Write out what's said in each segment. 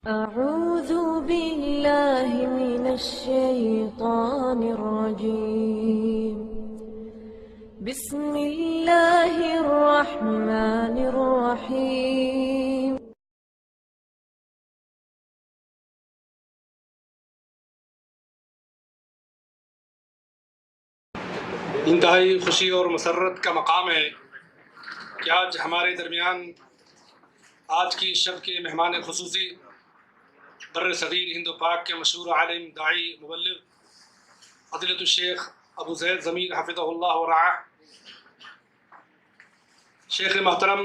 أعوذ بالله من الشيطان الرجيم. بسم الله الرحمن الرحيم. انتہائی خوشی اور مسرت کا مقام ہے کہ آج ہمارے درمیان آج کی شب کے مہمان خصوصی بر صغیر ہند و پاک کے مشہور عالم داعی مبلغ فضیلت الشیخ ابو زید ضمیر حفظہ اللہ و رعاہ، شیخ محترم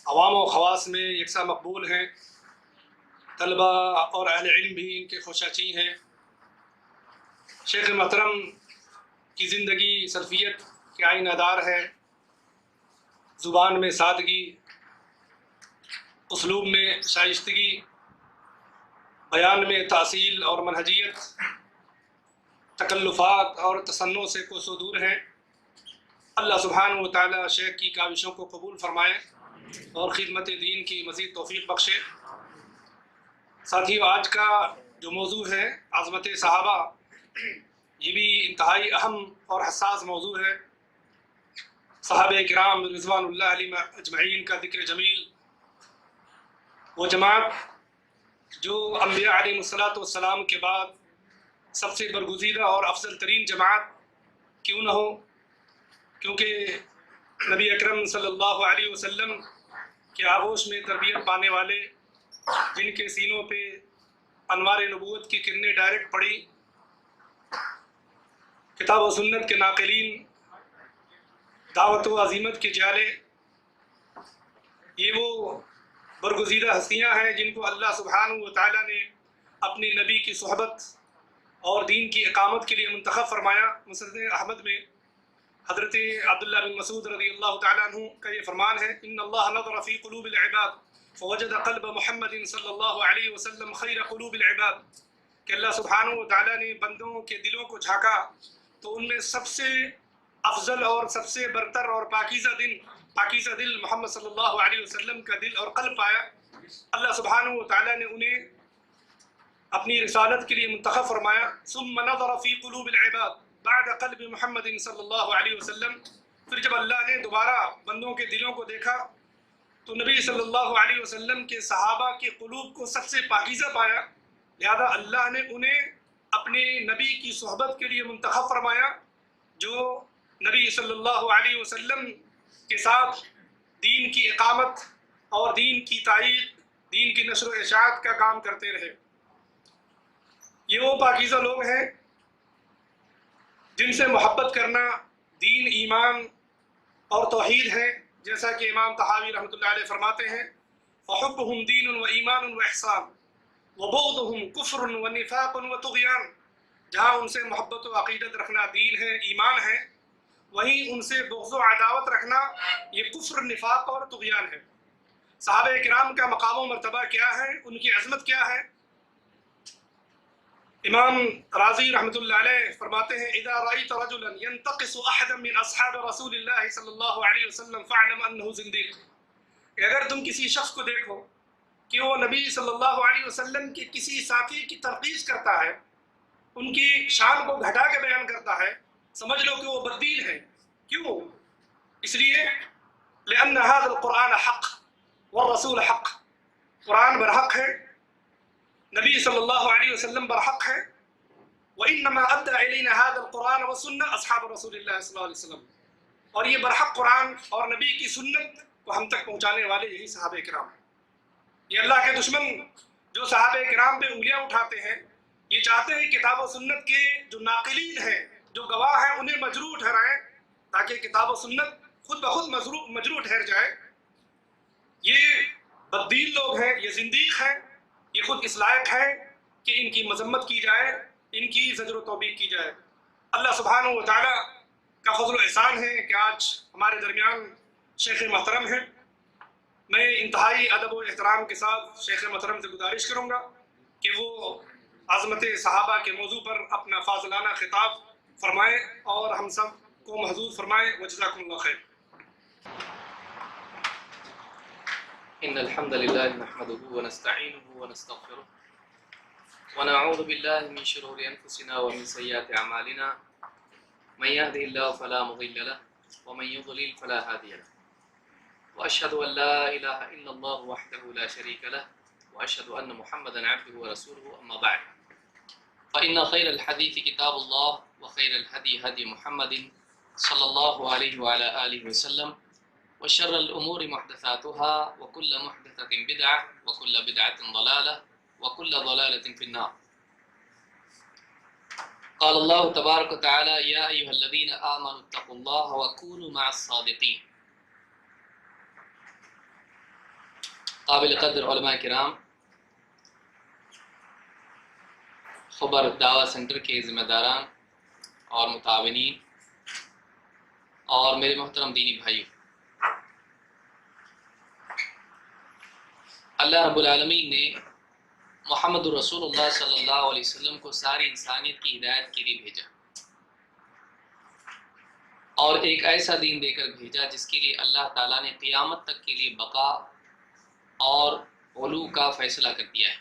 عوام و خواص میں یکساں مقبول ہیں، طلبہ اور اہل علم بھی ان کے خوشاچی ہیں۔ شیخ محترم کی زندگی سلفیت کے آئینہ دار ہے، زبان میں سادگی، اسلوب میں شائستگی، بیان میں تاصیل اور منہجیت، تکلفات اور تصنع سے کوسوں دور ہیں۔ اللہ سبحانہ و تعالی شیخ کی کاوشوں کو قبول فرمائے اور خدمت دین کی مزید توفیق بخشے۔ ساتھیو، آج کا جو موضوع ہے عظمت صحابہ، یہ بھی انتہائی اہم اور حساس موضوع ہے۔ صحابہ کرام رضوان اللہ علیہم اجمعین کا ذکر جمیل، وہ جماعت جو انبیاء علیہ الصلاۃ کے بعد سب سے برگزیدہ اور افضل ترین جماعت کیوں نہ ہو، کیونکہ نبی اکرم صلی اللہ علیہ وسلم کے آغوش میں تربیت پانے والے، جن کے سینوں پہ انوار نبوت کی کرنیں ڈائریکٹ پڑی، کتاب و سنت کے ناقلین، دعوت و عزیمت کے جالے، یہ وہ برگزیدہ ہستیاں ہیں جن کو اللہ سبحانہ و تعالیٰ نے اپنے نبی کی صحبت اور دین کی اقامت کے لیے منتخب فرمایا۔ مسند احمد میں حضرت عبداللہ بن مسعود رضی اللہ تعالیٰ عنہ کا یہ فرمان ہے، ان اللہ نظر فی قلوب العباد فوجد قلب محمد صلی اللہ علیہ وسلم خیر قلوب العباد، کہ اللہ سبحانہ و تعالیٰ نے بندوں کے دلوں کو جھانکا تو ان میں سب سے افضل اور سب سے برتر اور پاکیزہ دل محمد صلی اللہ علیہ وسلم کا دل اور قلب پایا۔ اللہ سبحانہ و تعالیٰ نے انہیں اپنی رسالت کے لیے منتخب فرمایا۔ ثم نظر فی قلوب العباد بعد قلب محمد صلی اللہ علیہ وسلم، پھر جب اللہ نے دوبارہ بندوں کے دلوں کو دیکھا تو نبی صلی اللہ علیہ وسلم کے صحابہ کے قلوب کو سب سے پاکیزہ پایا، لہذا اللہ نے انہیں اپنے نبی کی صحبت کے لیے منتخب فرمایا، جو نبی صلی اللہ علیہ وسلم کے ساتھ دین کی اقامت اور دین کی تائید، دین کی نشر و اشاعت کا کام کرتے رہے۔ یہ وہ پاکیزہ لوگ ہیں جن سے محبت کرنا دین، ایمان اور توحید ہے، جیسا کہ امام طحاوی رحمۃ اللہ علیہ فرماتے ہیں، فحبهم دین و ایمان و احسان وبغضهم کفر و نفاق و طغیان، جہاں ان سے محبت و عقیدت رکھنا دین ہے، ایمان ہے، وہیں ان سے بغض و عداوت رکھنا یہ کفر، نفاق اور طغیان ہے۔ صحابہ کرام کا مقام و مرتبہ کیا ہے، ان کی عظمت کیا ہے؟ امام رازی رحمۃ اللہ علیہ فرماتے ہیں، اذا رأيت رجلا ينتقص احدا من اصحاب رسول اللہ صلی اللہ علیہ وسلم فاعلم انه زندیق، کہ اگر تم کسی شخص کو دیکھو کہ وہ نبی صلی اللہ علیہ وسلم کے کسی ساتھی کی تنقیص کرتا ہے، ان کی شان کو گھٹا کے بیان کرتا ہے، سمجھ لو کہ وہ بددین ہے۔ کیوں؟ اس لیے لأن هذا القرآن حق والرسول حق، قرآن برحق ہے، نبی صلی اللہ علیہ وسلم برحق ہے، وإنما أدى إلينا هذا القرآن والسنة أصحاب رسول اللہ صلی اللہ علیہ وسلم، اور یہ برحق قرآن اور نبی کی سنت کو ہم تک پہنچانے والے یہی صحابہ کرام ہیں۔ یہ اللہ کے دشمن جو صحابہ کرام پہ انگلیاں اٹھاتے ہیں، یہ چاہتے ہیں کتاب و سنت کے جو ناقلین ہیں، جو گواہ ہیں، انہیں مجروح ٹھہرائیں تاکہ کتاب و سنت خود بخود مجروح ٹھہر جائے۔ یہ بددین لوگ ہیں، یہ زندیق ہیں، یہ خود اس لائق ہے کہ ان کی مذمت کی جائے، ان کی زجر و توبیخ کی جائے۔ اللہ سبحانہ و تعالیٰ کا فضل و احسان ہے کہ آج ہمارے درمیان شیخ محترم ہیں۔ میں انتہائی ادب و احترام کے ساتھ شیخ محترم سے گزارش کروں گا کہ وہ عظمت صحابہ کے موضوع پر اپنا فاضلانہ خطاب فرمائیں اور ہم سب کو محظوظ فرمائیں۔ وجزاکم اللہ خیر۔ إن الحمد لله نحمده ونستعينه ونستغفره ونعوذ بالله من شرور أنفسنا ومن سيئات أعمالنا من يهده الله فلا مضل له ومن يضلل فلا هادي له وأشهد أن لا إله إلا الله وحده لا شريك له وأشهد أن محمدا عبده ورسوله أما بعد فإن خير الحديث كتاب الله وخير الهدي هدي محمد صلى الله عليه وعلى آله وسلم وشر الأمور محدثاتها وكل محدثة بدعة وكل بدعة ضلالة وكل ضلالة في النار. قال الله تبارك وتعالى يا أيها الذين آمنوا اتقوا الله وكونوا مع الصادقين. قابل قدر علماء کرام، خبر دعویٰ سینٹر کے ذمہ داران اور متعاونین اور میرے محترم دینی بھائیوں، اللہ رب العالمین نے محمد رسول اللہ صلی اللہ علیہ وسلم کو ساری انسانیت کی ہدایت کے لیے بھیجا اور ایک ایسا دین دے کر بھیجا جس کے لیے اللہ تعالیٰ نے قیامت تک کے لیے بقا اور علو کا فیصلہ کر دیا ہے۔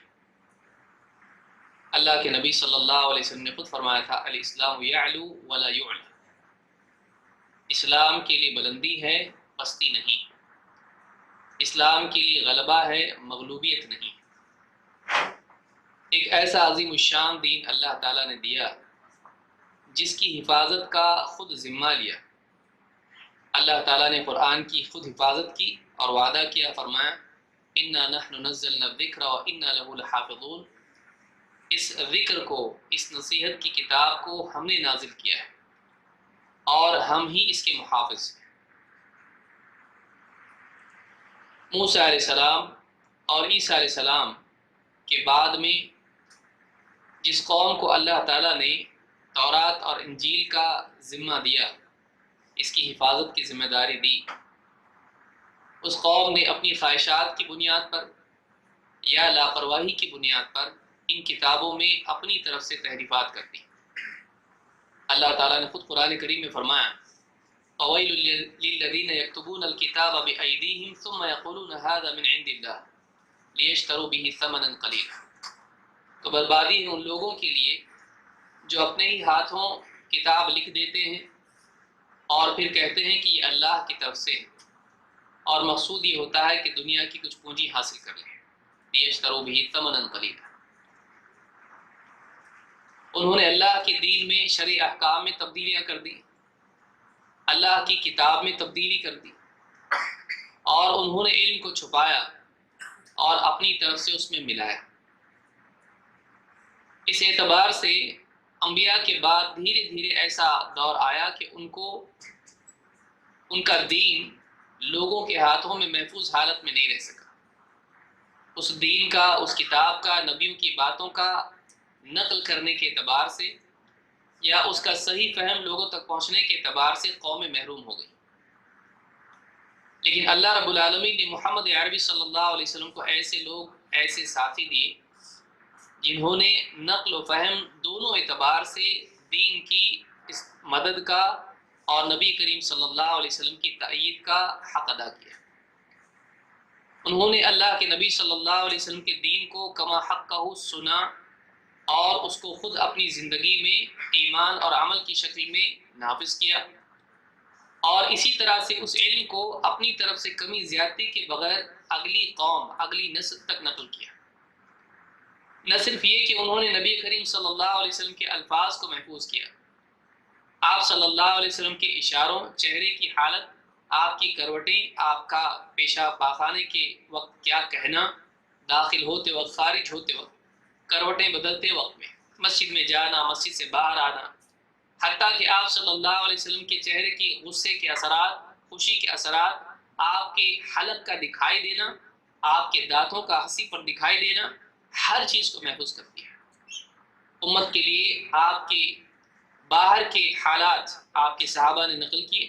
اللہ کے نبی صلی اللہ علیہ وسلم نے خود فرمایا تھا الاسلام یعلو ولا یعلا، اسلام کے لیے بلندی ہے پستی نہیں، اسلام کے لیے غلبہ ہے مغلوبیت نہیں۔ ایک ایسا عظیم الشان دین اللہ تعالیٰ نے دیا جس کی حفاظت کا خود ذمہ لیا۔ اللہ تعالیٰ نے قرآن کی خود حفاظت کی اور وعدہ کیا، فرمایا انا نحن نزلنا الذکر وانا له لحافظون، اس ذکر کو، اس نصیحت کی کتاب کو ہم نے نازل کیا ہے اور ہم ہی اس کے محافظ ہیں۔ موسیٰ علیہ السلام اور عیسیٰ علیہ السلام کے بعد میں جس قوم کو اللہ تعالیٰ نے تورات اور انجیل کا ذمہ دیا، اس کی حفاظت کی ذمہ داری دی، اس قوم نے اپنی خواہشات کی بنیاد پر یا لاپرواہی کی بنیاد پر ان کتابوں میں اپنی طرف سے تحریفات کر دی۔ اللہ تعالیٰ نے خود قرآن کریم میں فرمایا فَوَيْلٌ لِلَّذِينَ يَكْتُبُونَ الْكِتَابَ بِأَيْدِيهِمْ ثُمَّ يَقُولُونَ هَذَا مِنْ عِنْدِ اللَّهِ لِيَشْتَرُوا بِهِ ثَمَنًا قَلِيلًا، تو بربادی ہے ان لوگوں کے لیے جو اپنے ہی ہاتھوں کتاب لکھ دیتے ہیں اور پھر کہتے ہیں کہ یہ اللہ کی طرف سے ہے، اور مقصود یہ ہوتا ہے کہ دنیا کی کچھ پونجی حاصل کر لیں۔ لِيَشْتَرُوا بِهِ ثَمَنًا قَلِيلًا، انہوں نے اللہ کے دین میں شرعی احکام میں تبدیلیاں کر دی، اللہ کی کتاب میں تبدیلی کر دی، اور انہوں نے علم کو چھپایا اور اپنی طرف سے اس میں ملایا۔ اس اعتبار سے انبیاء کے بعد دھیرے دھیرے ایسا دور آیا کہ ان کا دین لوگوں کے ہاتھوں میں محفوظ حالت میں نہیں رہ سکا۔ اس دین کا، اس کتاب کا، نبیوں کی باتوں کا نقل کرنے کے اعتبار سے یا اس کا صحیح فہم لوگوں تک پہنچنے کے اعتبار سے قومیں محروم ہو گئی۔ لیکن اللہ رب العالمین نے محمد عربی صلی اللہ علیہ وسلم کو ایسے لوگ، ایسے ساتھی دیے جنہوں نے نقل و فہم دونوں اعتبار سے دین کی اس مدد کا اور نبی کریم صلی اللہ علیہ وسلم کی تائید کا حق ادا کیا۔ انہوں نے اللہ کے نبی صلی اللہ علیہ وسلم کے دین کو کما حقہ سنا اور اس کو خود اپنی زندگی میں ایمان اور عمل کی شکل میں نافذ کیا، اور اسی طرح سے اس علم کو اپنی طرف سے کمی زیادتی کے بغیر اگلی قوم، اگلی نسل تک نقل کیا۔ نہ صرف یہ کہ انہوں نے نبی کریم صلی اللہ علیہ وسلم کے الفاظ کو محفوظ کیا، آپ صلی اللہ علیہ وسلم کے اشاروں، چہرے کی حالت، آپ کی کروٹیں، آپ کا پیشاب پاخانے کے وقت کیا کہنا، داخل ہوتے وقت، خارج ہوتے وقت، کروٹیں بدلتے وقت میں، مسجد میں جانا، مسجد سے باہر آنا، حتیٰ کہ آپ صلی اللہ علیہ وسلم کے چہرے کی غصے کے اثرات، خوشی کے اثرات، آپ کے حلق کا دکھائی دینا، آپ کے دانتوں کا ہنسی پر دکھائی دینا، ہر چیز کو محفوظ کر دیا۔ امت کے لیے آپ کے باہر کے حالات آپ کے صحابہ نے نقل کیے،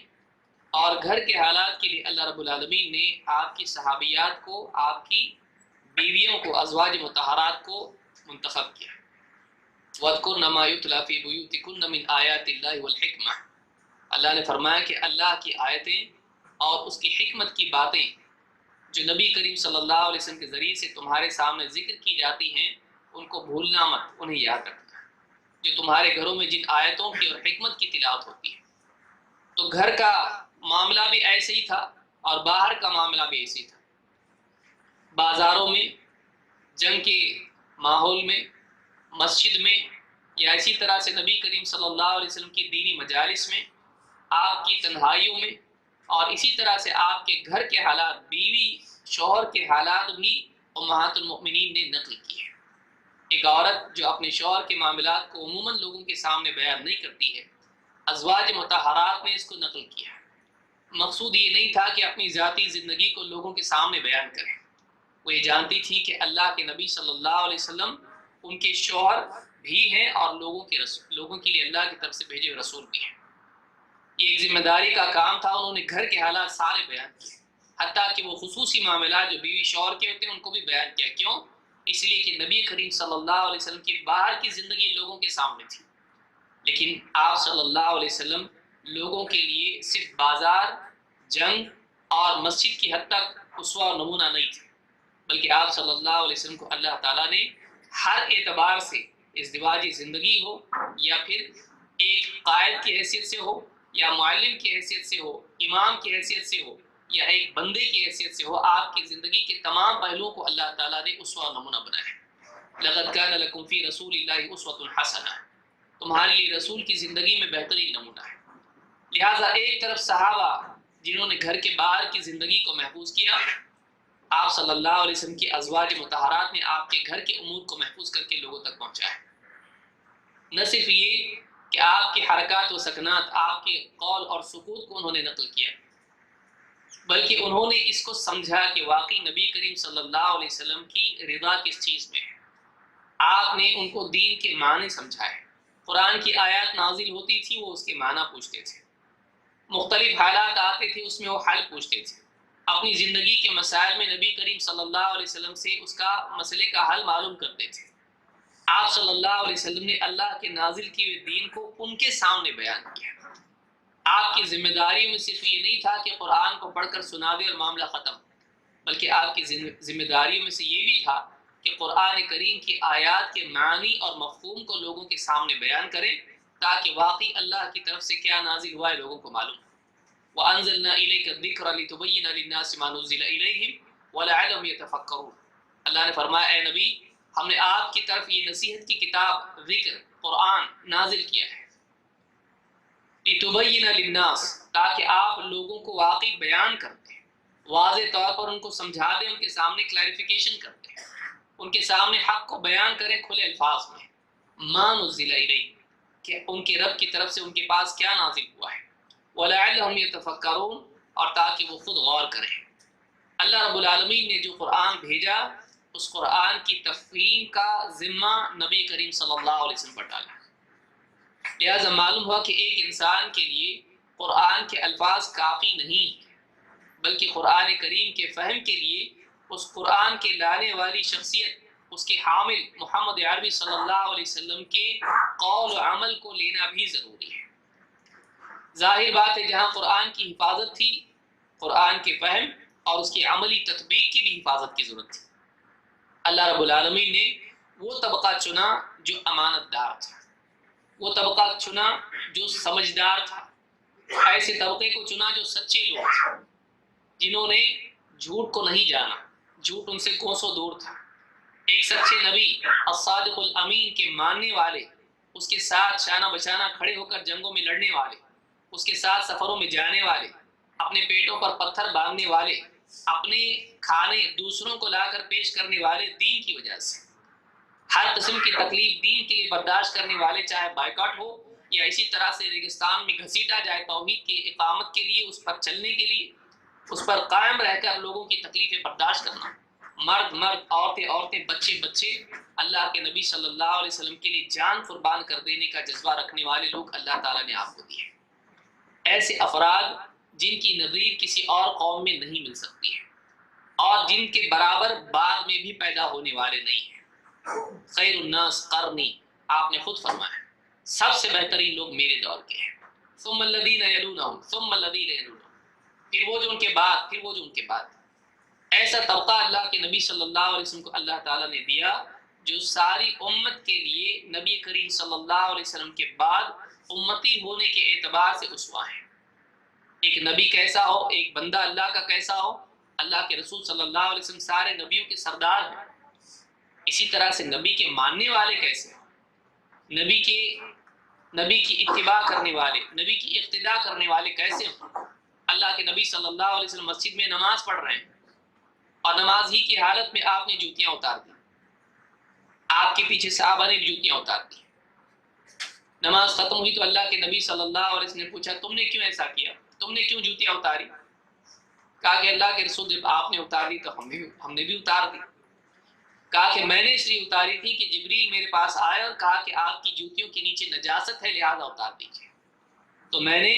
اور گھر کے حالات کے لیے اللہ رب العالمین نے آپ کی صحابیات کو، آپ کی بیویوں کو، ازواج مطہرات کو منتخب کیا۔ وَاذْكُرْنَ مَا يُتْلَى فِي بُيُوتِكُنَّ مِنْ آيَاتِ اللَّهِ وَالْحِكْمَةِ، اللہ نے فرمایا کہ اللہ کی آیتیں اور اس کی حکمت کی باتیں جو نبی کریم صلی اللہ علیہ وسلم کے ذریعے سے تمہارے سامنے ذکر کی جاتی ہیں ان کو بھولنا مت، انہیں یاد رکھنا، جو تمہارے گھروں میں جن آیتوں کی اور حکمت کی تلاوت ہوتی ہے۔ تو گھر کا معاملہ بھی ایسے ہی تھا اور باہر کا معاملہ بھی ایسے ہی تھا۔ بازاروں میں، جنگ کے ماحول میں، مسجد میں، یا اسی طرح سے نبی کریم صلی اللہ علیہ وسلم کی دینی مجالس میں، آپ کی تنہائیوں میں، اور اسی طرح سے آپ کے گھر کے حالات، بیوی شوہر کے حالات بھی امہات المؤمنین نے نقل کی ہے۔ ایک عورت جو اپنے شوہر کے معاملات کو عموماً لوگوں کے سامنے بیان نہیں کرتی ہے، ازواج مطہرات نے اس کو نقل کیا۔ مقصود یہ نہیں تھا کہ اپنی ذاتی زندگی کو لوگوں کے سامنے بیان کریں، وہ یہ جانتی تھی کہ اللہ کے نبی صلی اللہ علیہ وسلم ان کے شوہر بھی ہیں اور لوگوں کے لیے اللہ کی طرف سے بھیجے ہوئے رسول بھی ہیں۔ یہ ایک ذمہ داری کا کام تھا، انہوں نے گھر کے حالات سارے بیان کیے، حتیٰ کہ وہ خصوصی معاملات جو بیوی شوہر کے ہوتے ہیں ان کو بھی بیان کیا۔ کیوں؟ اس لیے کہ نبی کریم صلی اللہ علیہ وسلم کی باہر کی زندگی لوگوں کے سامنے تھی، لیکن آپ صلی اللہ علیہ وسلم لوگوں کے لیے صرف بازار، جنگ اور مسجد کی حد تک اسوہ و نمونہ نہیں تھے، بلکہ آپ صلی اللہ علیہ وسلم کو اللہ تعالیٰ نے ہر اعتبار سے، ازدواجی زندگی ہو یا پھر ایک قائد کی حیثیت سے ہو یا معلم کی حیثیت سے ہو، امام کی حیثیت سے ہو یا ایک بندے کی حیثیت سے ہو، آپ کی زندگی کے تمام پہلوؤں کو اللہ تعالیٰ نے اسوہ و نمونہ بنایا ہے۔ لَقَدْ كَانَ لَكُمْ فِي رَسُولِ اللَّهِ أُسْوَةٌ حَسَنَةٌ، تمہارے لیے رسول کی زندگی میں بہترین نمونہ ہے۔ لہٰذا ایک طرف صحابہ جنہوں نے گھر کے باہر کی زندگی کو محفوظ کیا، آپ صلی اللہ علیہ وسلم کی ازواج مطہرات نے آپ کے گھر کے امور کو محفوظ کر کے لوگوں تک پہنچایا۔ نہ صرف یہ کہ آپ کے حرکات و سکنات، آپ کے قول اور سکوت کو انہوں نے نقل کیا، بلکہ انہوں نے اس کو سمجھا کہ واقعی نبی کریم صلی اللہ علیہ وسلم کی رضا کس چیز میں ہے۔ آپ نے ان کو دین کے معنی سمجھائے، قرآن کی آیات نازل ہوتی تھی وہ اس کے معنی پوچھتے تھے، مختلف حالات آتے تھے اس میں وہ حل پوچھتے تھے، اپنی زندگی کے مسائل میں نبی کریم صلی اللہ علیہ وسلم سے اس کا مسئلے کا حل معلوم کرتے تھے۔ آپ صلی اللہ علیہ وسلم نے اللہ کے نازل کیے ہوئے دین کو ان کے سامنے بیان کیا۔ آپ کی ذمہ داری میں صرف یہ نہیں تھا کہ قرآن کو پڑھ کر سنا دے اور معاملہ ختم، بلکہ آپ کی ذمہ داریوں میں سے یہ بھی تھا کہ قرآن کریم کی آیات کے معنی اور مفہوم کو لوگوں کے سامنے بیان کریں، تاکہ واقعی اللہ کی طرف سے کیا نازل ہوا ہے لوگوں کو معلوم۔ وَأَنزَلْنَا إِلَيْكَ الذِّكْرَ لِتُبَيِّنَ لِلنَّاسِ مَا نُزِّلَ إِلَيْهِمْ وَلَعَلَّهُمْ يَتَفَكَّرُونَ۔ اللہ نے فرمایا اے نبی، ہم نے آپ کی طرف یہ نصیحت کی کتاب ذکر قرآن نازل کیا ہے، لِتُبَيِّنَ لِلنَّاسِ، تاکہ آپ لوگوں کو واقعی بیان کرتے ہیں، واضح طور پر ان کو سمجھا دیں، ان کے سامنے کلیریفیکیشن کرتے ہیں، ان کے سامنے حق کو بیان کریں کھلے الفاظ میں، مَا نُزِّلَ إِلَيْهِمْ، کہ ان کے رب کی طرف سے ان کے پاس کیا نازل ہوا ہے، وَلَعَلَّهُمْ يَتَفَكَّرُونَ، اور تاکہ وہ خود غور کریں۔ اللہ رب العالمین نے جو قرآن بھیجا، اس قرآن کی تفہیم کا ذمہ نبی کریم صلی اللہ علیہ وسلم پر ڈالا۔ لہذا معلوم ہوا کہ ایک انسان کے لیے قرآن کے الفاظ کافی نہیں، بلکہ قرآن کریم کے فہم کے لیے اس قرآن کے لانے والی شخصیت، اس کے حامل محمد عربی صلی اللہ علیہ وسلم کے قول و عمل کو لینا بھی ضروری ہے۔ ظاہر بات ہے جہاں قرآن کی حفاظت تھی، قرآن کے فہم اور اس کی عملی تطبیق کی بھی حفاظت کی ضرورت تھی۔ اللہ رب العالمین نے وہ طبقہ چنا جو امانت دار تھا، وہ طبقہ چنا جو سمجھدار تھا، ایسے طبقے کو چنا جو سچے لوگ تھے، جنہوں نے جھوٹ کو نہیں جانا، جھوٹ ان سے کوسوں دور تھا۔ ایک سچے نبی الصادق الامین کے ماننے والے، اس کے ساتھ شانہ بشانہ کھڑے ہو کر جنگوں میں لڑنے والے، اس کے ساتھ سفروں میں جانے والے، اپنے پیٹوں پر پتھر باندھنے والے، اپنے کھانے دوسروں کو لا کر پیش کرنے والے، دین کی وجہ سے ہر قسم کی تکلیف دین کے لیے برداشت کرنے والے، چاہے بائیکاٹ ہو یا اسی طرح سے ریگستان میں گھسیٹا جائے توحید کی اقامت کے لیے، اس پر چلنے کے لیے، اس پر قائم رہ کر لوگوں کی تکلیفیں برداشت کرنا، مرد مرد، عورتیں عورتیں، بچے بچے، اللہ کے نبی صلی اللہ علیہ وسلم کے لیے جان قربان کر دینے کا جذبہ رکھنے والے لوگ اللہ تعالیٰ نے آپ کو دیے۔ ایسے افراد جن کی نظیر کسی اور قوم میں نہیں مل سکتی ہے اور جن کے برابر بعد میں بھی پیدا ہونے والے نہیں ہیں۔ خیر الناس قرنی، آپ نے خود فرمایا سب سے بہترین لوگ میرے دور کے ہیں، ثم الذین یلونہم ثم الذین یلونہم، پھر وہ جو ان کے بعد، پھر وہ جو ان کے بعد۔ ایسا طبقہ اللہ کے نبی صلی اللہ علیہ وسلم کو اللہ تعالیٰ نے دیا جو ساری امت کے لیے نبی کریم صلی اللہ علیہ وسلم کے بعد امتی ہونے کے اعتبار سے اسوہ ہیں۔ ایک نبی کیسا ہو، ایک بندہ اللہ کا کیسا ہو، اللہ کے رسول صلی اللہ علیہ وسلم سارے نبیوں کے سردار ہیں۔ اسی طرح سے نبی کے ماننے والے کیسے ہوں، نبی کی اتباع کرنے والے، نبی کی اقتداء کرنے والے کیسے ہوں۔ اللہ کے نبی صلی اللہ علیہ وسلم مسجد میں نماز پڑھ رہے ہیں اور نماز ہی کی حالت میں آپ نے جوتیاں اتار دی، آپ کے پیچھے صحابہ نے جوتیاں اتار دی۔ نماز ختم ہوئی تو اللہ کے نبی صلی اللہ علیہ وسلم نے پوچھا تم نے کیوں ایسا کیا، تم نے کیوں جوتیاں اتاری؟ کہا کہ اللہ کے رسول جب آپ نے اتار دی تو ہم نے بھی اتار دی۔ کہا کہ میں نے اس لیے اتاری تھی کہ جبریل میرے پاس آیا اور کہا کہ آپ کی جوتیوں کے نیچے نجاست ہے لہذا اتار دیجیے، تو میں نے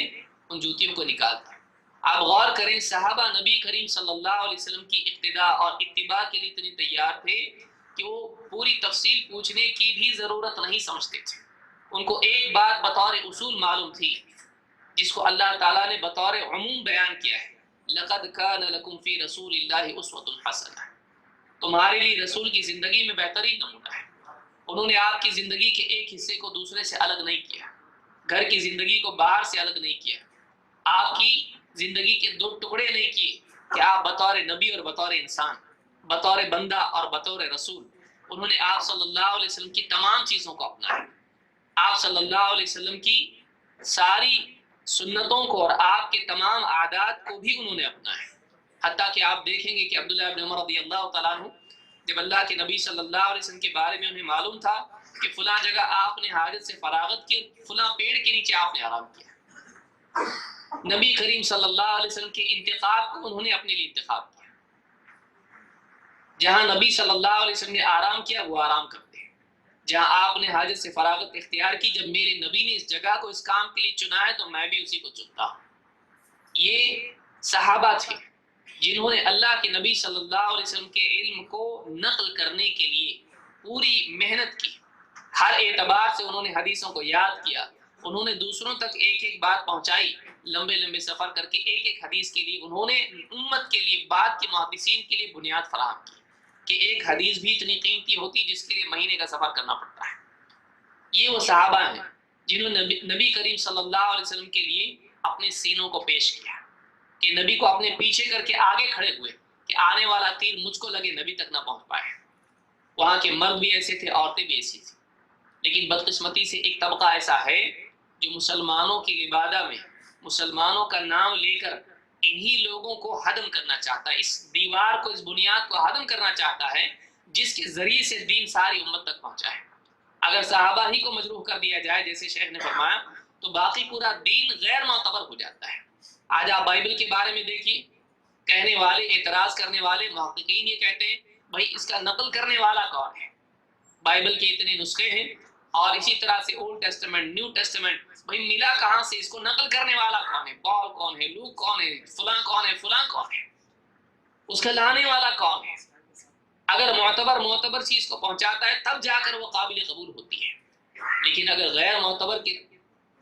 ان جوتیوں کو نکال دیا۔ آپ غور کریں، صحابہ نبی کریم صلی اللہ علیہ وسلم کی اقتداء اور اتباع کے لیے اتنے تیار تھے کہ وہ پوری تفصیل پوچھنے کی بھی ضرورت نہیں سمجھتے تھے۔ ان کو ایک بات بطور اصول معلوم تھی جس کو اللہ تعالیٰ نے بطور عموم بیان کیا ہے، لَقَدْ كَانَ لَكُمْ فِي رَسُولِ اللَّهِ أُسْوَةٌ حَسَنَةٌ، تمہارے لیے رسول کی زندگی میں بہترین نمونہ ہے۔ انہوں نے آپ کی زندگی کے ایک حصے کو دوسرے سے الگ نہیں کیا، گھر کی زندگی کو باہر سے الگ نہیں کیا، آپ کی زندگی کے دو ٹکڑے نہیں کیے کہ آپ بطور نبی اور بطور انسان، بطور بندہ اور بطور رسول، انہوں نے آپ صلی اللہ علیہ وسلم کی تمام چیزوں کو اپنایا۔ آپ صلی اللہ علیہ وسلم کی ساری سنتوں کو اور آپ کے تمام عادات کو بھی انہوں نے اپنایا، حتیٰ کہ آپ دیکھیں گے کہ عبداللہ ابن عمر رضی اللہ تعالیٰ عنہ جب اللہ کے نبی صلی اللہ علیہ وسلم کے بارے میں انہیں معلوم تھا کہ فلاں جگہ آپ نے حاجت سے فراغت کی، فلاں پیڑ کے نیچے آپ نے آرام کیا، نبی کریم صلی اللہ علیہ وسلم کے انتخاب کو انہوں نے اپنے لیے انتخاب کیا۔ جہاں نبی صلی اللہ علیہ وسلم نے آرام کیا وہ آرام کرتے، جہاں آپ نے حاجت سے فراغت اختیار کی، جب میرے نبی نے اس جگہ کو اس کام کے لیے چنا ہے تو میں بھی اسی کو چنتا ہوں۔ یہ صحابہ تھے جنہوں نے اللہ کے نبی صلی اللہ علیہ وسلم کے علم کو نقل کرنے کے لیے پوری محنت کی، ہر اعتبار سے انہوں نے حدیثوں کو یاد کیا، انہوں نے دوسروں تک ایک ایک بات پہنچائی، لمبے لمبے سفر کر کے ایک ایک حدیث کے لیے انہوں نے امت کے لیے، بعد کے محدثین کے لیے بنیاد فراہم کی کہ ایک حدیث بھی اتنی قیمتی ہوتی جس کے لیے مہینے کا سفر کرنا پڑتا ہے۔ یہ وہ صحابہ ہیں جنہوں نے نبی کریم صلی اللہ علیہ وسلم کے لیے اپنے سینوں کو پیش کیا، کہ نبی کو اپنے پیچھے کر کے آگے کھڑے ہوئے کہ آنے والا تیر مجھ کو لگے، نبی تک نہ پہنچ پائے۔ وہاں کے مرد بھی ایسے تھے، عورتیں بھی ایسی تھیں، لیکن بدقسمتی سے ایک طبقہ ایسا ہے جو مسلمانوں کی لبادہ میں مسلمانوں کا نام لے کر انہی لوگوں کو ہدم کرنا چاہتا ہے، اس دیوار کو، اس بنیاد کو ہدم کرنا چاہتا ہے جس کے ذریعے سے دین ساری امت تک پہنچا ہے۔ اگر صحابہ ہی کو مجروح کر دیا جائے جیسے شیخ نے فرمایا تو باقی پورا دین غیر معتبر ہو جاتا ہے۔ آج آپ بائبل کے بارے میں دیکھیے، کہنے والے، اعتراض کرنے والے محققین یہ کہتے ہیں بھائی اس کا نقل کرنے والا کون ہے؟ بائبل کے اتنے نسخے ہیں اور اسی طرح سے اولڈ ٹیسٹمنٹ، نیو ٹیسٹمنٹ، بھائی ملا کہاں سے؟ اس کو نقل کرنے والا کون ہے؟ پال کون ہے؟ لوک کون ہے؟ فلاں کون ہے؟ فلاں کون ہے؟ اس کا لانے والا کون ہے؟ اگر معتبر چیز کو پہنچاتا ہے تب جا کر وہ قابل قبول ہوتی ہے، لیکن اگر غیر معتبر کے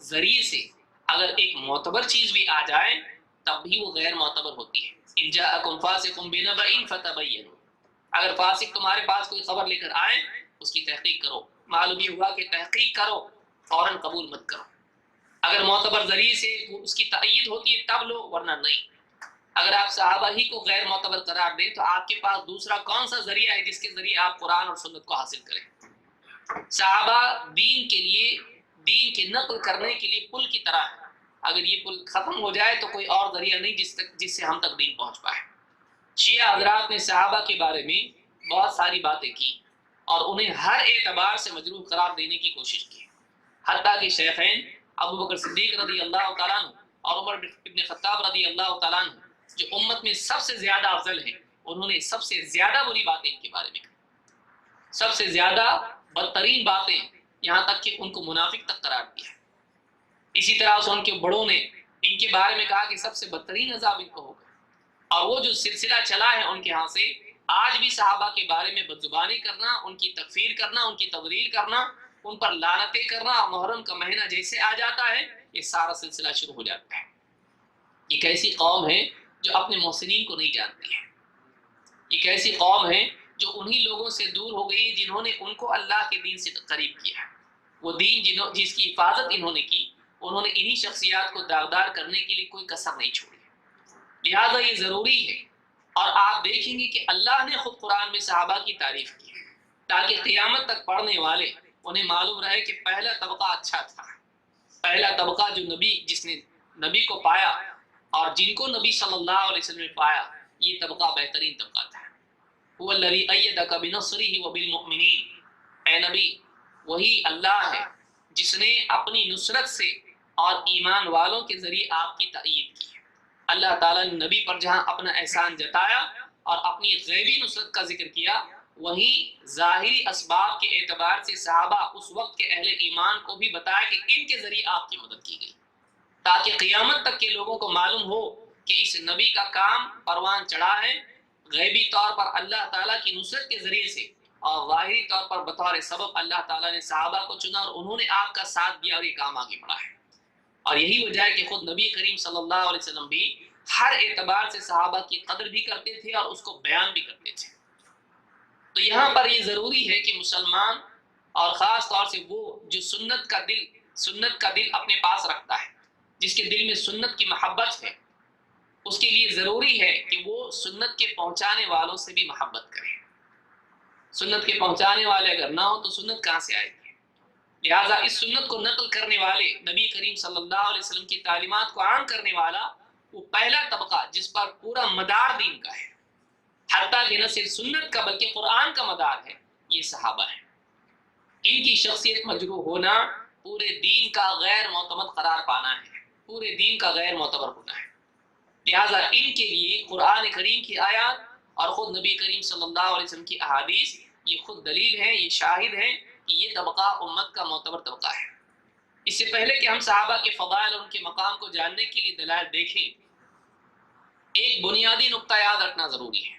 ذریعے سے اگر ایک معتبر چیز بھی آ جائے تب بھی وہ غیر معتبر ہوتی ہے۔ ان جاءکم فاسق بنبأ فتبینوا، اگر فاسق تمہارے پاس کوئی خبر لے کر آئے اس کی تحقیق کرو، معلوم یہ ہوا کہ تحقیق کرو، فوراً قبول مت کرو۔ اگر معتبر ذریعے سے اس کی تائید ہوتی ہے تب لو، ورنہ نہیں۔ اگر آپ صحابہ ہی کو غیر معتبر قرار دیں تو آپ کے پاس دوسرا کون سا ذریعہ ہے جس کے ذریعے آپ قرآن اور سنت کو حاصل کریں؟ صحابہ دین کے لیے، دین کے نقل کرنے کے لیے پل کی طرح ہے، اگر یہ پل ختم ہو جائے تو کوئی اور ذریعہ نہیں جس سے ہم تک دین پہنچ پائے۔ شیعہ حضرات نے صحابہ کے بارے میں بہت ساری باتیں کی اور انہیں ہر اعتبار سے مجروح قرار دینے کی کوشش کی، حتیٰ کہ شیخین ابو بکر صدیق رضی اللہ تعالیٰ عنہ اور عمر بن خطاب رضی اللہ تعالیٰ عنہ جو امت میں سب سے زیادہ افضل ہیں، انہوں نے سب سے زیادہ بری باتیں ان کے بارے میں کی، سب سے زیادہ بدترین باتیں، یہاں تک کہ ان کو منافق تک قرار دیا۔ اسی طرح سے ان کے بڑوں نے ان کے بارے میں کہا کہ سب سے بدترین عذاب ان کو ہوگا، اور وہ جو سلسلہ چلا ہے ان کے ہاں سے آج بھی صحابہ کے بارے میں بدزبانی کرنا، ان کی تکفیر کرنا، ان کی تضلیل کرنا، ان پر لعنتیں کرنا، اور محرم کا مہینہ جیسے آ جاتا ہے یہ سارا سلسلہ شروع ہو جاتا ہے۔ یہ کیسی قوم ہے جو اپنے محسنین کو نہیں جانتی ہے، ایک ایسی قوم ہے جو انہی لوگوں سے دور ہو گئی جنہوں نے ان کو اللہ کے دین سے قریب کیا. وہ دین جس کی حفاظت انہوں نے کی، انہوں نے انہی شخصیات کو داغدار کرنے کے لیے کوئی کسر نہیں چھوڑی. لہٰذا یہ ضروری ہے. اور آپ دیکھیں گے کہ اللہ نے خود قرآن میں صحابہ کی تعریف کی ہے تاکہ قیامت تک پڑھنے والے انہیں معلوم رہے کہ پہلا طبقہ اچھا تھا. پہلا طبقہ جس نے نبی کو پایا اور جن کو نبی صلی اللہ علیہ وسلم نے پایا، یہ طبقہ بہترین طبقہ تھا. هو الذی ایدک بنصرہ وبالمؤمنین، اے نبی وہی اللہ ہے جس نے اپنی نصرت سے اور ایمان والوں کے ذریعے آپ کی تائید کی. اللہ تعالیٰ نے نبی پر جہاں اپنا احسان جتایا اور اپنی غیبی نصرت کا ذکر کیا، وہیں ظاہری اسباب کے اعتبار سے صحابہ اس وقت کے اہل ایمان کو بھی بتایا کہ ان کے ذریعے آپ کی مدد کی گئی، تاکہ قیامت تک کے لوگوں کو معلوم ہو کہ اس نبی کا کام پروان چڑھا ہے غیبی طور پر اللہ تعالیٰ کی نصرت کے ذریعے سے، اور ظاہری طور پر بطور سبب اللہ تعالیٰ نے صحابہ کو چنا اور انہوں نے آپ کا ساتھ دیا اور یہ کام آگے بڑھا ہے. اور یہی وجہ ہے کہ خود نبی کریم صلی اللہ علیہ وسلم بھی ہر اعتبار سے صحابہ کی قدر بھی کرتے تھے اور اس کو بیان بھی کرتے تھے. تو یہاں پر یہ ضروری ہے کہ مسلمان اور خاص طور سے وہ جو سنت کا دل اپنے پاس رکھتا ہے، جس کے دل میں سنت کی محبت ہے، اس کے لیے ضروری ہے کہ وہ سنت کے پہنچانے والوں سے بھی محبت کرے. سنت کے پہنچانے والے اگر نہ ہو تو سنت کہاں سے آئے گی؟ لہٰذا اس سنت کو نقل کرنے والے، نبی کریم صلی اللہ علیہ وسلم کی تعلیمات کو عام کرنے والا، وہ پہلا طبقہ جس پر پورا مدار دین کا ہے، حتیٰ کہ نہ صرف سنت کا بلکہ قرآن کا مدار ہے، یہ صحابہ ہیں. ان کی شخصیت مجروح ہونا پورے دین کا غیر معتمد قرار پانا ہے، پورے دین کا غیر معتبر ہونا ہے. لہٰذا ان کے لیے قرآن کریم کی آیات اور خود نبی کریم صلی اللہ علیہ وسلم کی احادیث یہ خود دلیل ہیں، یہ شاہد ہیں کہ یہ طبقہ امت کا معتبر طبقہ ہے. اس سے پہلے کہ ہم صحابہ کے فضائل اور ان کے مقام کو جاننے کے لیے دلائل دیکھیں، ایک بنیادی نقطہ یاد رکھنا ضروری ہے.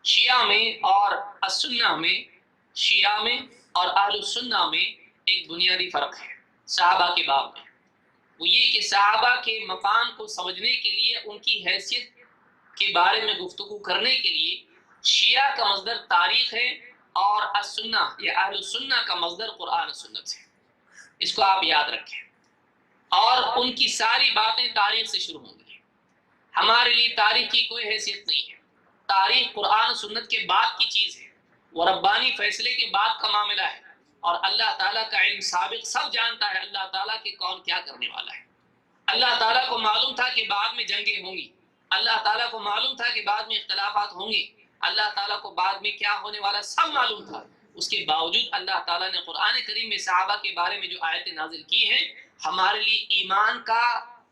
شیعہ میں اور السنہ میں، شیعہ میں اور اہل السنہ میں ایک بنیادی فرق ہے صحابہ کے باب میں. وہ یہ کہ صحابہ کے مقام کو سمجھنے کے لیے، ان کی حیثیت کے بارے میں گفتگو کرنے کے لیے شیعہ کا مصدر تاریخ ہے اور السنہ یا اہل السنہ کا مصدر قرآن و سنت ہے. اس کو آپ یاد رکھیں. اور ان کی ساری باتیں تاریخ سے شروع ہوں گی. ہمارے لیے تاریخ کی کوئی حیثیت نہیں ہے. تاریخ قرآن و سنت کے بعد کی چیز ہے، وہ ربانی فیصلے کے بعد کا معاملہ ہے، اور اللہ تعالیٰ کا علم سابق سب جانتا ہے اللہ تعالیٰ کہ کون کیا کرنے والا ہے. اللہ تعالیٰ کو معلوم تھا کہ بعد میں جنگیں ہوں گی، اللہ تعالیٰ کو معلوم تھا کہ بعد میں اختلافات ہوں گے، اللہ تعالیٰ کو بعد میں کیا ہونے والا سب معلوم تھا. اس کے باوجود اللہ تعالیٰ نے قرآن کریم میں صحابہ کے بارے میں جو آیتیں نازل کی ہیں، ہمارے لیے ایمان کا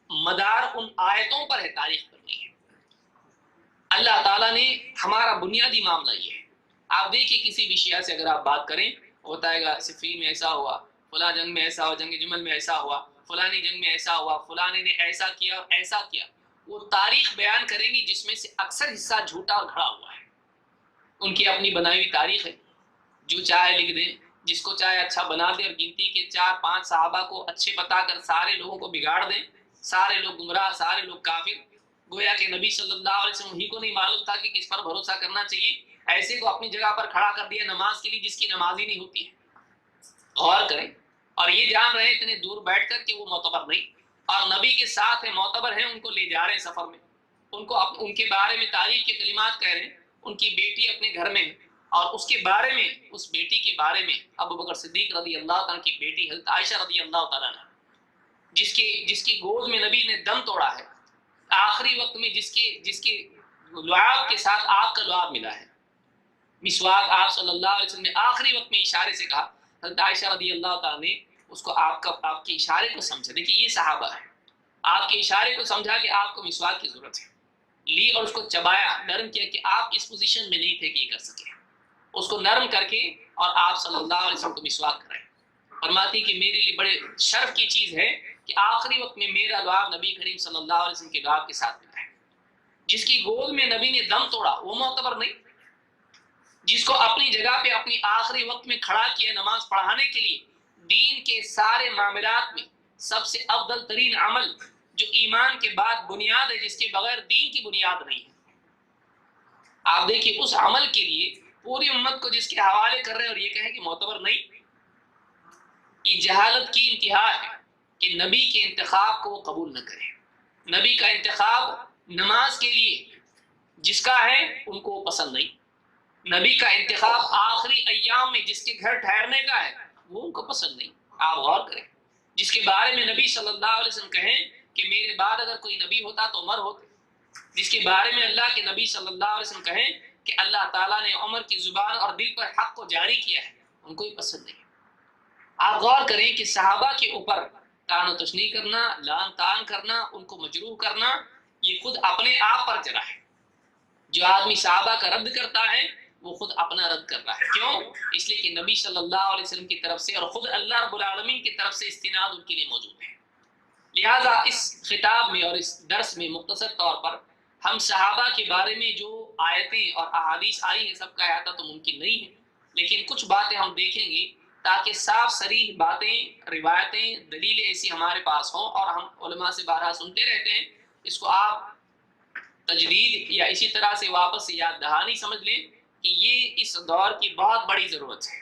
مدار ان آیتوں پر ہے، تاریخ پر نہیں ہے. اللہ تعالیٰ نے ہمارا بنیادی معاملہ یہ ہے. آپ دیکھیے کسی بھی شیعہ سے اگر آپ بات کریں، ہوتا ہے گا صفین میں ایسا ہوا، فلاں جنگ میں ایسا ہوا، جنگ جمل میں ایسا ہوا، فلانی جنگ میں ایسا ہوا، فلانے نے ایسا کیا اور ایسا کیا. وہ تاریخ بیان کریں گی جس میں سے اکثر حصہ جھوٹا اور گھڑا ہوا ہے. ان کی اپنی بنائی ہوئی تاریخ ہے، جو چاہے لکھ دیں، جس کو چاہے اچھا بنا دیں، اور گنتی کے 4-5 صحابہ کو اچھے بتا کر سارے لوگوں کو بگاڑ دیں، سارے لوگ گمراہ، سارے لوگ کافر. گویا کہ نبی صلی اللہ علیہ وسلم ہی کو نہیں معلوم تھا کہ کس پر بھروسہ کرنا چاہیے. ایسے کو اپنی جگہ پر کھڑا کر دیا نماز کے لیے جس کی نماز ہی نہیں ہوتی ہے. غور کریں. اور یہ جان رہے اتنے دور بیٹھ کر کہ وہ معتبر نہیں، اور نبی کے ساتھ ہیں، معتبر ہیں، ان کو لے جا رہے ہیں سفر میں، ان کے بارے میں تاریخ کے کلمات کہہ رہے ہیں. ان کی بیٹی اپنے گھر میں ہے، اور اس کے بارے میں، اس بیٹی کے بارے میں ابو بکر صدیق رضی اللہ تعالیٰ کی بیٹی حضرت عائشہ رضی اللہ تعالیٰ عنہ، جس کی گود میں نبی نے دم توڑا ہے، آخری وقت میں جس کے لعاب کے ساتھ آپ کا لعاب ملا ہے، مسواک آپ صلی اللہ علیہ وسلم نے آخری وقت میں اشارے سے کہا. حضرت عائشہ رضی اللہ تعالیٰ نے اس کو آپ کے اشارے کو سمجھا. دیکھیے یہ صحابہ ہے، آپ کے اشارے کو سمجھا کہ آپ کو مسواک کی ضرورت ہے، لی اور اس کو چبایا، نرم کیا کہ آپ اس پوزیشن میں نہیں تھے کہ یہ کر سکے. اس کو نرم کر کے اور آپ صلی اللہ علیہ وسلم کو مسواک کرائے. فرماتی کہ میرے لیے بڑے شرف کی چیز ہے کہ آخری وقت میں میرا لعاب نبی کریم صلی اللہ علیہ وسلم کے لعاب کے ساتھ ملا ہے. جس کی گود میں نبی نے دم توڑا وہ معتبر نہیں، جس کو اپنی جگہ پہ اپنی آخری وقت میں کھڑا کیا نماز پڑھانے کے لیے، دین کے سارے معاملات میں سب سے افضل ترین عمل جو ایمان کے بعد بنیاد ہے، جس کے بغیر دین کی بنیاد نہیں ہے. آپ دیکھیے اس عمل کے لیے پوری امت کو جس کے حوالے کر رہے ہیں اور یہ کہیں کہ معتبر نہیں، یہ جہالت کی انتہا ہے کہ نبی کے انتخاب کو وہ قبول نہ کریں۔ نبی کا انتخاب نماز کے لیے جس کا ہے ان کو پسند نہیں، نبی کا انتخاب آخری ایام میں جس کے گھر ٹھہرنے کا ہے وہ ان کو پسند نہیں۔ آپ غور کریں، جس کے بارے میں نبی صلی اللہ علیہ وسلم کہیں کہ میرے بعد اگر کوئی نبی ہوتا تو عمر ہوتے، جس کے بارے میں اللہ کے نبی صلی اللہ علیہ وسلم کہیں کہ اللہ تعالیٰ نے عمر کی زبان اور دل پر حق کو جاری کیا ہے، ان کو ہی پسند نہیں۔ آپ غور کریں کہ صحابہ کے اوپر تان و تشنیع کرنا، لعن طعن کرنا، ان کو مجروح کرنا، یہ خود اپنے آپ پر جرا ہے۔ جو آدمی صحابہ کا رد کرتا ہے وہ خود اپنا رد کر رہا ہے۔ کیوں؟ اس لیے کہ نبی صلی اللہ علیہ وسلم کی طرف سے اور خود اللہ رب العالمین کی طرف سے استناد ان کے لیے موجود ہے۔ لہٰذا اس خطاب میں اور اس درس میں مختصر طور پر ہم صحابہ کے بارے میں جو آیتیں اور احادیث آئی ہیں سب کا احاطہ تو ممکن نہیں ہے، لیکن کچھ باتیں ہم دیکھیں گے تاکہ صاف صریح باتیں، روایتیں، دلیلیں ایسی ہمارے پاس ہوں، اور ہم علماء سے بارہا سنتے رہتے ہیں، اس کو آپ تجدید یا اسی طرح سے واپس سے یاد دہانی سمجھ لیں کہ یہ اس دور کی بہت بڑی ضرورت ہے،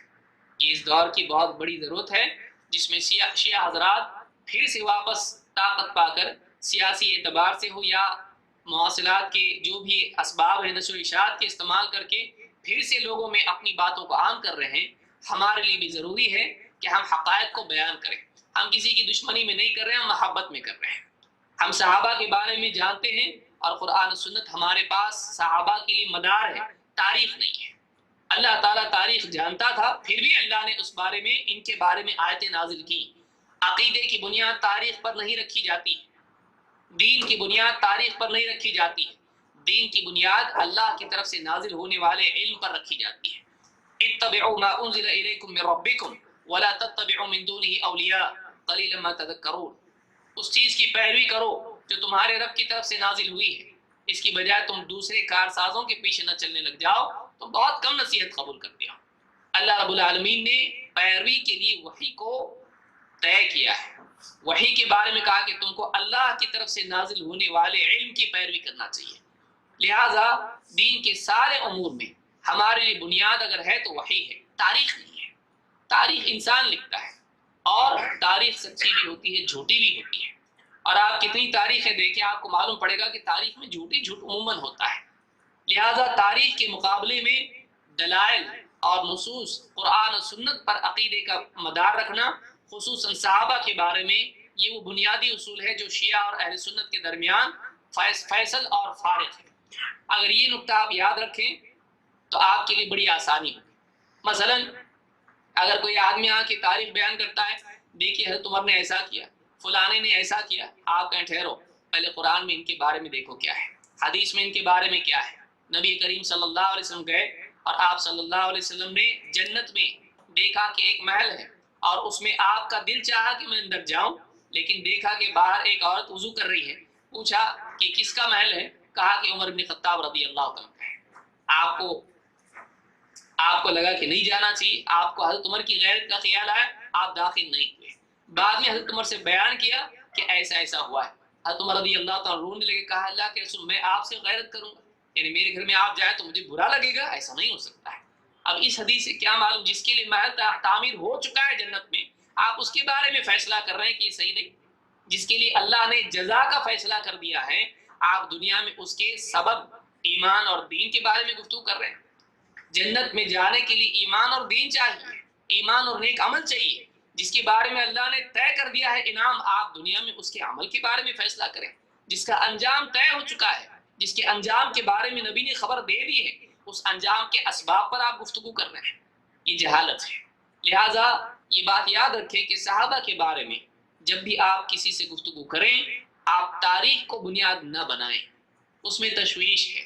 یہ اس دور کی بہت بڑی ضرورت ہے جس میں شیعہ حضرات پھر سے واپس طاقت پا کر سیاسی اعتبار سے ہو یا مواصلات کے جو بھی اسباب ہیں نشر و اشاعت کے استعمال کر کے پھر سے لوگوں میں اپنی باتوں کو عام کر رہے ہیں۔ ہمارے لیے بھی ضروری ہے کہ ہم حقائق کو بیان کریں، ہم کسی کی دشمنی میں نہیں کر رہے ہیں، ہم محبت میں کر رہے ہیں۔ ہم صحابہ کے بارے میں جانتے ہیں اور قرآن و سنت ہمارے پاس صحابہ کے لیے مدار ہے، تاریخ نہیں ہے۔ اللہ تعالیٰ تاریخ جانتا تھا، پھر بھی اللہ نے اس بارے میں ان کے بارے میں آیتیں نازل کی۔ عقیدے کی بنیاد تاریخ پر نہیں رکھی جاتی، دین کی بنیاد تاریخ پر نہیں رکھی جاتی، دین کی بنیاد اللہ کی طرف سے نازل ہونے والے علم پر رکھی جاتی ہے۔ اتبعوا ما انزل الیکم من ربکم ولا تتبعوا من دونه اولیاء قلیلا ما تذکرون، اس چیز کی پیروی کرو جو تمہارے رب کی طرف سے نازل ہوئی ہے، اس کی بجائے تم دوسرے کارسازوں کے پیچھے نہ چلنے لگ جاؤ تو بہت کم نصیحت قبول کرتے ہو۔ اللہ رب العالمین نے پیروی کے لیے وحی کو طے کیا ہے، وحی کے بارے میں کہا کہ تم کو اللہ کی طرف سے نازل ہونے والے علم کی پیروی کرنا چاہیے۔ لہٰذا دین کے سارے امور میں ہمارے لیے بنیاد اگر ہے تو وحی ہے، تاریخ نہیں ہے۔ تاریخ انسان لکھتا ہے، اور تاریخ سچی بھی ہوتی ہے، جھوٹی بھی ہوتی ہے، اور آپ کتنی تاریخیں دیکھیں آپ کو معلوم پڑے گا کہ تاریخ میں جھوٹ عموماً ہوتا ہے۔ لہٰذا تاریخ کے مقابلے میں دلائل اور نصوص قرآن و سنت پر عقیدے کا مدار رکھنا، خصوصاً صحابہ کے بارے میں، یہ وہ بنیادی اصول ہے جو شیعہ اور اہل سنت کے درمیان فیصل اور فارق ہے۔ اگر یہ نقطہ آپ یاد رکھیں تو آپ کے لیے بڑی آسانی ہوگی۔ مثلاً اگر کوئی آدمی آ کے تاریخ بیان کرتا ہے، دیکھیے حضرت عمر نے ایسا کیا، فلانے نے ایسا کیا، آپ کہیں ٹھہرو، پہلے قرآن میں ان کے بارے میں دیکھو کیا ہے، حدیث میں ان کے بارے میں کیا ہے۔ نبی کریم صلی اللہ علیہ وسلم گئے اور آپ صلی اللہ علیہ وسلم نے جنت میں دیکھا کہ ایک محل ہے، اور اس میں آپ کا دل چاہا کہ میں اندر جاؤں، لیکن دیکھا کہ باہر ایک عورت وضو کر رہی ہے۔ پوچھا کہ کس کا محل ہے؟ کہا کہ عمر بن خطاب رضی اللہ عنہ کا ہے۔ آپ کو لگا کہ نہیں جانا چاہیے، آپ کو حضرت عمر کی غیرت کا خیال آیا، آپ داخل نہیں ہوئے۔ بعد میں حضرت عمر سے بیان کیا کہ ایسا ایسا ہوا ہے۔ حضرت عمر رضی اللہ تعالیٰ رونے لگے، کہا اللہ کے رسول میں آپ سے غیرت کروں گا، یعنی میرے گھر میں آپ جائیں تو مجھے برا لگے گا؟ ایسا نہیں ہو سکتا ہے۔ اب اس حدیث سے کیا معلوم، جس کے لیے محل تعمیر ہو چکا ہے جنت میں، آپ اس کے بارے میں فیصلہ کر رہے ہیں کہ یہ صحیح نہیں۔ جس کے لیے اللہ نے جزا کا فیصلہ کر دیا ہے، آپ دنیا میں اس کے سبب ایمان اور دین کے بارے میں گفتگو کر رہے ہیں۔ جنت میں جانے کے لیے ایمان اور دین چاہیے، ایمان اور نیک عمل چاہیے، جس کے بارے میں اللہ نے طے کر دیا ہے انعام، آپ دنیا میں اس کے عمل کے بارے میں فیصلہ کریں۔ جس کا انجام طے ہو چکا ہے، جس کے انجام کے بارے میں نبی نے خبر دے دی ہے، اس انجام کے اسباب پر آپ گفتگو کر رہے ہیں، یہ جہالت ہے۔ لہٰذا یہ بات یاد رکھیں کہ صحابہ کے بارے میں جب بھی آپ کسی سے گفتگو کریں، آپ تاریخ کو بنیاد نہ بنائیں، اس میں تشویش ہے۔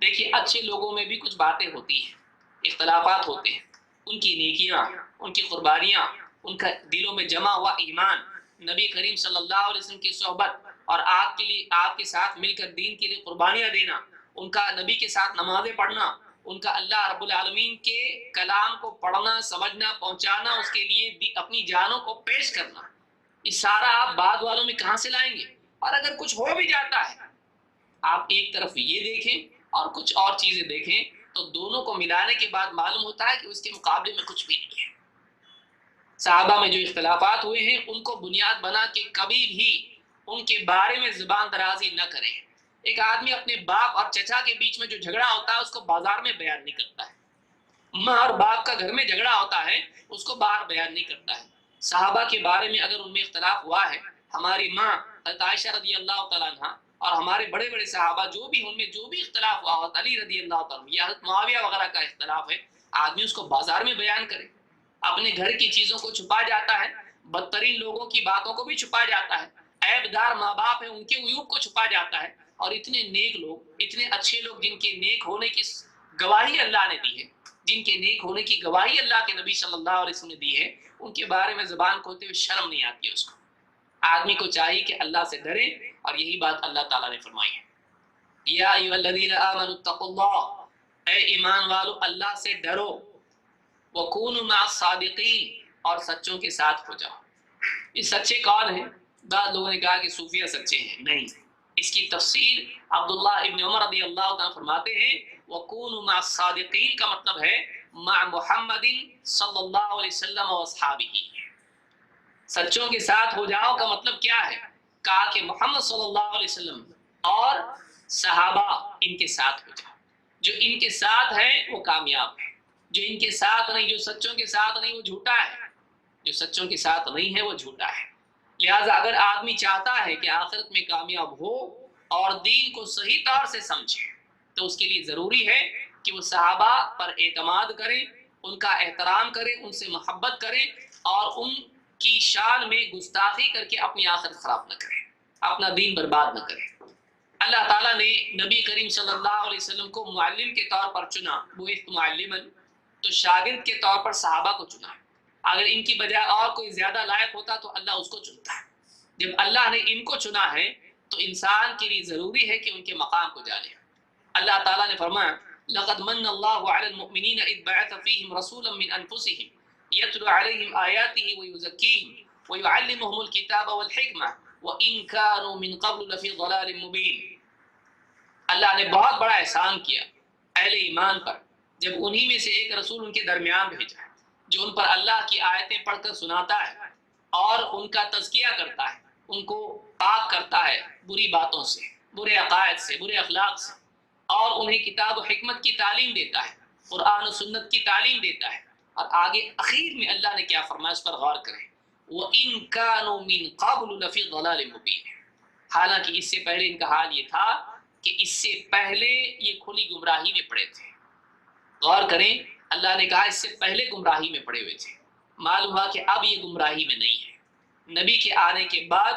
دیکھیے اچھے لوگوں میں بھی کچھ باتیں ہوتی ہیں، اختلافات ہوتے ہیں، ان کی نیکیاں، ان کی قربانیاں، ان کا دلوں میں جمع ہوا ایمان، نبی کریم صلی اللہ علیہ وسلم کی صحبت اور آپ کے لیے، آپ کے ساتھ مل کر دین کے لیے قربانیاں دینا، ان کا نبی کے ساتھ نمازیں پڑھنا، ان کا اللہ رب العالمین کے کلام کو پڑھنا، سمجھنا، پہنچانا، اس کے لیے اپنی جانوں کو پیش کرنا، یہ سارا آپ بعد والوں میں کہاں سے لائیں گے؟ اور اگر کچھ ہو بھی جاتا ہے، آپ ایک طرف یہ دیکھیں اور کچھ اور چیزیں دیکھیں تو دونوں کو ملانے کے بعد معلوم ہوتا ہے کہ اس کے مقابلے میں کچھ بھی نہیں ہے۔ صحابہ میں جو اختلافات ہوئے ہیں ان کو بنیاد بنا کے کبھی بھی ان کے بارے میں زبان درازی نہ کریں۔ ایک آدمی اپنے باپ اور چچا کے بیچ میں جو جھگڑا ہوتا ہے اس کو بازار میں بیان نہیں کرتا ہے، ماں اور باپ کا گھر میں جھگڑا ہوتا ہے اس کو باہر بیان نہیں کرتا ہے۔ صحابہ کے بارے میں اگر ان میں اختلاف ہوا ہے، ہماری ماں حضرت عائشہ رضی اللہ تعالیٰ عنہ اور ہمارے بڑے بڑے صحابہ جو بھی ان میں جو بھی اختلاف ہوا، حضرت علی رضی اللہ تعالیٰ عنہ یا حضرت معاویہ وغیرہ کا اختلاف ہے، آدمی اس کو بازار میں بیان کرے۔ اپنے گھر کی چیزوں کو چھپا جاتا ہے، بدترین لوگوں کی باتوں کو بھی چھپا جاتا ہے، عیب دار ماں باپ ہیں ان کے عیوب کو چھپا جاتا ہے، اور اتنے نیک لوگ، اتنے اچھے لوگ جن کے نیک ہونے کی گواہی اللہ نے دی ہے، جن کے نیک ہونے کی گواہی اللہ کے نبی صلی اللہ علیہ وسلم نے دی ہے، ان کے بارے میں زبان کھولتے ہوئے شرم نہیں آتی ہے اس کو۔ آدمی کو چاہیے کہ اللہ سے ڈرے، اور یہی بات اللہ تعالیٰ نے فرمائی ہے، یا ایھا الذین آمنوا اتقوا اللہ، اے ایمان والو اللہ سے ڈرو، وَكُونُوا مَعَ الصَّادِقِينَ، اور سچوں کے ساتھ ہو جاؤ۔ یہ سچے کون ہیں؟ بعض لوگوں نے کہا کہ صوفیہ سچے ہیں، نہیں، اس کی تفسیر عبداللہ ابن عمر رضی اللہ عنہ فرماتے ہیں وَكُونُوا مَعَ الصَّادِقِينَ کا مطلب ہے مع محمد صلی اللہ علیہ وسلم واصحابہ، سچوں کے ساتھ ہو جاؤ کا مطلب کیا ہے؟ کہا کہ محمد صلی اللہ علیہ وسلم اور صحابہ ان کے ساتھ ہو جاؤ، جو ان کے ساتھ ہے وہ کامیاب ہے، جو ان کے ساتھ نہیں، جو سچوں کے ساتھ نہیں وہ جھوٹا ہے، جو سچوں کے ساتھ نہیں ہے وہ جھوٹا ہے۔ لہٰذا اگر آدمی چاہتا ہے کہ آخرت میں کامیاب ہو اور دین کو صحیح طور سے سمجھے تو اس کے لیے ضروری ہے کہ وہ صحابہ پر اعتماد کرے، ان کا احترام کرے، ان سے محبت کرے، اور ان کی شان میں گستاخی کر کے اپنی آخرت خراب نہ کرے، اپنا دین برباد نہ کرے۔ اللہ تعالیٰ نے نبی کریم صلی اللہ علیہ وسلم کو معلم کے طور پر چنا، بعثت معلما، تو شاگرد کے طور پر صحابہ کو چنا۔ اگر ان کی بجائے اور کوئی زیادہ لائق ہوتا تو اللہ اس کو چنتا ہے۔ جب اللہ نے ان کو چنا ہے تو انسان کے لیے ضروری ہے کہ ان کے مقام کو جانے۔ اللہ تعالیٰ نے فرمایا لقد من اللہ علی المؤمنین اذ بعث فیہم رسولا من انفسہم یتلو علیہم آیاتہ ویزکیہم ویعلمہم الکتاب والحکمہ وان کانوا من قبل لفی ضلال مبین۔ اللہ نے بہت بڑا احسان کیا اہل ایمان پر جب انہی میں سے ایک رسول ان کے درمیان بھیجا جو ان پر اللہ کی آیتیں پڑھ کر سناتا ہے اور ان کا تزکیہ کرتا ہے، ان کو پاک کرتا ہے بری باتوں سے، برے عقائد سے، برے اخلاق سے، اور انہیں کتاب و حکمت کی تعلیم دیتا ہے، قرآن و سنت کی تعلیم دیتا ہے۔ اور آگے اخیر میں اللہ نے کیا فرمایا اس پر غور کریں، وَإِن كَانُوا مِن قَبْلُ لَفِي ضَلَالٍ مُبِينٍ، حالانکہ اس سے پہلے ان کا حال یہ تھا کہ اس سے پہلے یہ کھلی گمراہی میں پڑے تھے۔ غور کریں، اللہ نے کہا اس سے پہلے گمراہی میں پڑے ہوئے تھے، معلوم ہوا کہ اب یہ گمراہی میں نہیں ہے۔ نبی کے آنے کے بعد،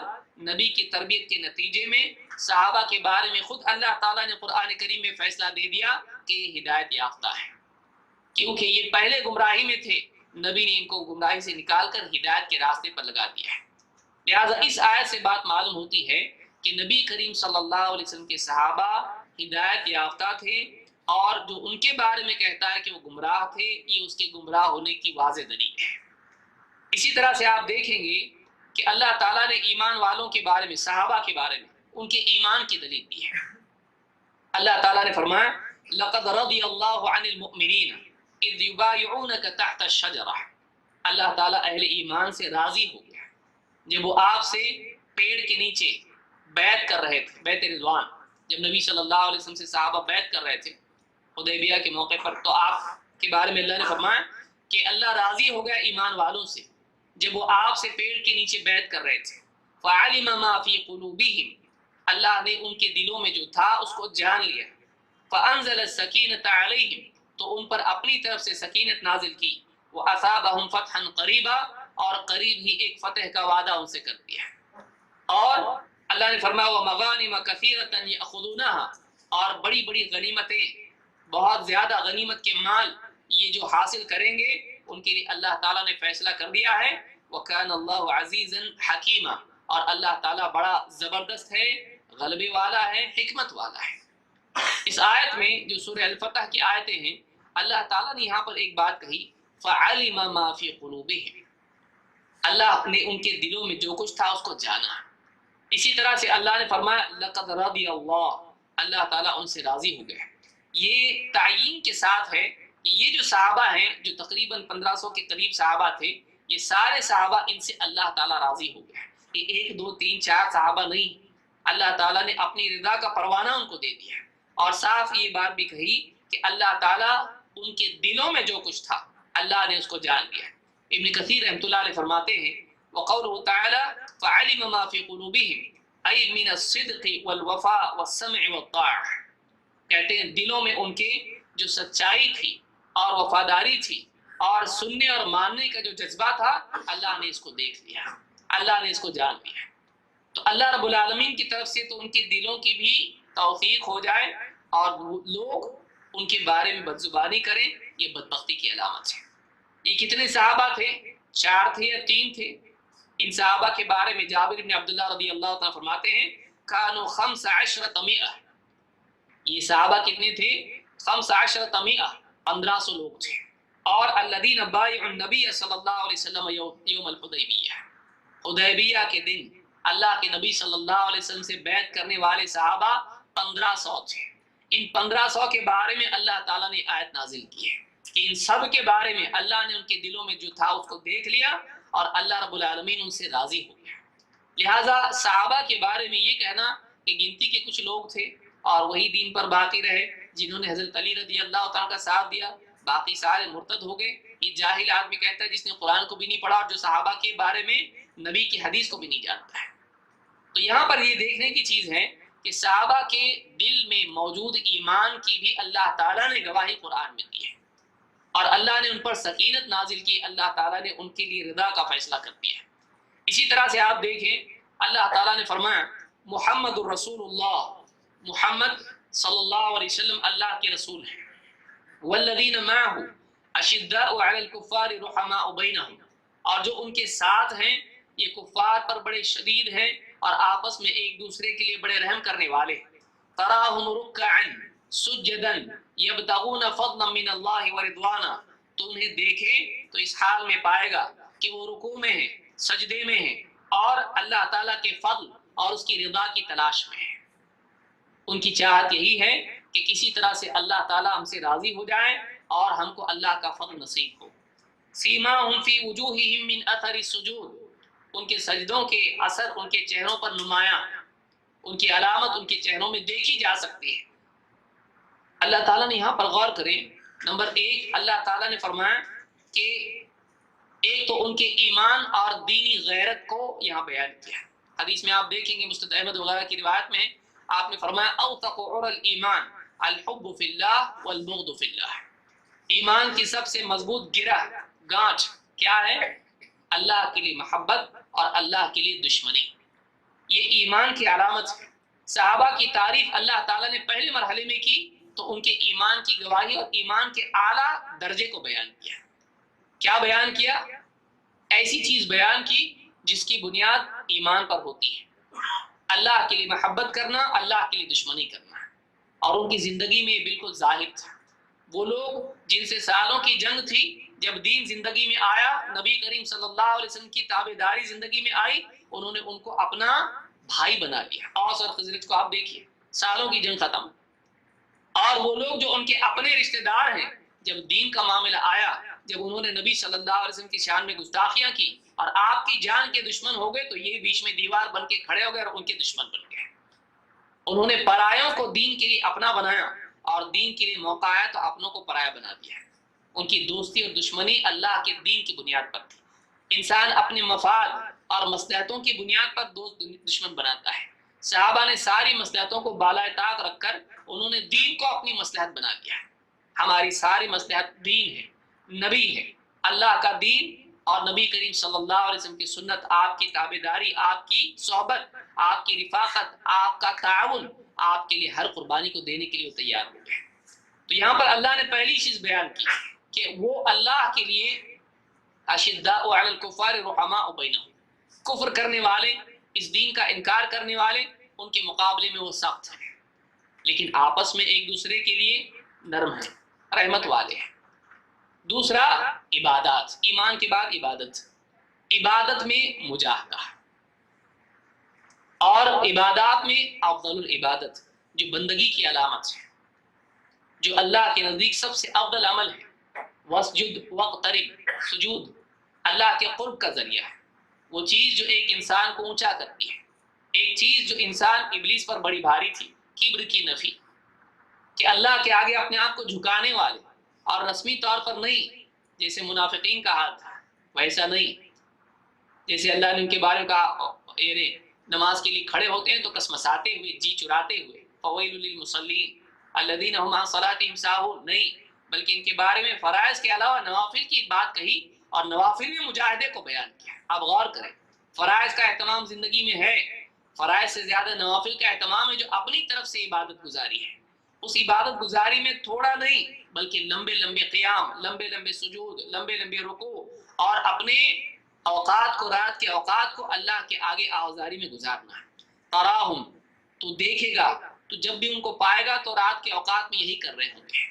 نبی کی تربیت کے نتیجے میں صحابہ کے بارے میں خود اللہ تعالیٰ نے قرآن کریم میں فیصلہ دے دیا کہ یہ ہدایت یافتہ ہے، کیونکہ یہ پہلے گمراہی میں تھے، نبی نے ان کو گمراہی سے نکال کر ہدایت کے راستے پر لگا دیا ہے۔ لہٰذا اس آیت سے بات معلوم ہوتی ہے کہ نبی کریم صلی اللہ علیہ وسلم کے صحابہ ہدایت یافتہ تھے، اور جو ان کے بارے میں کہتا ہے کہ وہ گمراہ تھے، یہ اس کے گمراہ ہونے کی واضح دلیل ہے۔ اسی طرح سے آپ دیکھیں گے کہ اللہ تعالیٰ نے ایمان والوں کے بارے میں، صحابہ کے بارے میں ان کے ایمان کی دلیل دی ہے۔ اللہ تعالیٰ نے فرمایا لَقَدْ رَضِيَ اللَّهُ عَنِ الْمُؤْمِنِينَ إِذْ يُبَايِعُونَكَ تَحْتَ الشَّجَرَةِ، اللہ تعالیٰ اہل ایمان سے راضی ہو گیا جب وہ آپ سے پیڑ کے نیچے بیعت کر رہے تھے، بیعت رضوان، جب نبی صلی اللہ علیہ وسلم سے صحابہ بیعت کر رہے تھے حدیبیہ کے موقع پر، تو آپ کے بارے میں اللہ نے فرمایا کہ اللہ راضی ہو گیا ایمان والوں سے جب وہ آپ سے پیڑ کے نیچے بیعت کر رہے تھے۔ فَعَلِمَ مَا فِي قُلُوبِهِمْ، اللہ نے ان کے دلوں میں جو تھا اس کو جان لیا۔ فَأَنزَلَ السَّكِينَةَ عَلَيْهِمْ، تو ان پر اپنی طرف سے سکینت نازل کی۔ وَأَثَابَهُمْ فَتْحًا قَرِيبًا، اور قریب ہی ایک فتح کا وعدہ ان سے کر دیا۔ اور اللہ نے فرمایا وَمَغَانِمَ كَثِيرَةً يَأْخُذُونَهَا، اور بڑی بڑی غنیمتیں، بہت زیادہ غنیمت کے مال یہ جو حاصل کریں گے ان کے لیے اللہ تعالیٰ نے فیصلہ کر دیا ہے۔ وَكَانَ اللَّهُ عَزِيزًا حَكِيمًا، اور اللہ تعالیٰ بڑا زبردست ہے، غلبے والا ہے، حکمت والا ہے۔ اس آیت میں جو سورہ الفتح کی آیتیں ہیں، اللہ تعالیٰ نے یہاں پر ایک بات کہی فَعَلِمَ مَا فِي قُلُوبِهِمْ، اللہ نے ان کے دلوں میں جو کچھ تھا اس کو جانا۔ اسی طرح سے اللہ نے فرمایا لَقَدْ رَضِيَ اللَّهُ، اللہ تعالیٰ ان سے راضی ہو گئے۔ یہ تعیین کے ساتھ ہے کہ یہ جو صحابہ ہیں جو تقریباً 1500 کے قریب صحابہ تھے، یہ سارے صحابہ ان سے اللہ تعالیٰ راضی ہو گیا۔ یہ 1 2 3 4 صحابہ نہیں، اللہ تعالیٰ نے اپنی رضا کا پروانہ ان کو دے دیا، اور صاف یہ بات بھی کہی کہ اللہ تعالیٰ ان کے دلوں میں جو کچھ تھا اللہ نے اس کو جان لیا۔ ابن کثیر رحمۃ اللہ علیہ فرماتے ہیں وقوله تعالیٰ فعلم ما في قلوبهم ای من الصدق والوفاء والسمع والطاعة، کہتے ہیں دلوں میں ان کے جو سچائی تھی اور وفاداری تھی اور سننے اور ماننے کا جو جذبہ تھا، اللہ نے اس کو دیکھ لیا، اللہ نے اس کو جان لیا۔ تو اللہ رب العالمین کی طرف سے تو ان کے دلوں کی بھی توفیق ہو جائے اور لوگ ان کے بارے میں بدزبانی کریں، یہ بدبختی کی علامت ہے۔ یہ کتنے صحابہ تھے؟ 4 تھے یا 3 تھے؟ ان صحابہ کے بارے میں جابر بن عبداللہ رضی اللہ تعالیٰ فرماتے ہیں کانوا 15 یہ صحابہ کتنے تھے؟ 15 1500 لوگ تھے۔ اور الذین بایعوا النبی صلی اللہ علیہ وسلم یوم الحدیبیہ، حدیبیہ کے دن اللہ کے نبی صلی اللہ علیہ وسلم سے بیعت کرنے والے صحابہ 1500 تھے۔ ان 1500 کے بارے میں اللہ تعالیٰ نے آیت نازل کی ہے کہ ان سب کے بارے میں اللہ نے ان کے دلوں میں جو تھا اس کو دیکھ لیا اور اللہ رب العالمین ان سے راضی ہو گیا۔ لہٰذا صحابہ کے بارے میں یہ کہنا کہ گنتی کے کچھ لوگ تھے اور وہی دین پر باقی رہے، جنہوں نے حضرت علی رضی اللہ تعالیٰ کا ساتھ دیا، باقی سارے مرتد ہو گئے، یہ جاہل آدمی کہتا ہے جس نے قرآن کو بھی نہیں پڑھا اور جو صحابہ کے بارے میں نبی کی حدیث کو بھی نہیں جانتا ہے۔ تو یہاں پر یہ دیکھنے کی چیز ہے کہ صحابہ کے دل میں موجود ایمان کی بھی اللہ تعالیٰ نے گواہی قرآن میں دی ہے، اور اللہ نے ان پر سکینت نازل کی، اللہ تعالیٰ نے ان کے لیے رضا کا فیصلہ کر دیا۔ اسی طرح سے آپ دیکھیں اللہ تعالیٰ نے فرمایا محمد الرسول اللہ، محمد صلی اللہ علیہ وسلم اللہ کے رسول ہیں، والذین معہ اشداء علی الکفار رحماء بینہم، اور جو ان کے ساتھ ہیں یہ کفار پر بڑے شدید ہیں اور آپس میں ایک دوسرے کے لیے بڑے رحم کرنے والے۔ تراہم رکعا سجدا یبتغون فضلا من اللہ ورضوانا، تو انہیں دیکھے تو اس حال میں پائے گا کہ وہ رکوع میں ہیں، سجدے میں ہیں اور اللہ تعالیٰ کے فضل اور اس کی رضا کی تلاش میں ہیں۔ ان کی چاہت یہی ہے کہ کسی طرح سے اللہ تعالیٰ ہم سے راضی ہو جائے اور ہم کو اللہ کا فضل نصیب ہو۔ سیماہم فی وجوہہم من اثر السجود، ان کے سجدوں کے اثر ان کے چہروں پر نمایاں، ان کی علامت ان کے چہروں میں دیکھی جا سکتی ہے۔ اللہ تعالیٰ نے یہاں پر غور کریں، نمبر 1 اللہ تعالیٰ نے فرمایا کہ ایک تو ان کے ایمان اور دینی غیرت کو یہاں بیان کیا۔ حدیث میں آپ دیکھیں گے مسند احمد وغیرہ کی روایت میں آپ نے فرمایا اوثق عرى الایمان الحب فی اللہ والبغض فی اللہ، ایمان کی سب سے مضبوط گرہ گانٹھ کیا ہے؟ اللہ کے لیے محبت اور اللہ کے لیے دشمنی، یہ ایمان کی علامت ہے۔ صحابہ کی تعریف اللہ تعالیٰ نے پہلے مرحلے میں کی تو ان کے ایمان کی گواہی اور ایمان کے اعلیٰ درجے کو بیان کیا۔ کیا بیان کیا؟ ایسی چیز بیان کی جس کی بنیاد ایمان پر ہوتی ہے، اللہ کے لیے محبت کرنا، اللہ کے لیے دشمنی کرنا، اور ان کی زندگی میں یہ بالکل ظاہر تھا۔ وہ لوگ جن سے سالوں کی جنگ تھی، جب دین زندگی میں آیا، نبی کریم صلی اللہ علیہ وسلم کی تابعداری زندگی میں آئی، انہوں نے ان کو اپنا بھائی بنا لیا۔ اوس اور خزرج کو آپ دیکھیے، سالوں کی جنگ ختم، اور وہ لوگ جو ان کے اپنے رشتہ دار ہیں، جب دین کا معاملہ آیا، جب انہوں نے نبی صلی اللہ علیہ وسلم کی شان میں گستاخیاں کی اور آپ کی جان کے دشمن ہو گئے، تو یہ بیچ میں دیوار بن کے کھڑے ہو گئے اور ان کے دشمن بن گئے۔ انہوں نے پرایوں کو دین کے لیے اپنا بنایا اور دین کے لیے موقع آیا تو اپنوں کو پرایا بنا دیا۔ ان کی دوستی اور دشمنی اللہ کے دین کی بنیاد پر تھی۔ انسان اپنے مفاد اور مصلحتوں کی بنیاد پر دوست دشمن بناتا ہے۔ صحابہ نے ساری مصلحتوں کو بالائے طاق رکھ کر انہوں نے دین کو اپنی مصلحت بنا دیا۔ ہماری ساری مصلحت دین ہے، نبی ہے، اللہ کا دین اور نبی کریم صلی اللہ علیہ وسلم کی سنت، آپ کی تابعداری، آپ کی صحبت، آپ کی رفاقت، آپ کا تعاون، آپ کے لیے ہر قربانی کو دینے کے لیے وہ تیار ہو گئے۔ تو یہاں پر اللہ نے پہلی چیز بیان کی کہ وہ اللہ کے لیے اشداء علی الکفار رحماء بینہم، کفر کرنے والے، اس دین کا انکار کرنے والے، ان کے مقابلے میں وہ سخت ہیں، لیکن آپس میں ایک دوسرے کے لیے نرم ہیں، رحمت والے ہیں۔ دوسرا عبادات، ایمان کے بعد عبادت، عبادت میں مجاہدہ، اور عبادات میں افضل العبادت جو بندگی کی علامت ہے، جو اللہ کے نزدیک سب سے افضل عمل ہے، وسجد واقترب، سجود اللہ کے قرب کا ذریعہ ہے، وہ چیز جو ایک انسان کو اونچا کرتی ہے، ایک چیز جو انسان ابلیس پر بڑی بھاری تھی، کبر کی نفی، کہ اللہ کے آگے اپنے آپ کو جھکانے والے، اور رسمی طور پر نہیں جیسے منافقین کا حال تھا، ویسا نہیں جیسے اللہ نے ان کے بارے میں کہا، یعنی نماز کے لیے کھڑے ہوتے ہیں تو کسمساتے ہوئے، جی چراتے ہوئے، فویل للمصلین الذین هم عن صلاتهم ساہون، نہیں بلکہ ان کے بارے میں فرائض کے علاوہ نوافل کی بات کہی، اور نوافل میں مجاہدے کو بیان کیا۔ اب غور کریں، فرائض کا اہتمام زندگی میں ہے، فرائض سے زیادہ نوافل کا اہتمام ہے جو اپنی طرف سے عبادت گزاری ہے۔ اس عبادت گزاری میں تھوڑا نہیں بلکہ لمبے لمبے قیام، لمبے لمبے سجود، لمبے لمبے رکوع، اور اپنے اوقات کو، رات کے اوقات کو اللہ کے آگے آوازاری میں گزارنا ہے۔ تراہم، تو دیکھے گا، تو جب بھی ان کو پائے گا تو رات کے اوقات میں یہی کر رہے ہوں گے۔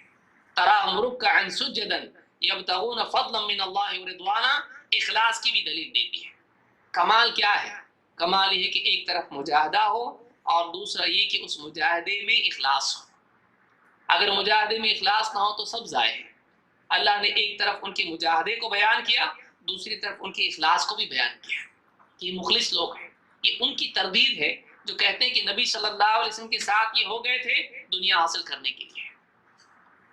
تراہم رکعا سجدا یبتغون فضلا من اللہ ورضوانا، اخلاص کی بھی دلیل دیتی ہے۔ کمال کیا ہے؟ کمال یہ ہے کہ ایک طرف مجاہدہ ہو اور دوسرا یہ کہ اس مجاہدے میں اخلاص ہو۔ اگر مجاہدے میں اخلاص نہ ہو تو سب ضائع ہے۔ اللہ نے ایک طرف ان کے مجاہدے کو بیان کیا، دوسری طرف ان کے اخلاص کو بھی بیان کیا۔ یہ مخلص لوگ ہیں، یہ ان کی تردید ہے جو کہتے ہیں کہ نبی صلی اللہ علیہ وسلم کے ساتھ یہ ہو گئے تھے دنیا حاصل کرنے کے لیے۔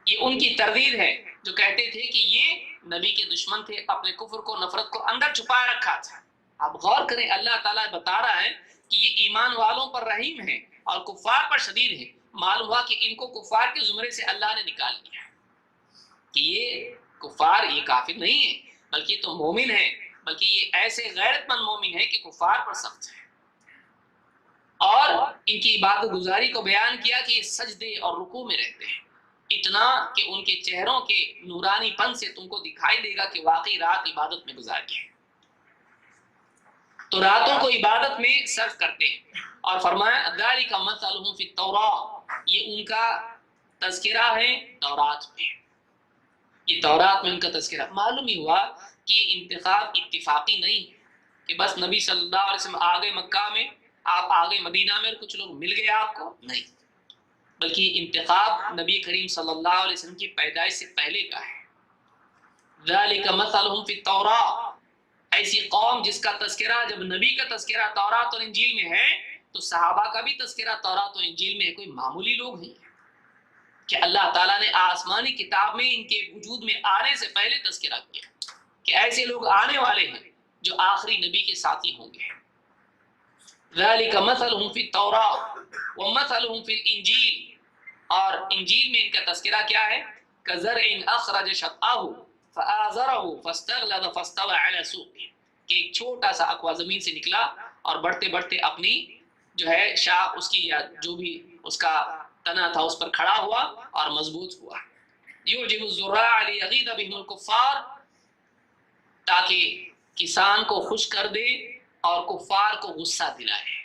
یہ ان کی تردید ہے جو کہتے تھے کہ یہ نبی کے دشمن تھے، اپنے کفر کو، نفرت کو اندر چھپائے رکھا تھا۔ اب غور کریں، اللہ تعالیٰ بتا رہا ہے کہ یہ ایمان والوں پر رحیم ہے اور کفار پر شدید ہے۔ معلوم ہوا کہ ان کو کفار کے زمرے سے اللہ نے نکال لیا، کہ یہ کفار، یہ کافر نہیں ہے بلکہ یہ تو مومن ہے، بلکہ یہ ایسے غیرت مند مومن ہے کہ کفار پر سخت ہے۔ اور ان کی عبادت گزاری کو بیان کیا کہ یہ سجدے اور رکوع میں رہتے ہیں، اتنا کہ ان کے چہروں کے نورانی پن سے تم کو دکھائی دے گا کہ واقعی رات عبادت میں گزاری ہے۔ تو راتوں کو عبادت میں صرف کرتے ہیں، اور فرمایا ذالک مثلہم فی التوراۃ، یہ ان کا تذکرہ ہے تورات میں، یہ تورات میں ان کا تذکرہ۔ معلوم ہی ہوا کہ یہ انتخاب اتفاقی نہیں کہ بس نبی صلی اللہ علیہ وسلم آگے مکہ میں، آپ آگے مدینہ میں، کچھ لوگ مل گئے آپ کو، نہیں، بلکہ یہ انتخاب نبی کریم صلی اللہ علیہ وسلم کی پیدائش سے پہلے کا ہے۔ ذالک مثلہم فی التوراۃ، ایسی قوم جس کا تذکرہ، جب نبی کا تذکرہ تورات اور انجیل میں ہے تو صحابہ کا بھی تذکرہ تورات اور انجیل میں ہے۔ کوئی معمولی لوگ نہیں کہ اللہ تعالیٰ نے آسمانی کتاب میں ان کے وجود میں آنے سے پہلے تذکرہ کیا کہ ایسے لوگ آنے والے ہیں جو آخری نبی کے ساتھی ہوں گے۔ ذالک مثلہم فی التوراۃ ومثلہم فی الانجیل، اور انجیل میں ان کا تذکرہ کیا ہے؟ کزرع اخرج شطأہ فآزرہ فاستغلظ فاستوى علی سوقہ، کہ ایک چھوٹا سا اقوا زمین سے نکلا اور بڑھتے بڑھتے اپنی جو ہے شاخ، اس کی یا جو بھی اس کا تنا تھا اس پر کھڑا ہوا اور مضبوط ہوا۔ یعجب الزراع لیغیظ بہم الکفار، تاکہ کسان کو خوش کر دے اور کفار کو غصہ دلائے۔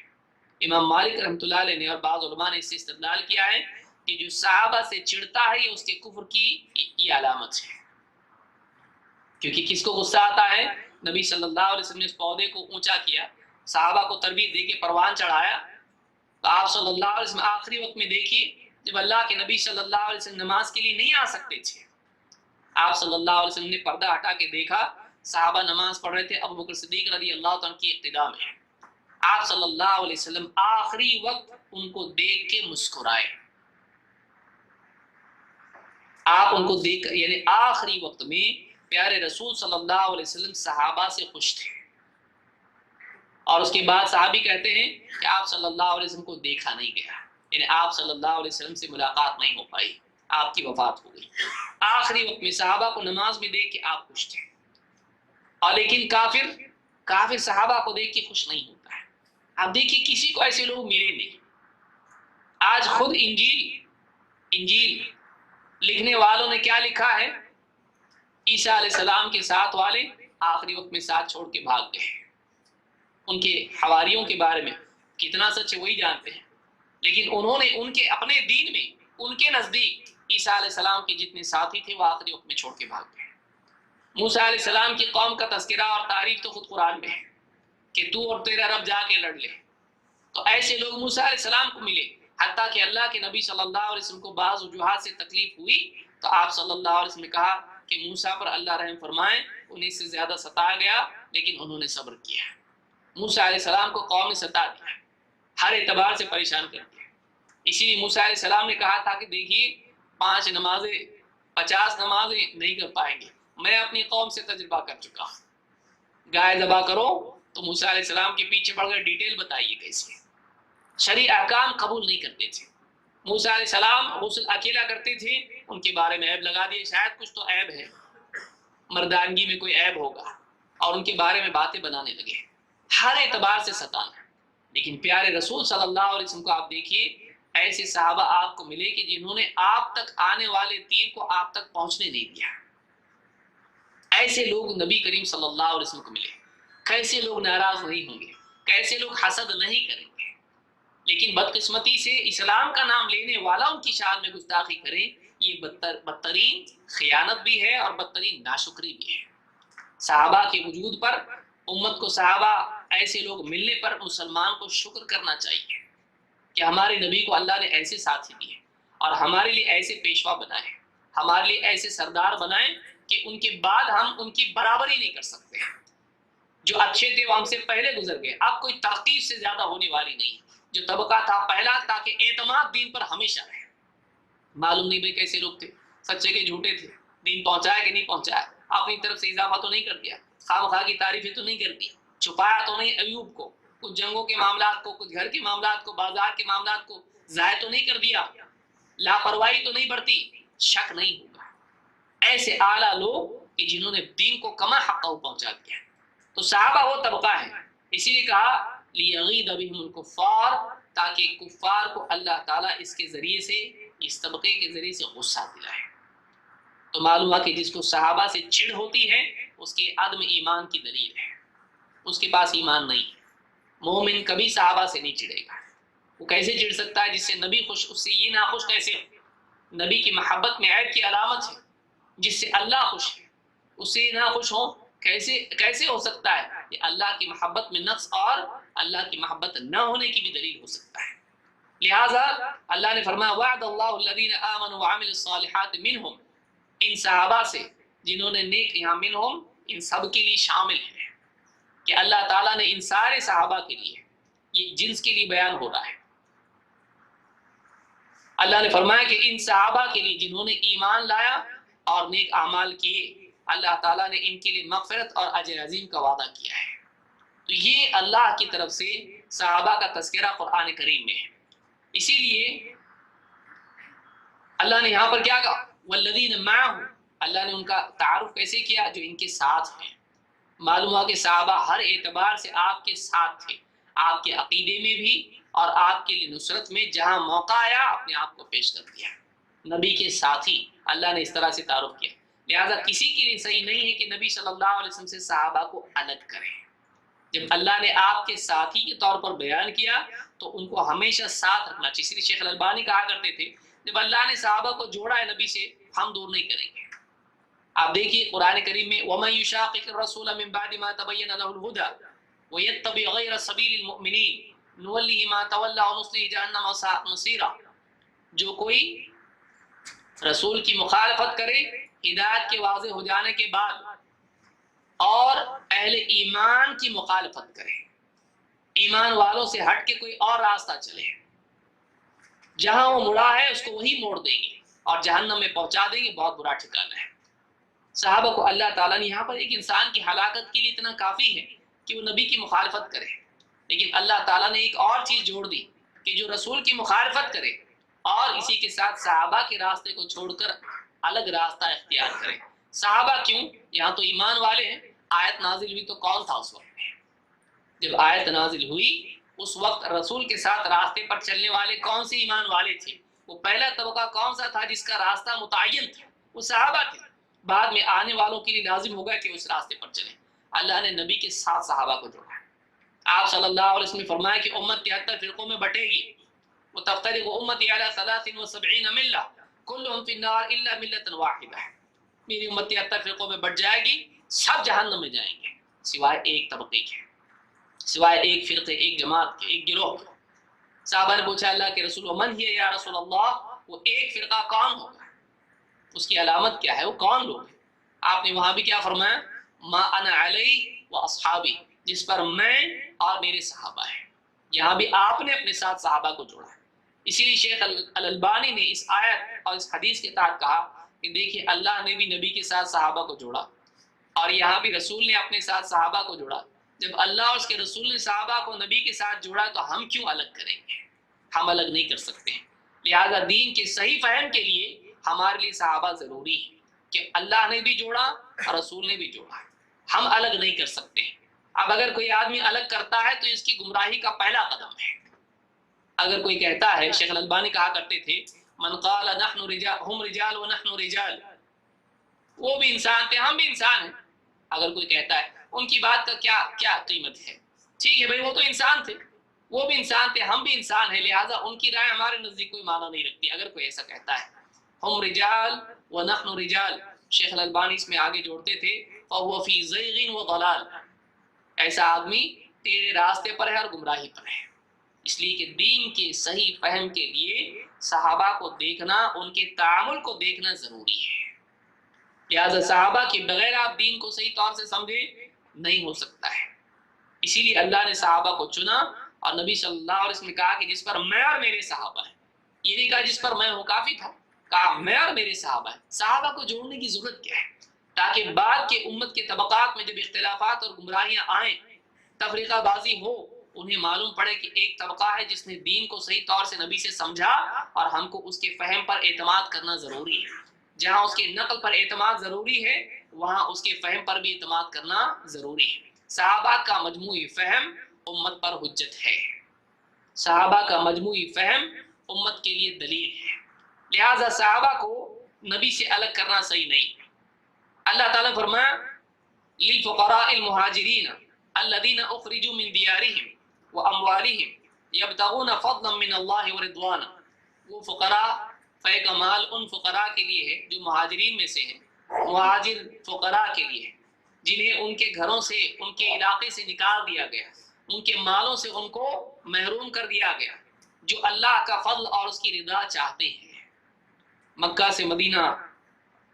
امام مالک رحمۃ اللہ علیہ نے اور بعض علماء نے اس سے استدلال کیا ہے کہ جو صحابہ سے چڑھتا ہے یہ اس کے کفر کی یہ علامت ہے، کیونکہ کس کو غصہ آتا ہے؟ نبی صلی اللہ علیہ وسلم نے اس پودے کو اونچا کیا، صحابہ کو تربیت دے کے پروان چڑھایا، تو آپ صلی اللہ علیہ وسلم آخری وقت میں دیکھیے جب اللہ کے نبی صلی اللہ علیہ وسلم نماز کے لیے نہیں آ سکتے تھے، آپ صلی اللہ علیہ وسلم نے پردہ ہٹا کے دیکھا، صحابہ نماز پڑھ رہے تھے، ابو بکر صدیق رضی اللہ عنہ کی اقتداء میں، آپ صلی اللہ علیہ وسلم آخری وقت ان کو دیکھ کے مسکرائے، آپ ان کو دیکھ، یعنی آخری وقت میں پیارے رسول صلی اللہ علیہ وسلم صحابہ سے خوش تھے۔ اور اس کے بعد صحابی کہتے ہیں کہ آپ صلی اللہ علیہ وسلم کو دیکھا نہیں گیا، یعنی آپ صلی اللہ علیہ وسلم سے ملاقات نہیں ہو پائی، آپ کی وفات ہو گئی۔ آخری وقت میں صحابہ کو نماز میں دیکھ کے آپ خوش تھے، اور لیکن کافر صحابہ کو دیکھ کے خوش نہیں ہوتا ہے۔ آپ دیکھیے کسی کو ایسے لوگ ملے نہیں۔ آج خود انجیل لکھنے والوں نے کیا لکھا ہے؟ عیسیٰ علیہ السلام کے ساتھ والے آخری وقت میں ساتھ چھوڑ کے بھاگ گئے۔ ان کے حواریوں کے بارے میں کتنا سچ ہے وہی جانتے ہیں، لیکن انہوں نے ان کے اپنے دین میں، ان کے نزدیک عیسیٰ علیہ السلام کے جتنے ساتھی تھے وہ آخری وقت میں چھوڑ کے بھاگ گئے۔ موسیٰ علیہ السلام کی قوم کا تذکرہ اور تعریف تو خود قرآن میں ہے کہ تو اور تیرا رب جا کے لڑ لے، تو ایسے لوگ موسیٰ علیہ السلام کو ملے، حتیٰ کہ اللہ کے نبی صلی اللہ علیہ وسلم کو بعض وجوہات سے تکلیف ہوئی تو آپ صلی اللہ علیہ وسلم نے کہا کہ موسیٰ پر اللہ رحم فرمائیں، انہیں سے زیادہ ستایا گیا لیکن انہوں نے صبر کیا۔ موسیٰ علیہ السلام کو قوم نے ستا دیا، ہر اعتبار سے پریشان کر دیا۔ اسی لیے موسیٰ علیہ السلام نے کہا تھا کہ دیکھیے 5 نمازیں 50 نمازیں نہیں کر پائیں گے، میں اپنی قوم سے تجربہ کر چکا ہوں۔ گائے ذبح کرو تو موسیٰ علیہ السلام کے پیچھے پڑ کر ڈیٹیل بتائیے کیسے۔ شرعی احکام قبول نہیں کرتے تھے۔ موسیٰ علیہ السلام غسل اکیلا کرتے تھے، ان کے بارے میں عیب لگا دیے، شاید کچھ تو عیب ہے، مردانگی میں کوئی عیب ہوگا، اور ان کے بارے میں باتیں بنانے لگے، ہر اعتبار سے ستانا۔ لیکن پیارے رسول صلی اللہ علیہ وسلم کو آپ دیکھیے، ایسے صحابہ آپ کو ملے کہ جنہوں نے آپ تک آنے والے تیر کو آپ تک پہنچنے نہیں دیا۔ ایسے لوگ نبی کریم صلی اللہ علیہ وسلم کو ملے، کیسے لوگ ناراض نہیں ہوں گے، کیسے لوگ حسد نہیں کریں گے۔ لیکن بدقسمتی سے اسلام کا نام لینے والا ان کی شان میں گستاخی کرے، یہ بدترین خیانت بھی ہے اور بدترین ناشکری بھی ہے۔ صحابہ کے وجود پر، امت کو صحابہ ایسے لوگ ملنے پر مسلمان کو شکر کرنا چاہیے کہ ہمارے نبی کو اللہ نے ایسے ساتھی دیے اور ہمارے لیے ایسے پیشوا بنائے، ہمارے لیے ایسے سردار بنائے کہ ان کے بعد ہم ان کی برابری نہیں کر سکتے۔ جو اچھے تھے وہ ہم سے پہلے گزر گئے، اب کوئی ترقی سے زیادہ ہونے والی نہیں۔ جو طبقہ تھا پہلا، تاکہ اعتماد دین پر ہمیشہ رہے۔ معلوم نہیں بھائی کیسے لوگ تھے، سچے کے جھوٹے تھے، دین پہنچایا کہ نہیں پہنچایا، اپنی طرف سے اضافہ تو نہیں کر دیا، خام خواہ کی تعریفیں تو نہیں کر دی، چھپایا تو نہیں ایوب کو، کچھ جنگوں کے معاملات کو، کچھ گھر کے معاملات کو، بازار کے معاملات کو ضائع تو نہیں کر دیا، لاپرواہی تو نہیں برتی۔ شک نہیں ہوگا ایسے اعلیٰ لوگ کہ جنہوں نے دین کو کما حقہ پہنچا دیا۔ تو صحابہ وہ طبقہ ہے، اسی لیے کہا لیغیظ بہم الکفار، تاکہ کفار کو اللہ تعالیٰ اس کے ذریعے سے، اس طبقے کے ذریعے سے غصہ دلائے۔ تو معلوم ہوا کہ جس کو صحابہ سے چڑ ہوتی ہے اس کے عدم ایمان کی دلیل ہے، اس کے پاس ایمان نہیں ہے۔ مومن کبھی صحابہ سے نہیں چڑھے گا۔ وہ کیسے چڑھ سکتا ہے جس سے نبی خوش، اس سے یہ ناخوش کیسے ہو؟ نبی کی محبت میں عیب کی علامت ہے، جس سے اللہ خوش ہے اس سے ناخوش ہو، کیسے ہو سکتا ہے؟ کہ اللہ کی محبت میں نقص اور اللہ کی محبت نہ ہونے کی بھی دلیل ہو سکتا ہے۔ لہٰذا اللہ نے فرمایا وعد اللہ الذین آمنوا وعملوا الصالحات منہم، ان صحابہ سے جنہوں نے نیک، یہاں منہم ان سب کے لیے شامل ہے کہ اللہ تعالیٰ نے ان سارے صحابہ کے لیے، یہ جنس کے لیے بیان ہو رہا ہے، اللہ نے فرمایا کہ ان صحابہ کے لیے جنہوں نے ایمان لایا اور نیک اعمال کیے، اللہ تعالیٰ نے ان کے لیے مغفرت اور اجر عظیم کا وعدہ کیا ہے۔ تو یہ اللہ کی طرف سے صحابہ کا تذکرہ قرآن کریم میں ہے۔ اسی لیے اللہ نے یہاں پر کیا کہا والذین معہ، اللہ نے ان کا تعارف کیسے کیا؟ جو ان کے ساتھ ہیں۔ معلوم ہوا کہ صحابہ ہر اعتبار سے آپ کے ساتھ تھے، آپ کے عقیدے میں بھی اور آپ کے لیے نصرت میں، جہاں موقع آیا اپنے آپ کو پیش کر دیا۔ نبی کے ساتھی اللہ نے اس طرح سے تعارف کیا۔ لہٰذا کسی کے لیے صحیح نہیں ہے کہ نبی صلی اللہ علیہ وسلم سے صحابہ کو الگ کریں۔ جب اللہ نے آپ کے ساتھی کے طور پر بیان کیا تو ان کو ہمیشہ ساتھ رکھنا چاہیے۔ اس لیے شیخ الالبانی کہا کرتے تھے جب اللہ نے صحابہ کو جوڑا ہے نبی سے، ہم دور نہیں کریں گے۔ آپ دیکھیے قرآن کریم میں وَمَن يُشَاقِقِ الرَّسُولَ مِن بَعْدِ مَا تَبَيَّنَ لَهُ الْهُدَى وَيَتَّبِعْ غَيْرَ سَبِيلِ الْمُؤْمِنِينَ نُوَلِّهِ مَا تَوَلَّىٰ وَنُصْلِهِ جَهَنَّمَ وَسَاءَتْ مَصِيرًا، جو کوئی رسول کی مخالفت کرے ہدایت کے واضح ہو جانے کے بعد اور اہل ایمان کی مخالفت کرے، ایمان والوں سے ہٹ کے کوئی اور راستہ چلے، جہاں وہ مڑا ہے اس کو وہی موڑ دیں گے اور جہنم میں پہنچا دیں گے، بہت برا ٹھکانہ ہے۔ صحابہ کو اللہ تعالیٰ نے یہاں پر ایک انسان کی ہلاکت کے لیے اتنا کافی ہے کہ وہ نبی کی مخالفت کرے، لیکن اللہ تعالیٰ نے ایک اور چیز جوڑ دی کہ جو رسول کی مخالفت کرے اور اسی کے ساتھ صحابہ کے راستے کو چھوڑ کر الگ راستہ اختیار کرے۔ صحابہ کیوں؟ یہاں تو ایمان والے ہیں، آیت نازل ہوئی تو کون تھا اس وقت میں؟ جب آیت نازل ہوئی اس وقت رسول کے ساتھ راستے پر چلنے والے کون سے ایمان والے تھے؟ وہ پہلا طبقہ کون سا تھا جس کا راستہ متعین تھا؟ وہ صحابہ تھے۔ بعد میں آنے والوں کے لیے لازم ہوگا کہ اس راستے پر چلیں۔ اللہ نے نبی کے ساتھ صحابہ کو جوڑا۔ آپ صلی اللہ علیہ وسلم نے فرمایا کہ امت 73 فرقوں میں بٹے گی، وتفترق امتی علی 73 ملہ کلہم فی النار الا ملۃ واحدہ، میری امت 73 فرقوں میں بٹ جائے گی، سب جہنم میں جائیں گے سوائے ایک طبقے کے، سوائے ایک فرقے، ایک جماعت کے، ایک گروہ کے۔ صحابہ نے پوچھا اللہ کے رسول ومن ہی یا رسول اللہ، وہ ایک فرقہ کون ہوگا، اس کی علامت کیا ہے، وہ کون لوگ ہیں؟ آپ نے وہاں بھی کیا فرمایا، ما انا علی و اصحابی، جس پر میں اور میرے صحابہ ہیں۔ یہاں بھی آپ نے اپنے ساتھ صحابہ کو جوڑا ہے۔ اسی لیے شیخ الالبانی نے اس آیت اور اس حدیث کے تحت کہا کہ دیکھیے اللہ نے بھی نبی کے ساتھ صحابہ کو جوڑا، اور یہاں بھی رسول نے اپنے ساتھ صحابہ کو جوڑا۔ جب اللہ اور اس کے رسول نے صحابہ کو نبی کے ساتھ جوڑا تو ہم کیوں الگ کریں گے؟ ہم الگ نہیں کر سکتے ہیں۔ لہذا دین کے صحیح فہم کے لیے ہمارے لیے صحابہ ضروری ہے کہ اللہ نے بھی جوڑا اور رسول نے بھی جوڑا، ہم الگ نہیں کر سکتے ہیں۔ اب اگر کوئی آدمی الگ کرتا ہے تو اس کی گمراہی کا پہلا قدم ہے۔ اگر کوئی کہتا ہے، شیخ الالبانی کہا کرتے تھے من قال نحن رجال هم رجال ونحن رجال، وہ بھی انسان تھے ہم بھی انسان ہیں۔ اگر کوئی کہتا ہے ان کی بات کا کیا قیمت ہے، ٹھیک ہے بھائی وہ تو انسان تھے، وہ بھی انسان تھے ہم بھی انسان ہیں، لہٰذا ان کی رائے ہمارے نزدیک کوئی معنی نہیں رکھتی۔ اگر کوئی ایسا کہتا ہے ہم رجال ونحن رجال، شیخ الالبانی اس میں آگے جوڑتے تھے فهو فی زیغ وضلال، ایسا آدمی تیرے راستے پر ہے اور گمراہی پر ہے۔ اس لیے کہ دین کے صحیح فہم کے لیے صحابہ کو دیکھنا، ان کے تعامل کو دیکھنا ضروری ہے۔ لہٰذا صحابہ کے بغیر آپ دین کو صحیح طور سے سمجھے نہیں ہو سکتا ہے۔ اسی لیے اللہ نے صحابہ کو چنا، اور نبی صلی اللہ علیہ وسلم نے کہا کہ جس پر میں اور میرے صحابہ ہیں، یہ نہیں کہا جس پر میں ہوں کافی تھا، کہا میں اور میرے صحابہ ہیں۔ صحابہ کو جوڑنے کی ضرورت کیا ہے؟ تاکہ بعد کے امت کے طبقات میں جب اختلافات اور گمراہیاں آئیں، تفریقہ بازی ہو، انہیں معلوم پڑے کہ ایک طبقہ ہے جس نے دین کو صحیح طور سے نبی سے سمجھا، اور ہم کو اس کے فہم پر اعتماد کرنا ضروری ہے۔ جہاں اس کے نقل پر اعتماد ضروری ہے وہاں اس کے فہم پر بھی اعتماد کرنا ضروری ہے۔ صحابہ کا مجموعی فہم امت پر حجت ہے، صحابہ کا مجموعی فہم امت کے لیے دلیل ہے۔ لہذا صحابہ کو نبی سے الگ کرنا صحیح نہیں۔ اللہ تعالیٰ نے فرمایا للفقراء المہاجرین الذین اخرجوا من دیارہم واموالہم یبتغون فضلا من اللہ ورضوانا، وہ فقراء فے کا مال ان فقراء کے لیے ہے جو مہاجرین میں سے ہیں، مہاجر فقراء کے لیے جنہیں ان کے گھروں سے، ان کے علاقے سے نکال دیا گیا، ان کے مالوں سے ان کو محروم کر دیا گیا، جو اللہ کا فضل اور اس کی رضا چاہتے ہیں۔ مکہ سے مدینہ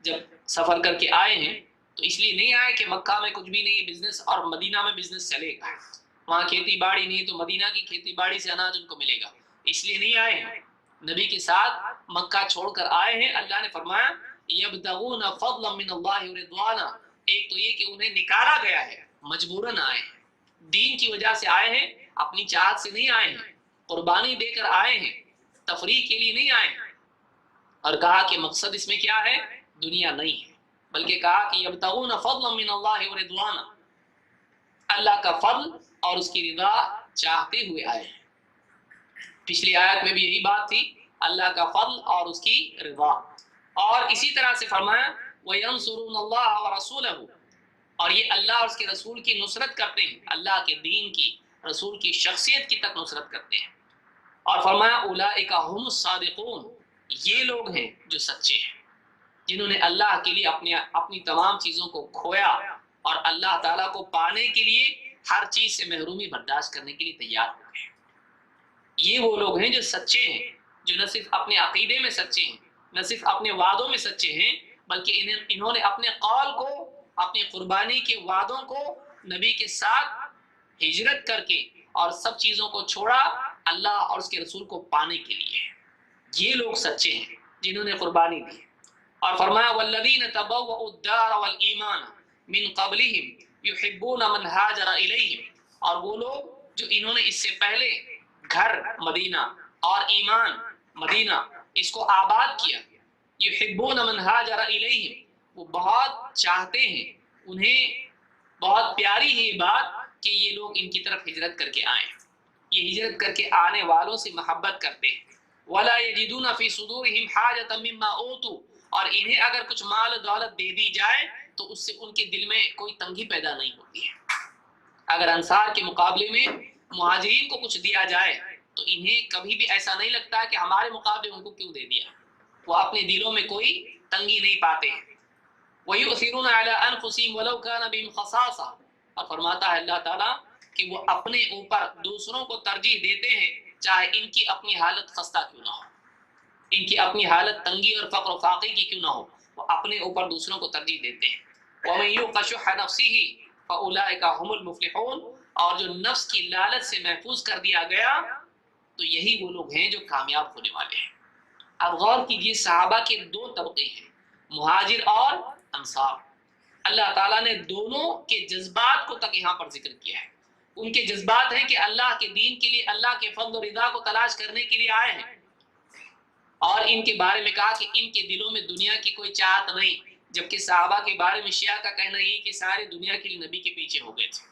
جب سفر کر کے آئے ہیں تو اس لیے نہیں آئے کہ مکہ میں کچھ بھی نہیں بزنس اور مدینہ میں بزنس چلے گا، وہاں کھیتی باڑی نہیں تو مدینہ کی کھیتی باڑی سے اناج ان کو ملے گا، اس لیے نہیں آئے ہیں۔ نبی کے ساتھ مکہ چھوڑ کر آئے ہیں۔ اللہ نے فرمایا یبتغون فضلا من اللہ ورضوانا، ایک تو یہ کہ انہیں نکالا گیا ہے، مجبوراً آئے ہیں، دین کی وجہ سے آئے ہیں، اپنی چاہت سے نہیں آئے ہیں، قربانی دے کر آئے ہیں، تفریح کے لیے نہیں آئے ہیں۔ اور کہا کہ مقصد اس میں کیا ہے؟ دنیا نہیں ہے، بلکہ کہا کہ یبتغون فضلا من اللہ ورضوانا، اللہ کا فضل اور اس کی رضا چاہتے ہوئے آئے ہیں۔ پچھلی آیت میں بھی یہی بات تھی، اللہ کا فضل اور اس کی رضا۔ اور اسی طرح سے فرمایا وَيَنْصُرُونَ اللَّهَ وَرَسُولَهُ، اور یہ اللہ اور اس کے رسول کی نصرت کرتے ہیں، اللہ کے دین کی، رسول کی شخصیت کی تک نصرت کرتے ہیں۔ اور فرمایا اولئک هم الصادقون، یہ لوگ ہیں جو سچے ہیں، جنہوں نے اللہ کے لیے اپنی تمام چیزوں کو کھویا اور اللہ تعالیٰ کو پانے کے لیے ہر چیز سے محرومی برداشت کرنے کے لیے تیار ہو گئے۔ یہ وہ لوگ ہیں جو سچے ہیں، جو نہ صرف اپنے عقیدے میں سچے ہیں، نہ صرف اپنے وعدوں میں سچے ہیں، بلکہ انہوں نے اپنے قول کو، اپنی قربانی کے وعدوں کو نبی کے ساتھ ہجرت کر کے اور سب چیزوں کو چھوڑا اللہ اور اس کے رسول کو پانے کے لیے۔ یہ لوگ سچے ہیں جنہوں نے قربانی دی۔ اور فرمایا والذین تبوؤوا الدار والایمان من قبلہم یحبون من ہاجر الیہم، اور وہ لوگ جو انہوں نے اس سے پہلے گھر مدینہ اور ایمان مدینہ اس کو آباد کیا، یحبون من ہاجر الیہم، وہ بہت چاہتے ہیں، انہیں بہت پیاری ہے یہ بات کہ یہ لوگ ان کی طرف ہجرت کر کے آئیں، یہ ہجرت کر کے آنے والوں سے محبت کرتے ہیں۔ ولا یجدون فی صدورہم حاجۃ مما اوتوا، اور انہیں اگر کچھ مال دولت دے دی جائے تو اس سے ان کے دل میں کوئی تنگی پیدا نہیں ہوتی ہے۔ اگر انصار کے مقابلے میں مہاجرین کو کچھ دیا جائے تو انہیں کبھی بھی ایسا نہیں لگتا کہ ہمارے مقابلے ان کو کیوں دے دیا، وہ اپنے دلوں میں کوئی تنگی نہیں پاتے ہیں۔ وَيُؤْثِرُونَ عَلَىٰ أَنفُسِهِمْ وَلَوْ كَانَ بِهِمْ خَصَاصَةٌ، اور فرماتا ہے اللہ تعالیٰ کہ وہ اپنے اوپر دوسروں کو ترجیح دیتے ہیں چاہے ان کی اپنی حالت خستہ کیوں نہ ہو، ان کی اپنی حالت تنگی اور فقر و فاقے کی کیوں نہ ہو، وہ اپنے اوپر دوسروں کو ترجیح دیتے ہیں۔ وَمَن يُوقَ شُحَّ نَفْسِهِ فَأُولَٰئِكَ هُمُ الْمُفْلِحُونَ، اور جو نفس کی لالچ سے محفوظ کر دیا گیا تو یہی وہ لوگ ہیں جو کامیاب ہونے والے ہیں۔ اب غور کیجیے، صحابہ کے دو طبقے ہیں، مہاجر اور انصار۔ اللہ تعالیٰ نے دونوں کے جذبات کو تک یہاں پر ذکر کیا ہے۔ ان کے جذبات ہیں کہ اللہ کے دین کے لیے، اللہ کے فضل و رضا کو تلاش کرنے کے لیے آئے ہیں، اور ان کے بارے میں کہا کہ ان کے دلوں میں دنیا کی کوئی چاہت نہیں، جبکہ صحابہ کے بارے میں شیعہ کا کہنا یہ کہ سارے دنیا کے لیے نبی کے پیچھے ہو گئے تھے۔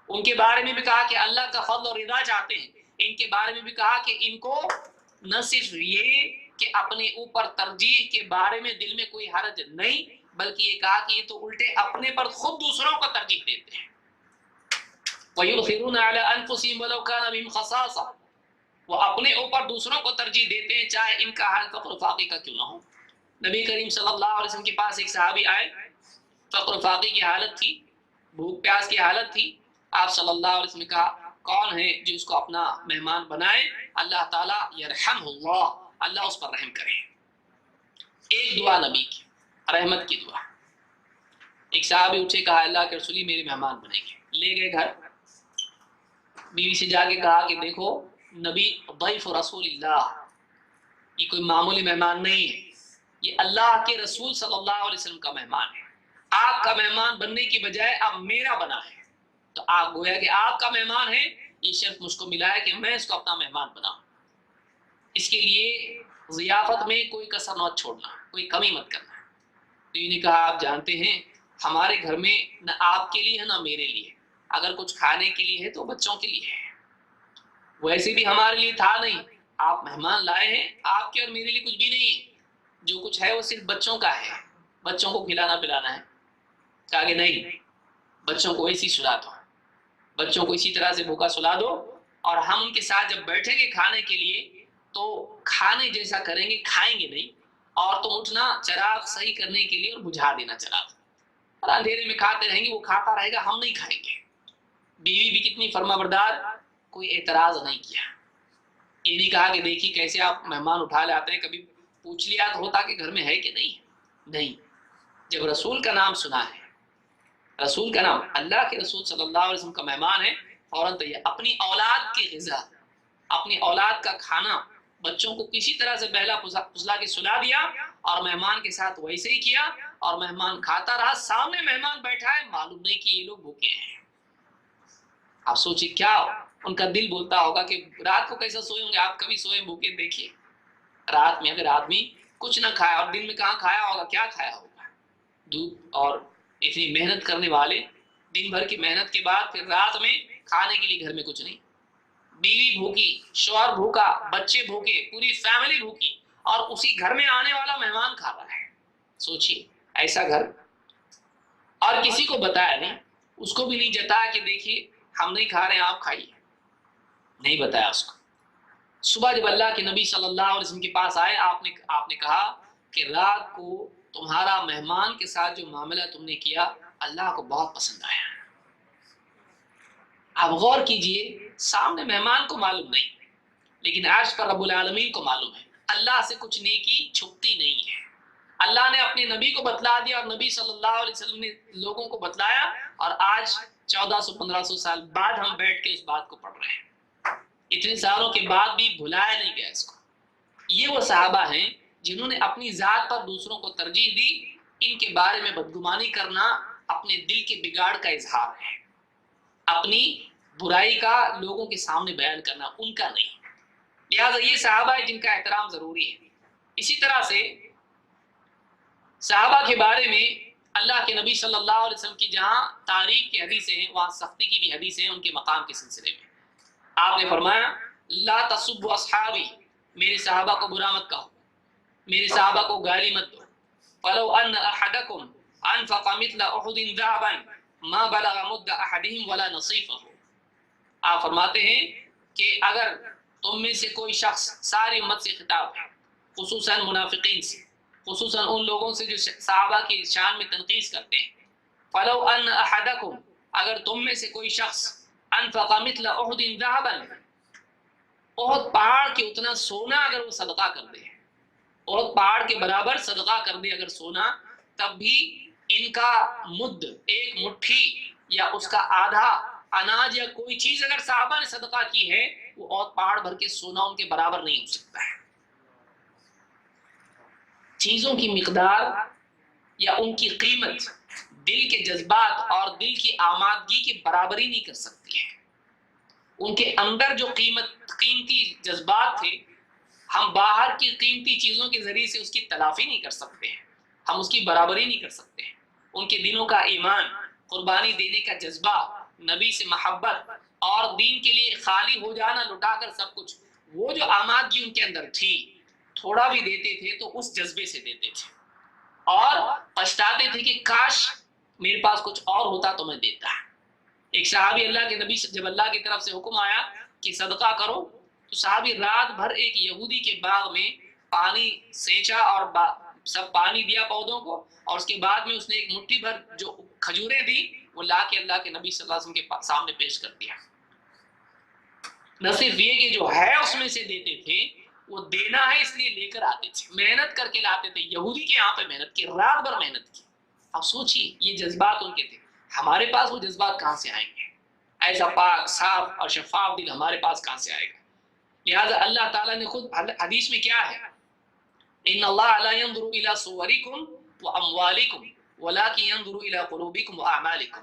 ان کے بارے میں بھی کہا کہ اللہ کا فضل و رضا چاہتے ہیں۔ ان کے بارے میں بھی کہا کہ ان کو نہ صرف یہ کہ اپنے اوپر ترجیح کے بارے میں دل میں کوئی حرج نہیں، بلکہ یہ کہا کہ یہ تو الٹے اپنے پر خود دوسروں کو ترجیح دیتے ہیں۔ وَيُؤْثِرُونَ عَلَىٰ أَنفُسِهِمْ وَلَوْ كَانَ بِهِمْ خَصَاصَةٌ، وہ اپنے اوپر دوسروں کو ترجیح دیتے ہیں چاہے ان کا حال فقر و فاقے کا کیوں نہ ہو۔ نبی کریم صلی اللہ علیہ وسلم کے پاس ایک صحابی آئے، فقر و فاقے کی حالت تھی، بھوک پیاس کی حالت تھی۔ آپ صلی اللہ علیہ وسلم نے کہا کون ہے جو اس کو اپنا مہمان بنائے؟ اللہ تعالیٰ یرحمہ اللہ، اللہ اس پر رحم کرے۔ ایک دعا نبی کی، رحمت کی دعا۔ ایک صحابی اٹھے، کہا اللہ کے رسول میرے مہمان بنیں گے۔ لے گئے گھر، بیوی سے جا کے کہا کہ دیکھو نبی ضیف رسول اللہ، یہ کوئی معمولی مہمان نہیں ہے، یہ اللہ کے رسول صلی اللہ علیہ وسلم کا مہمان ہے۔ آپ کا مہمان بننے کی بجائے اب میرا بنا ہے، تو آپ گویا کہ آپ کا مہمان ہے، یہ شرف مجھ کو ملا ہے کہ میں اس کو اپنا مہمان بناؤں۔ اس کے لیے ضیافت میں کوئی کسر مت چھوڑنا، کوئی کمی مت کرنا۔ بیوی نے کہا آپ جانتے ہیں ہمارے گھر میں نہ آپ کے لیے ہے نہ میرے لیے، اگر کچھ کھانے کے لیے ہے تو بچوں کے لیے ہے، ویسے بھی ہمارے لیے تھا نہیں، آپ مہمان لائے ہیں، آپ کے اور میرے لیے کچھ بھی نہیں ہے، جو کچھ ہے وہ صرف بچوں کا ہے، بچوں کو کھلانا پلانا ہے۔ کہا کہ نہیں، بچوں کو ایسی سلا دو، بچوں کو اسی طرح سے بھوکا سلا دو، اور ہم ان کے ساتھ جب بیٹھیں گے کھانے کے لیے تو کھانے جیسا کریں گے، کھائیں گے نہیں، اور تم اٹھنا چراغ صحیح کرنے کے لیے اور بجھا دینا چراغ، اور اندھیرے میں کھاتے رہیں گے، وہ کھاتا رہے گا، ہم نہیں کھائیں گے۔ بیوی بھی کتنی فرما بردار، کوئی اعتراض نہیں کیا۔ یہ نہیں کہا کہ دیکھیے کیسے آپ مہمان اٹھا لے آتے ہیں، کبھی پوچھ لیا تو ہوتا کہ گھر میں ہے کہ نہیں۔ جب رسول کا نام سنا ہے، رسول کا نام، اللہ کے رسول صلی اللہ علیہ وسلم کا مہمان ہے، فوراً تو یہ اپنی اولاد کی غذا، اپنی اولاد کا کھانا بچوں کو کسی طرح سے بہلا پھسلا کے سلا دیا، اور مہمان کے ساتھ ویسے ہی کیا، اور مہمان کھاتا رہا، سامنے مہمان بیٹھا ہے، معلوم نہیں کہ یہ لوگ بھوکے ہیں۔ آپ سوچیں کیا ان کا دل بولتا ہوگا کہ رات کو کیسا سوئے ہوں گے، آپ کبھی سوئے بھوکے دیکھیے۔ رات میں اگر آدمی کچھ نہ کھایا، اور دن میں کہاں کھایا ہوگا، کیا کھایا ہوگا؟ دودھ، اور اتنی محنت کرنے والے دن بھر کی محنت کے بعد پھر رات میں کھانے کے لیے گھر میں کچھ نہیں، بیوی بھوکی، شوہر بھوکا، بچے بھوکے، پوری فیملی بھوکی، اور اسی گھر میں آنے والا مہمان کھا رہا ہے۔ سوچیے ایسا گھر، اور کسی کو بتایا نہیں، اس کو بھی نہیں جتایا کہ دیکھیے ہم نہیں کھا رہے ہیں آپ کھائیے، نہیں بتایا اس کو۔ صبح جب اللہ کے نبی صلی اللہ علیہ وسلم کے پاس آئے، آپ نے کہا کہ رات کو تمہارا مہمان کے ساتھ جو معاملہ تم نے کیا اللہ کو بہت پسند آیا۔ اب غور کیجئے، سامنے مہمان کو معلوم نہیں، لیکن عرش پر رب العالمین کو معلوم ہے، اللہ سے کچھ نیکی چھپتی نہیں ہے۔ اللہ نے اپنے نبی کو بتلا دیا، اور نبی صلی اللہ علیہ وسلم نے لوگوں کو بتلایا، اور آج 1400-1500 سال بعد ہم بیٹھ کے اس بات کو پڑھ رہے ہیں، اتنے سالوں کے بعد بھی بھلایا نہیں گیا اس کو۔ یہ وہ صحابہ ہیں جنہوں نے اپنی ذات پر دوسروں کو ترجیح دی۔ ان کے بارے میں بدگمانی کرنا اپنے دل کے بگاڑ کا اظہار ہے، اپنی برائی کا لوگوں کے سامنے بیان کرنا ان کا نہیں۔ لہٰذا یہ صحابہ ہیں جن کا احترام ضروری ہے۔ اسی طرح سے صحابہ کے بارے میں اللہ کے نبی صلی اللہ علیہ وسلم کی جہاں تعریف کی حدیثیں ہیں، وہاں سختی کی بھی حدیثیں ہیں ان کے مقام کے سلسلے میں۔ آپ نے فرمایا لا تسبوا اصحابی، میرے صحابہ کو برا مت کہو، میرے صحابہ کو گالی مت دو۔ فلو ان احدکم انفق مثل احد ذهبا ما بلغ مد احدهم ولا نصيفه، آپ فرماتے ہیں کہ اگر تم میں سے کوئی شخص، ساری امت سے خطاب ہے، خصوصاً منافقین سے، خصوصاً ان لوگوں سے جو صحابہ کی شان میں تنقیص کرتے ہیں، فلو ان احدکم، اگر تم میں سے کوئی شخص انفق مثل احد ذهبا، احد پہاڑ کے اتنا سونا اگر وہ صدقہ کر دے، احد پہاڑ کے برابر صدقہ کر دے اگر سونا، تب بھی ان کا مد، ایک مٹھی یا اس کا آدھا اناج یا کوئی چیز اگر صحابہ نے صدقہ کی ہے، وہ احد پہاڑ بھر کے سونا ان کے برابر نہیں ہو سکتا ہے۔ چیزوں کی مقدار یا ان کی قیمت دل کے جذبات اور دل کی آمادگی کی برابری نہیں کر سکتی ہے۔ ان کے اندر جو قیمتی جذبات تھے، ہم باہر کی قیمتی چیزوں کے ذریعے سے اس کی تلافی نہیں کر سکتے ہیں، ہم اس کی برابری نہیں کر سکتے ہیں۔ ان کے دلوں کا ایمان، قربانی دینے کا جذبہ، نبی سے محبت اور دین کے لیے خالی ہو جانا، لٹا کر سب کچھ، وہ جو آمادگی ان کے اندر تھی، تھوڑا بھی دیتے تھے تو اس جذبے سے دیتے تھے اور پچھتاتے تھے کہ کاش میرے پاس کچھ اور ہوتا تو میں دیتا۔ ایک صحابی اللہ کے نبی سے جب اللہ کی طرف سے حکم آیا کہ صدقہ کرو، تو صحابی رات بھر ایک یہودی کے باغ میں پانی سینچا اور سب پانی دیا پودوں کو، اور اس کے بعد میں اس نے ایک مٹھی بھر جو کھجوریں دی وہ لا کے اللہ کے نبی صلی اللہ علیہ وسلم کے سامنے پیش کر دیا۔ نہ صرف یہ کہ جو ہے اس میں سے دیتے تھے، وہ دینا ہے اس لیے لے کر آتے تھے، محنت کر کے لاتے تھے۔ یہودی کے یہاں پہ محنت کی، رات بھر محنت کی۔ اب سوچئے یہ جذبات ان کے تھے، ہمارے پاس وہ جذبات کہاں سے آئیں گے؟ ایسا پاک صاف اور شفاف دل ہمارے پاس کہاں سے آئے گا؟ لہذا اللہ تعالیٰ نے خود حدیث میں کیا ہے، ان اللہ لا ينظر الى صورکم واموالکم ولکن ينظر الى قلوبکم واعمالکم۔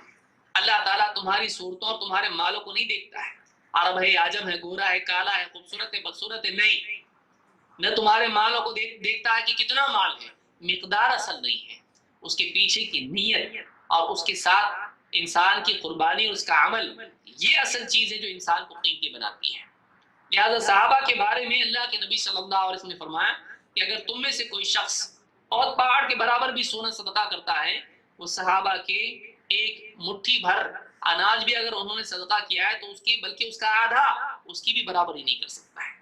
اللہ تعالیٰ تمہاری صورتوں اور تمہارے مالوں کو نہیں دیکھتا ہے، عرب ہے، عجم ہے، گورا ہے، کالا ہے، خوبصورت ہے، بدصورت ہے، نہیں، نہ تمہارے مالوں کو دیکھتا ہے کہ کتنا مال ہے، مقدار اصل نہیں ہے، اس کے پیچھے کی نیت اور اس کے ساتھ انسان کی قربانی اور اس کا عمل، یہ اصل چیز ہے جو انسان کو قیمتی بناتی ہے۔ لہذا صحابہ کے بارے میں اللہ کے نبی صلی اللہ علیہ وسلم نے فرمایا کہ اگر تم میں سے کوئی شخص اور پہاڑ کے برابر بھی سونا صدقہ کرتا ہے، وہ صحابہ کے ایک مٹھی بھر اناج بھی اگر انہوں نے صدقہ کیا ہے تو اس کی، بلکہ اس کا آدھا، اس کی بھی برابری نہیں کر سکتا ہے،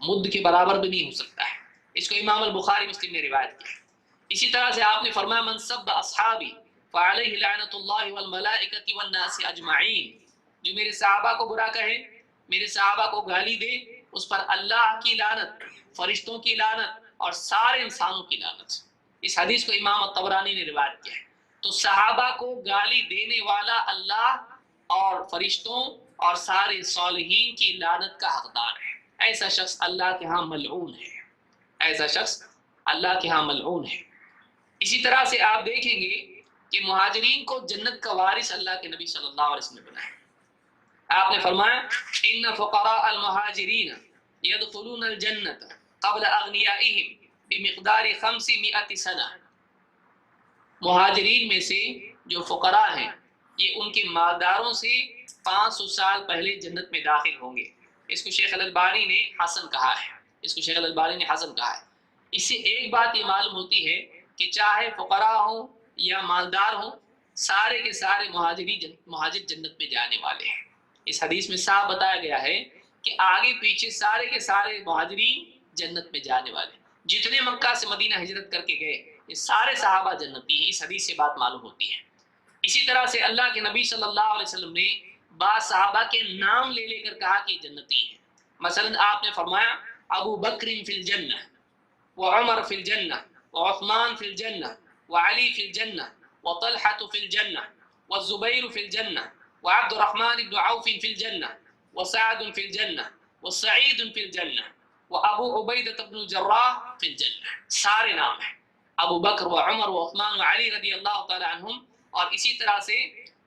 مد کے برابر بھی نہیں ہو سکتا ہے۔ اس کو امام البخاری مسلم نے روایت کیا۔ اسی طرح سے آپ نے فرمایا من سب اصحابی فعلیہ لعنت اللہ والملائکۃ والناس اجمعین، جو میرے صحابہ کو برا کہے، میرے صحابہ کو گالی دے، اس پر اللہ کی لعنت، فرشتوں کی لعنت اور سارے انسانوں کی لعنت۔ اس حدیث کو امام الطبرانی نے روایت کیا ہے۔ تو صحابہ کو گالی دینے والا اللہ اور فرشتوں اور سارے صالحین کی لعنت کا حقدار ہے۔ ایسا شخص اللہ کے ہاں ملعون ہے، ایسا شخص اللہ کے ہاں ملعون ہے۔ اسی طرح سے آپ دیکھیں گے کہ مہاجرین کو جنت کا وارث اللہ کے نبی صلی اللہ علیہ وسلم نے بنایا۔ آپ نے فرمایا ان فقراء المہاجرین يدخلون الجنت قبل اغنیائهم بمقدار 500 سنہ، مہاجرین میں سے جو فقراء ہیں یہ ان کے مالداروں سے 500 سال پہلے جنت میں داخل ہوں گے۔ اس کو شیخ الالبانی نے حسن کہا ہے، اس کو شیخ الالبانی نے حسن کہا ہے۔ اس سے ایک بات یہ معلوم ہوتی ہے کہ چاہے فقراء ہوں یا مالدار ہوں، سارے کے سارے مہاجر جنت میں جانے والے ہیں۔ اس حدیث میں صاف بتایا گیا ہے کہ آگے پیچھے سارے کے سارے مہاجرین جنت میں جانے والے، جتنے مکہ سے مدینہ ہجرت کر کے گئے یہ سارے صحابہ جنتی ہیں۔ اس حدیث سے بات معلوم ہوتی ہے۔ اسی طرح سے اللہ کے نبی صلی اللہ علیہ وسلم نے بعض صحابہ کے نام لے لے کر کہا کہ جنتی ہیں۔ مثلا آپ نے فرمایا ابو بکر فی الجنہ، وعمر فی الجنہ، وعثمان فی الجنہ، وعلی فی الجنہ، وطلحة فی الجنہ، والزبیر فی الجنہ، وعبد الرحمن بن عوف فی الجنہ، وسعد فی الجنہ، وسعید فی الجنہ، وابو عبیدہ بن الجراح فی الجنہ۔ سارے نام ہیں، ابو بکر و عمر و عثمان و علی رضی اللہ تعالی عنہم، اور اسی طرح سے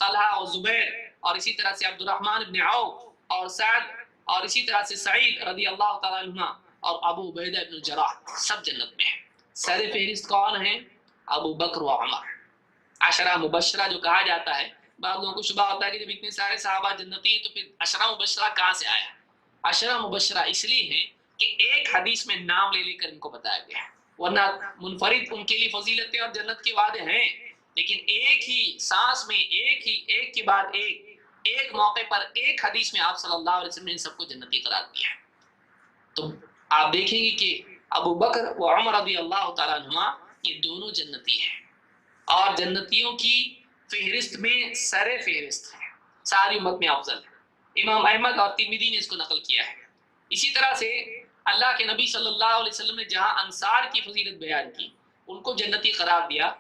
طلحہ و زبیر، اور اسی طرح سے عبد الرحمن بن عوف اور سعد، اور اسی طرح سے سعید رضی اللہ تعالی عنہ اور ابو عبیدہ بن الجراح، سب جنت میں ہیں۔ سر فہرست کون ہیں؟ ابو بکر و عمر، عشرہ مبشرہ جو کہا جاتا ہے۔ بعض لوگوں کو شبہ ہوتا ہے کہ جب اتنے سارے صحابہ جنتی ہیں تو پھر عشرہ مبشرہ کہاں سے آیا؟ عشرہ مبشرہ اس لیے ہیں کہ ایک حدیث میں نام لے لے کر ان کو بتایا گیا ہے، ورنہ منفرد ان کے لیے فضیلتیں اور جنت کے وعدے ہیں، لیکن ایک ہی سانس میں ایک کے بعد ایک موقع پر ایک حدیث میں آپ صلی اللہ علیہ وسلم نے ان سب کو جنتی قرار دیا ہے۔ تو آپ دیکھیں گے کہ ابو بکر و عمر رضی اللہ تعالیٰ عنہما یہ دونوں جنتی ہیں، اور جنتیوں کی فہرست میں سر فہرست ہے، ساری امت میں افضل ہے۔ امام احمد اور ترمذی نے اس کو نقل کیا ہے۔ اسی طرح سے اللہ کے نبی صلی اللہ علیہ وسلم نے جہاں انصار کی فضیلت بیان کی، ان کو جنتی قرار دیا،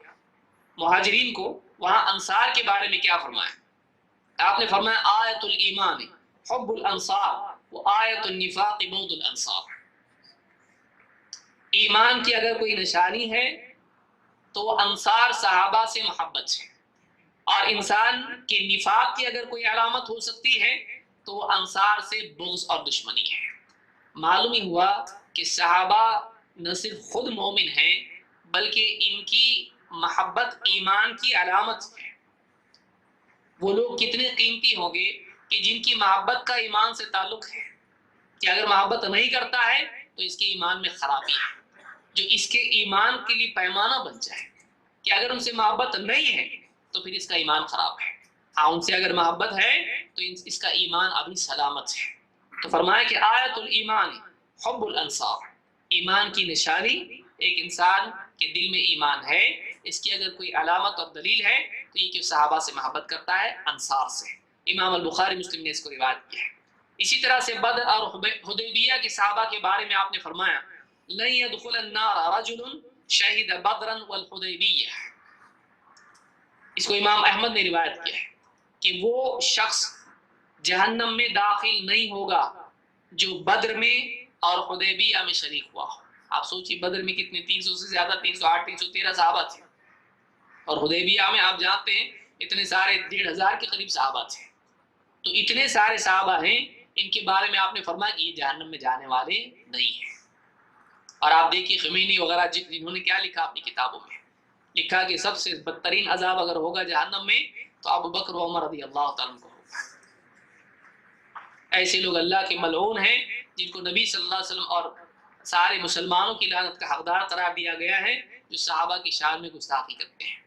مہاجرین کو، وہاں انصار کے بارے میں کیا فرمایا؟ آپ نے فرمایا آیت الایمان حب الانصار و آیت النفاق بغض الانصار۔ ایمان کی اگر کوئی نشانی ہے تو وہ انصار صحابہ سے محبت ہے، اور انسان کے نفاق کی اگر کوئی علامت ہو سکتی ہے تو وہ انصار سے بغض اور دشمنی ہے۔ معلوم ہی ہوا کہ صحابہ نہ صرف خود مومن ہیں بلکہ ان کی محبت ایمان کی علامت ہے۔ وہ لوگ کتنے قیمتی ہوں گے کہ جن کی محبت کا ایمان سے تعلق ہے، کہ اگر محبت نہیں کرتا ہے تو اس کے ایمان میں خرابی ہے، جو اس کے ایمان کے لیے پیمانہ بن جائے کہ اگر ان سے محبت نہیں ہے تو پھر اس کا ایمان خراب ہے، ہاں ان سے اگر محبت ہے تو اس کا ایمان ابھی سلامت ہے۔ تو فرمایا کہ آیت الایمان حب الانصار، ایمان کی نشانی ایک انسان کے دل میں ایمان ہے، اس کی اگر کوئی علامت اور دلیل ہے تو یہ کہ صحابہ سے محبت کرتا ہے، انصار سے۔ امام البخاری مسلم نے اس کو روایت کیا ہے۔ اسی طرح سے بدر اور حدیبیہ کے صحابہ کے بارے میں آپ نے فرمایا لن يدخل النار رجل شہد بدرا والحدیبیہ، اس کو امام احمد نے روایت کیا ہے کہ وہ شخص جہنم میں داخل نہیں ہوگا جو بدر میں اور حدیبیہ میں شریک ہوا ہو۔ آپ سوچیے بدر میں کتنے 300 سے زیادہ 308 313 صحابہ تھے، اور حدیبیہ میں آپ جانتے ہیں اتنے سارے 1500 کے قریب صحابہ تھے۔ تو اتنے سارے صحابہ ہیں، ان کے بارے میں آپ نے فرمایا کہ یہ جہنم میں جانے والے نہیں ہیں۔ اور آپ دیکھیے خمینی وغیرہ جنہوں نے کیا لکھا اپنی کتابوں میں، لکھا کہ سب سے بدترین عذاب اگر ہوگا جہنم میں تو ابو بکر و عمر رضی اللہ تعالیٰ عنہ کو ہوگا۔ ایسے لوگ اللہ کے ملعون ہیں جن کو نبی صلی اللہ علیہ وسلم اور سارے مسلمانوں کی لعنت کا حقدار قرار دیا گیا ہے، جو صحابہ کی شان میں گستاخی کرتے ہیں۔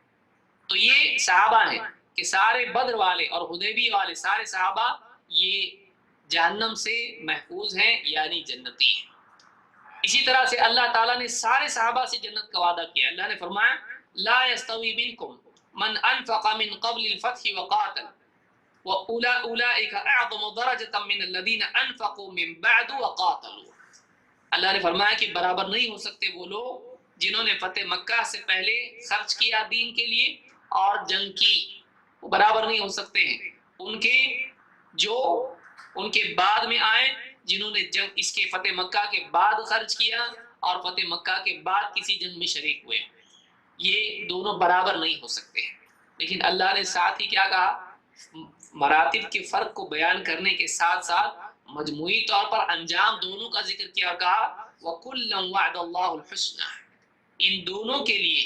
تو یہ صحابہ ہیں کہ سارے بدر والے اور حدیبیہ والے سارے صحابہ یہ جہنم سے محفوظ ہیں، یعنی جنتی ہیں۔ اسی طرح سے اللہ تعالیٰ نے سارے صحابہ سے جنت کا وعدہ کیا۔ اللہ نے فرمایا لا يستوي منكم من انفق من قبل الفتح وقاتل واولئك اعظم درجة من الذين انفقوا من بعد وقاتلوا۔ اللہ نے فرمایا کہ برابر نہیں ہو سکتے وہ لوگ جنہوں نے فتح مکہ سے پہلے خرچ کیا دین کے لیے اور جنگ کی، وہ برابر نہیں ہو سکتے ہیں ان کے جو ان کے بعد میں آئے، جنہوں نے جنگ اس کے فتح مکہ کے بعد خرچ کیا اور فتح مکہ کے بعد کسی جنگ میں شریک ہوئے، یہ دونوں برابر نہیں ہو سکتے۔ لیکن اللہ نے ساتھ ہی کیا کہا، مراتب کے فرق کو بیان کرنے کے ساتھ ساتھ مجموعی طور پر انجام دونوں کا ذکر کیا اور کہا وَكُلًّا وَعْدَ اللَّهُ الْحُسْنَى، ان دونوں کے لیے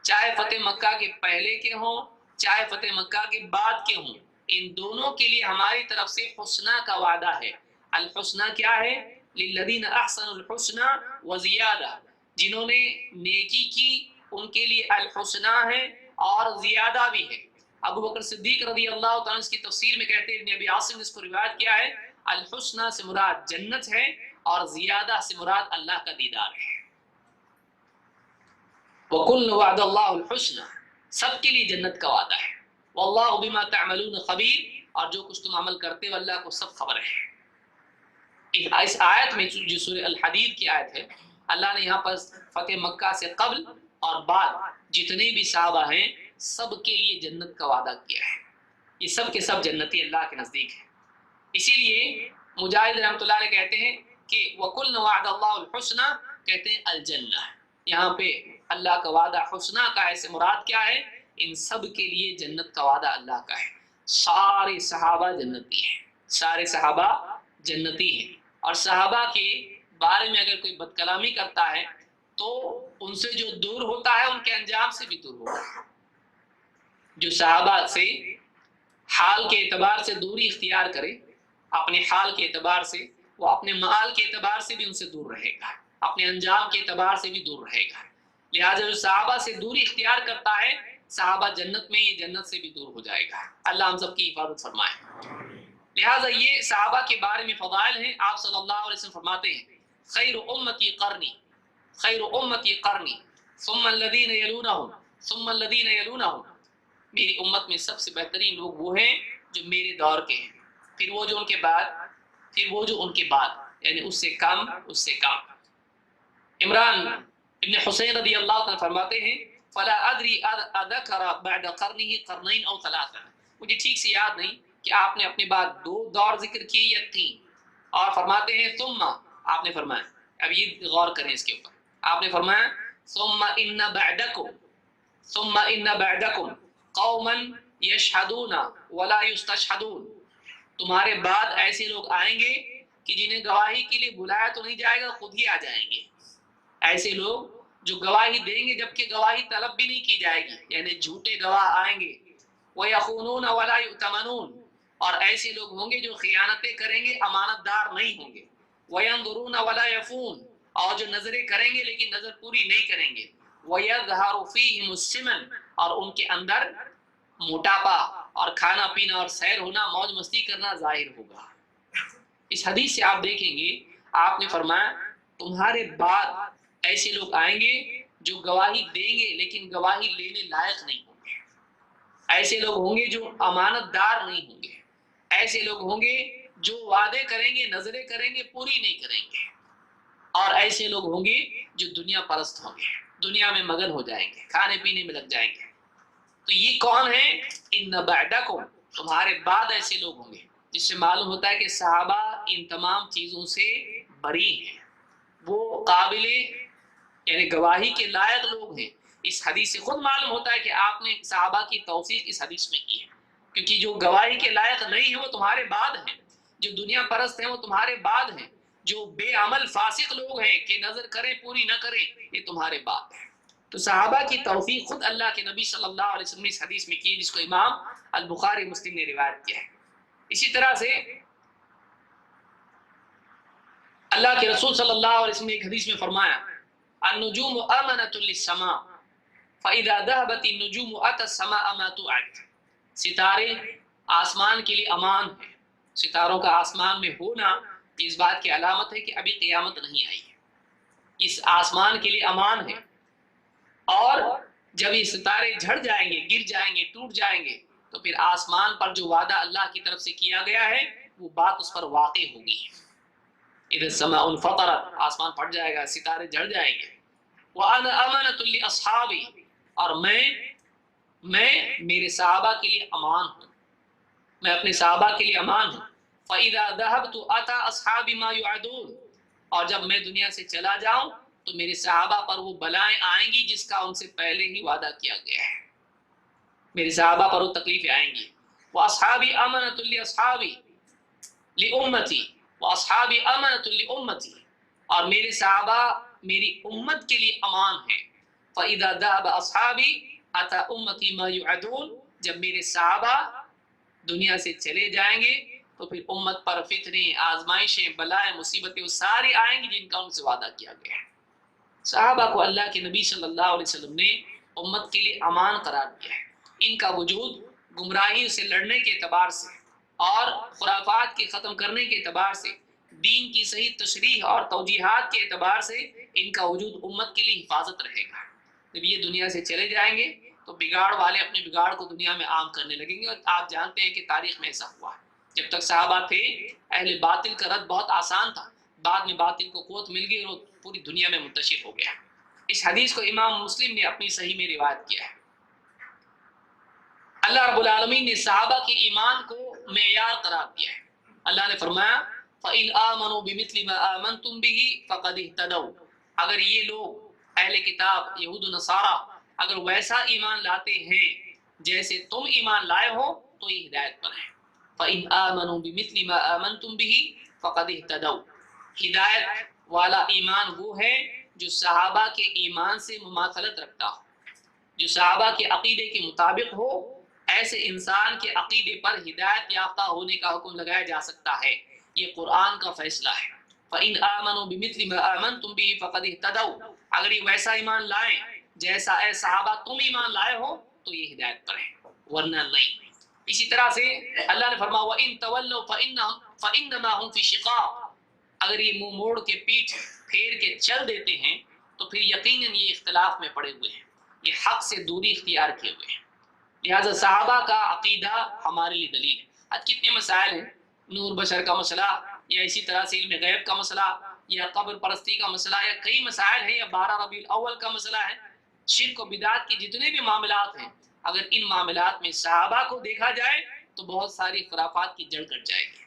چاہے فتح مکہ کے پہلے کے ہوں چاہے فتح مکہ کے بعد کے ہوں، ان دونوں کے لیے ہماری طرف سے حسنہ کا وعدہ ہے۔ الحسنہ کیا ہے؟ للذین احسنوا الحسنى وزیادہ، جنہوں نے نیکی کی ان کے لیے الحسنہ ہے اور زیادہ بھی ہے۔ ابو بکر صدیق رضی اللہ تعالیٰ اس کی تفسیر میں کہتے ہیں، ابن ابی عاصم نے اس کو روایت کیا ہے، الحسنہ سے مراد جنت ہے اور زیادہ سے مراد اللہ کا دیدار ہے۔ وَكُلٌّ وَعْدَ اللَّهُ الْحُسْنَى، سب کے لیے جنت کا وعدہ ہے۔ وَاللَّهُ بِمَا تَعْمَلُونَ خَبِيرٌ، اور جو کچھ تم عمل کرتے ہو اللہ کو سب خبر ہے۔ اس آیت میں جو سورہ الحدید کی آیت ہے، اللہ نے یہاں پر فتح مکہ سے قبل اور بعد جتنے بھی صحابہ ہیں سب کے لیے جنت کا وعدہ کیا ہے۔ یہ سب کے سب جنتی اللہ کے نزدیک ہے۔ اسی لیے مجاہد رحمۃ اللہ علیہ کہتے ہیں کہ وَكُلٌّ وَعْدَ اللَّهُ الْحُسْنَى، کہتے ہیں الجنہ، یہاں پہ اللہ کا وعدہ حسنہ کا ہے، سے مراد کیا ہے؟ ان سب کے لیے جنت کا وعدہ اللہ کا ہے۔ سارے صحابہ جنتی ہیں، سارے صحابہ جنتی ہیں، اور صحابہ کے بارے میں اگر کوئی بد کلامی کرتا ہے تو ان سے جو دور ہوتا ہے ان کے انجام سے بھی دور ہوتا ہے۔ جو صحابہ سے حال کے اعتبار سے دوری اختیار کرے، اپنے حال کے اعتبار سے، وہ اپنے مال کے اعتبار سے بھی ان سے دور رہے گا، اپنے انجام کے اعتبار سے بھی دور رہے گا۔ لہٰذا جو صحابہ سے دوری اختیار کرتا ہے صحابہ جنت میں، یہ جنت سے بھی دور ہو جائے گا۔ اللہ ہم سب کی حفاظت فرمائے۔ لہٰذا یہ صحابہ کے بارے میں فضائل ہیں۔ آپ صلی اللہ علیہ وسلم فرماتے ہیں خیر امتی قرنی، خیر امتی قرنی ثم الذین یلونہم ثم الذین یلونہم، میری امت میں سب سے بہترین لوگ وہ ہیں جو میرے دور کے ہیں، پھر وہ جو ان کے بعد، پھر وہ جو ان کے بعد۔ یعنی اس سے کم عمران ابن حسین رضی اللہ عنہ فرماتے ہیں فلا ادری اذکر بعد قرنه قرنین او ثلاثا، مجھے ٹھیک سے یاد نہیں کہ آپ نے اپنے بعد 2 دور ذکر کیے یا 3، اور فرماتے ہیں ثم، آپ نے فرمایا، اب یہ غور کریں اس کے اوپر، آپ نے فرمایا ثم ان بعدکم قوما یشہدون ولا یستشہدون، تمہارے بعد ایسے لوگ آئیں گے کہ جنہیں گواہی کے لیے بلایا تو نہیں جائے گا، خود ہی آ جائیں گے، ایسے لوگ جو گواہی دیں گے جبکہ گواہی طلب بھی نہیں کی جائے گی، یعنی جھوٹے گواہ آئیں گے، وَيَخُونُونَ وَلَا يُؤْتَمَنُونَ، اور ایسے لوگ ہوں گے جو خیانتیں کریں گے، امانت دار نہیں ہوں گے، وَيَنظُرُونَ وَلَا يَفُونَ، اور جو نظریں کریں گے لیکن نظر پوری نہیں کریں گے، وَيَظْهَرُ فِيهِمُ السِّمَنُ، اور ان کے اندر موٹاپا اور کھانا پینا اور سیر ہونا، موج مستی کرنا ظاہر ہوگا۔ اس حدیث سے آپ دیکھیں گے، آپ نے فرمایا تمہارے بعد ایسے لوگ آئیں گے جو گواہی دیں گے لیکن گواہی لینے لائق نہیں ہوں گے، ایسے لوگ ہوں گے جو امانت دار نہیں ہوں گے، ایسے لوگ ہوں گے جو وعدے کریں گے، نظریں کریں گے، پوری نہیں کریں گے، اور ایسے لوگ ہوں گے جو دنیا پرست ہوں گے، دنیا میں مگن ہو جائیں گے، کھانے پینے میں لگ جائیں گے۔ تو یہ کون ہے؟ ان بعدکم، تمہارے بعد ایسے لوگ ہوں گے، جس سے معلوم ہوتا ہے کہ صحابہ ان تمام چیزوں سے بری ہیں، وہ قابل یعنی گواہی کے لائق لوگ ہیں۔ اس حدیث سے خود معلوم ہوتا ہے کہ آپ نے صحابہ کی توثیق اس حدیث میں کی ہے، کیونکہ جو گواہی کے لائق نہیں ہیں وہ تمہارے بعد ہیں، جو دنیا پرست ہیں وہ تمہارے بعد ہیں، جو بے عمل فاسق لوگ ہیں کہ نظر کریں پوری نہ کریں، یہ تمہارے بعد ہیں۔ تو صحابہ کی توثیق خود اللہ کے نبی صلی اللہ علیہ وسلم نے اس حدیث میں کی، جس کو امام البخاری مسلم نے روایت کیا ہے۔ اسی طرح سے اللہ کے رسول صلی اللہ علیہ وسلم نے ایک حدیث میں فرمایا النجوم امنۃ للسماء فاذا ذهبت النجوم اتى السماء ما توعد، ستارے آسمان کے لیے امان ہیں، ستاروں کا آسمان میں ہونا اس بات کی علامت ہے کہ ابھی قیامت نہیں آئی ہے، اس آسمان کے لیے امان ہے، اور جب یہ ستارے جھڑ جائیں گے، گر جائیں گے، ٹوٹ جائیں گے، تو پھر آسمان پر جو وعدہ اللہ کی طرف سے کیا گیا ہے وہ بات اس پر واقع ہوگی۔ اذا السماء انفطرت، آسمان پھٹ جائے گا، ستارے جھڑ جائیں گے۔ وانا امانۃ لاصحابی، اور میں میرے صحابہ کے لیے امان ہوں، میں اپنے صحابہ کے لیے امان ہوں۔ فاذا ذهبت اتى اصحابي ما يعدون، اور جب میں دنیا سے چلا جاؤں تو میرے صحابہ پر وہ بلائیں آئیں گی جس کا ان سے پہلے ہی وعدہ کیا گیا ہے، میرے صحابہ پر وہ تکلیفیں آئیں گی۔ واصحابی امانۃ لاصحابی لامتی، واصحابی امانۃ لامتی، اور میرے صحابہ میری امت کے لیے امان ہیں۔ فاذا ذهب اصحابی اتى امتی ما يعدون، جب میرے صحابہ دنیا سے چلے جائیں گے تو پھر امت پر فتنے، آزمائشیں، بلائیں، مصیبتیں وہ ساری آئیں گی جن کا ان سے وعدہ کیا گیا ہے۔ صحابہ کو اللہ کے نبی صلی اللہ علیہ وسلم نے امت کے لیے امان قرار دیا ہے، ان کا وجود گمراہی سے لڑنے کے اعتبار سے اور خرافات کے ختم کرنے کے اعتبار سے، دین کی صحیح تشریح اور توجیحات کے اعتبار سے ان کا وجود امت کے لیے حفاظت رہے گا۔ جب یہ دنیا سے چلے جائیں گے تو بگاڑ والے اپنے بگاڑ کو دنیا میں عام کرنے لگیں گے، اور آپ جانتے ہیں کہ تاریخ میں ایسا ہوا ہے۔ جب تک صحابہ تھے اہل باطل کا رد بہت آسان تھا، بعد میں باطل کو قوت مل گئی اور پوری دنیا میں منتشر ہو گیا۔ اس حدیث کو امام مسلم نے اپنی صحیح میں روایت کیا ہے۔ اللہ رب العالمین نے صحابہ کے ایمان کو معیار قرار دیا ہے۔ اللہ نے فرمایا فَإِنْ آمَنُوا بِمِثْلِ مَا آمَنْتُمْ بِهِ فَقَدِ اهْتَدَوْا، اگر یہ لوگ اہل کتاب یہود و نصارہ اگر ویسا ایمان لاتے ہیں جیسے تم ایمان لائے ہو تو یہ ہدایت پر ہے۔ فَإِنْ آمَنُوا بِمِثْلِ مَا آمَنْتُمْ بِهِ فَقَدِ اهْتَدَوْا، ہدایت والا ایمان وہ ہے جو صحابہ کے ایمان سے مماثلت رکھتا ہو، جو صحابہ کے عقیدے کے مطابق ہو، ایسے انسان کے عقیدے پر ہدایت یافتہ ہونے کا حکم لگایا جا سکتا ہے، یہ قرآن کا فیصلہ ہے۔ فَإِنْ آمَنُوا بِمِثْلِ مَا آمَنْتُمْ بِهِ فَقَدِ اهْتَدَوْا، اگر یہ ویسا ایمان لائیں جیسا اے صحابہ تم ایمان لائے ہو تو یہ ہدایت پر ہے، ورنہ نہیں۔ اسی طرح سے اللہ نے فرمایا وَإِنْ تَوَلَّوْا فَإِنَّمَا هُمْ فِي شِقَاقٍ، اگر یہ منہ موڑ کے پیٹھ پھیر کے چل دیتے ہیں تو پھر یقیناً یہ اختلاف میں پڑے ہوئے ہیں، یہ حق سے دوری اختیار کیے ہوئے ہیں۔ لہٰذا صحابہ کا عقیدہ ہمارے لیے دلیل ہے۔ آج کتنے مسائل ہیں، نور بشر کا مسئلہ یا اسی طرح سے علم غیب کا مسئلہ یا قبر پرستی کا مسئلہ یا کئی مسائل ہیں یا 12 ربیع الاول کا مسئلہ ہے، شرک و بدعت کے جتنے بھی معاملات ہیں، اگر ان معاملات میں صحابہ کو دیکھا جائے تو بہت ساری خرافات کی جڑ کٹ جائے گی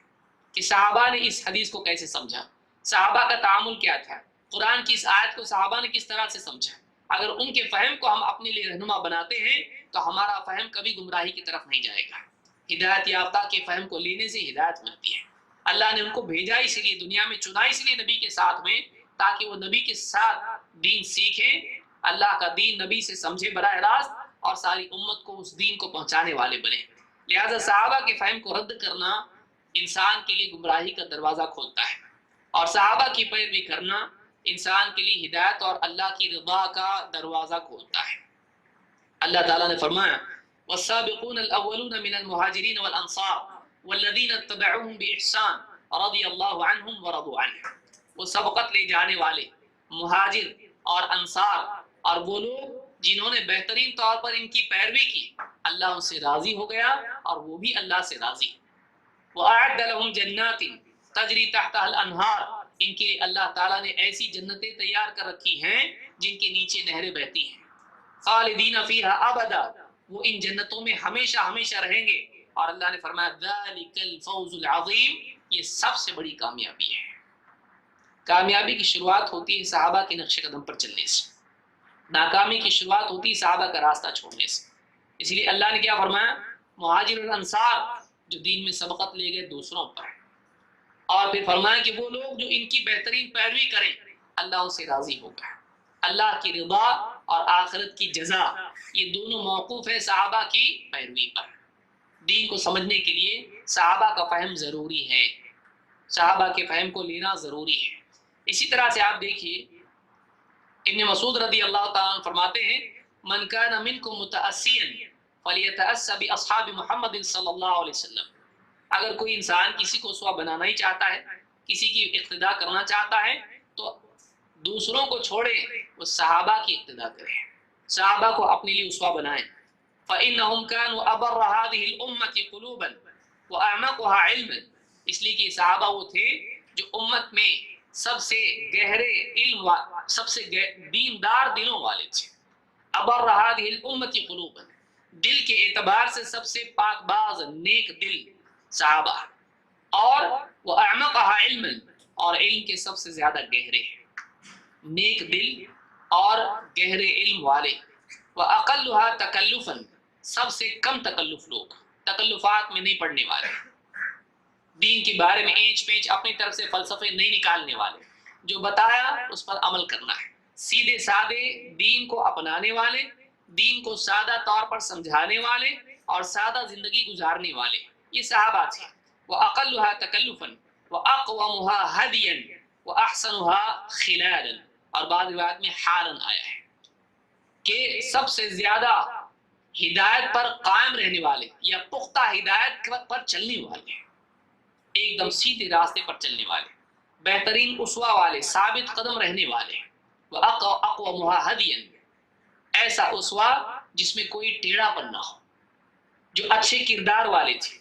کہ صحابہ نے اس حدیث کو کیسے سمجھا، صحابہ کا تعامل کیا تھا، قرآن کی اس آیت کو صحابہ نے کس طرح سے سمجھا۔ اگر ان کے فہم کو ہم اپنے لیے رہنما بناتے ہیں تو ہمارا فہم کبھی گمراہی کی طرف نہیں جائے گا۔ ہدایت یافتہ کے فہم کو لینے سے ہدایت ملتی ہے۔ اللہ نے ان کو بھیجا اس لیے، دنیا میں چنا اس لیے نبی کے ساتھ میں، تاکہ وہ نبی کے ساتھ دین سیکھیں، اللہ کا دین نبی سے سمجھے براہ راست، اور ساری امت کو اس دین کو پہنچانے والے بنے۔ لہذا صحابہ کے فہم کو رد کرنا انسان کے لیے گمراہی کا دروازہ کھولتا ہے، اور صحابہ کی پیروی کرنا انسان کے لیے ہدایت اور اللہ کی رضا کا دروازہ کھولتا ہے۔ اللہ تعالیٰ نے فرمایا والسابقون الاولون من المہاجرین والانصار والذین اتبعوهم بإحسان رضی اللہ عنہم ورضوا عنہ، وہ سبقت لے جانے والے مہاجر اور انصار اور وہ لوگ جنہوں نے بہترین طور پر ان کی پیروی کی، اللہ ان سے راضی ہو گیا اور وہ بھی اللہ سے راضی۔ وَأَعَدَّ لَهُمْ جَنَّاتٍ تَجْرِي تَحْتَهَا الْأَنْهَارُ، ان کے اللہ تعالیٰ نے ایسی جنتیں تیار کر رکھی ہیں جن کے نیچے نہریں بہتی ہیں، خالدین فیہا ابدا، وہ ان جنتوں میں ہمیشہ ہمیشہ رہیں گے، اور اللہ نے فرمایا ذالک الفوز العظیم، یہ سب سے بڑی کامیابی ہے۔ کامیابی کی شروعات ہوتی ہے صحابہ کے نقش قدم پر چلنے سے، ناکامی کی شروعات ہوتی ہے صحابہ کا راستہ چھوڑنے سے۔ اس لیے اللہ نے کیا فرمایا، مہاجر اور انصار جو دین میں سبقت لے گئے دوسروں پر، اور پھر فرمایا کہ وہ لوگ جو ان کی بہترین پیروی کریں اللہ ان سے راضی ہوگا۔ اللہ کی رضا اور آخرت کی جزا، یہ دونوں موقوف ہے صحابہ کی پیروی پر۔ دین کو سمجھنے کے لیے صحابہ کا فہم ضروری ہے، صحابہ کے فہم کو لینا ضروری ہے۔ اسی طرح سے آپ دیکھیے ابن مسعود رضی اللہ تعالیٰ عنہ فرماتے ہیں من کان منکم متأسیا فلیتأس باصحاب محمد صلی اللہ علیہ وسلم، اگر کوئی انسان کسی کو اسوہ بنانا ہی چاہتا ہے، کسی کی اقتداء کرنا چاہتا ہے، تو دوسروں کو چھوڑے وہ صحابہ کی اقتداء کرے، صحابہ کو اپنے لیے اسوہ بنائیں۔ فإنهم كانوا أبر هذه الأمة قلوبا وأعمقها علما، اس لیے کہ صحابہ وہ تھے جو امت میں سب سے گہرے علم سب سے دیندار دلوں والے تھے۔ ابر هذه الأمة قلوبا، دل کے اعتبار سے سب سے پاک باز نیک دل صحابہ، اور وہ اعمقها علما، اور علم کے سب سے زیادہ گہرے نیک دل اور گہرے علم والے، وَأَقَلُّهَا تَكَلُّفًا، سب سے کم تکلف لوگ، تکلفات میں نہیں پڑھنے والے، دین کے بارے میں اینچ پینچ اپنی طرف سے فلسفے نہیں نکالنے والے، جو بتایا اس پر عمل کرنا ہے، سیدھے سادے دین کو اپنانے والے، دین کو سادہ طور پر سمجھانے والے اور سادہ زندگی گزارنے والے، یہ صحابہ تھے۔ وَأَقَلُّهَا تَكَلُّفًا وَأَقْوَمُهَا هَدْيًا وَأَحْسَنُهَا خِلَالًا، اور بعض روایت میں حالاً آیا ہے کہ سب سے زیادہ ہدایت پر قائم رہنے والے یا پختہ ہدایت پر چلنے والے، ایک دم سیدھے راستے پر چلنے والے، بہترین اسوہ والے، ثابت قدم رہنے والے، وَأَقْوَمُهَا هَدْيًا، ایسا اسوہ جس میں کوئی ٹیڑھا پن نہ ہو، جو اچھے کردار والے تھے۔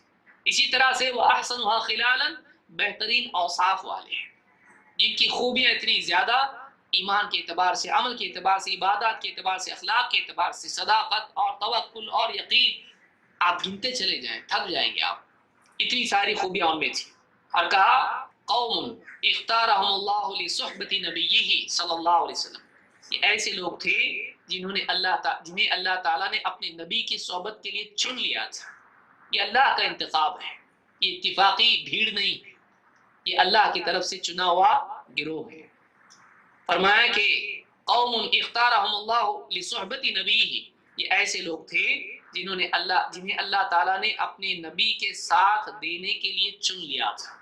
اسی طرح سے وَأَحْسَنُهَا خِلَالًا، بہترین اوصاف والے ہیں، جن کی خوبیاں اتنی زیادہ، ایمان کے اعتبار سے، عمل کے اعتبار سے، عبادات کے اعتبار سے، اخلاق کے اعتبار سے، صداقت اور توکل اور یقین، آپ گنتے چلے جائیں تھک جائیں گے آپ، اتنی ساری خوبیاں ان میں تھی۔ اور کہا قوم اختارہم اللہ لصحبت نبیہ صلی اللہ علیہ وسلم، یہ ایسے لوگ تھے جنہیں اللہ تعالیٰ نے اپنے نبی کی صحبت کے لیے چن لیا تھا۔ یہ اللہ کا انتخاب ہے، یہ اتفاقی بھیڑ نہیں، یہ اللہ کی طرف سے چنا ہوا گروہ ہے۔ فرمایا کہ قوم اختارہم اللہ لصحبت نبیہ، یہ ایسے لوگ تھے جنہیں اللہ تعالیٰ نے اپنے نبی کے ساتھ دینے کے لیے چن لیا تھا،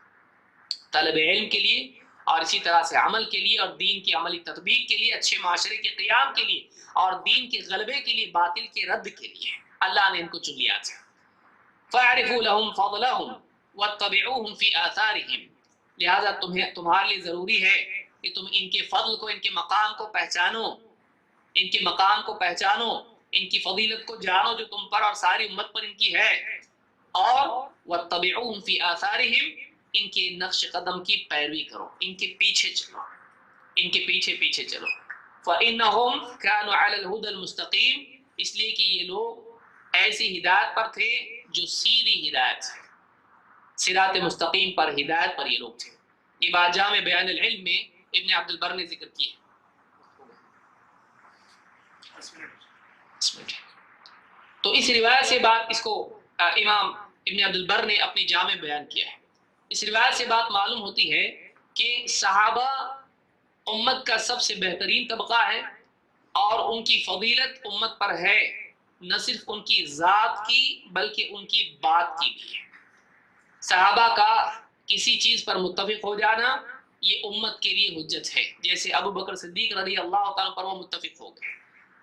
طلب علم کے لیے، اور اسی طرح سے عمل کے لیے، اور دین کی عملی تطبیق کے لیے، اچھے معاشرے کے قیام کے لیے، اور دین کے غلبے کے لیے، باطل کے رد کے لیے اللہ نے ان کو چن لیا تھا۔ فَاعْرِفُوا لَهُمْ فَضْلَهُمْ وَاتَّبِعُوهُمْ فِي آثَارِهِمْ، لہذا تمہارے لیے ضروری ہے کہ تم ان کے فضل کو، ان کے مقام کو پہچانو، ان کے مقام کو پہچانو، ان کی فضیلت کو جانو جو تم پر اور ساری امت پر ان کی ہے، اور وَاتَّبِعُوهُمْ فِي آثَارِهِمْ، ان کے نقش قدم کی پیروی کرو، ان کے پیچھے چلو، ان کے پیچھے پیچھے چلو۔ فَإِنَّهُمْ كَانُوا عَلَى الْهُدَى الْمُسْتَقِيمِ، اس لیے کہ یہ لوگ ایسی ہدایت پر تھے جو سیدھی ہدایت ہے، صراط مستقیم پر، ہدایت پر یہ لوگ تھے۔ یہ بات جامع بیان العلم میں ابن عبد البر نے ذکر کی ہے۔ تو اس روایت سے بات، اس کو امام ابن عبد البر نے اپنی جامع بیان کیا ہے۔ اس روایت سے بات معلوم ہوتی ہے کہ صحابہ امت کا سب سے بہترین طبقہ ہے، اور ان کی فضیلت امت پر ہے، نہ صرف ان کی ذات کی بلکہ ان کی بات کی بھی ہے۔ صحابہ کا کسی چیز پر متفق ہو جانا یہ امت کے لیے حجت ہے، جیسے ابو بکر صدیق رضی اللہ تعالیٰ پر وہ متفق ہو گئے،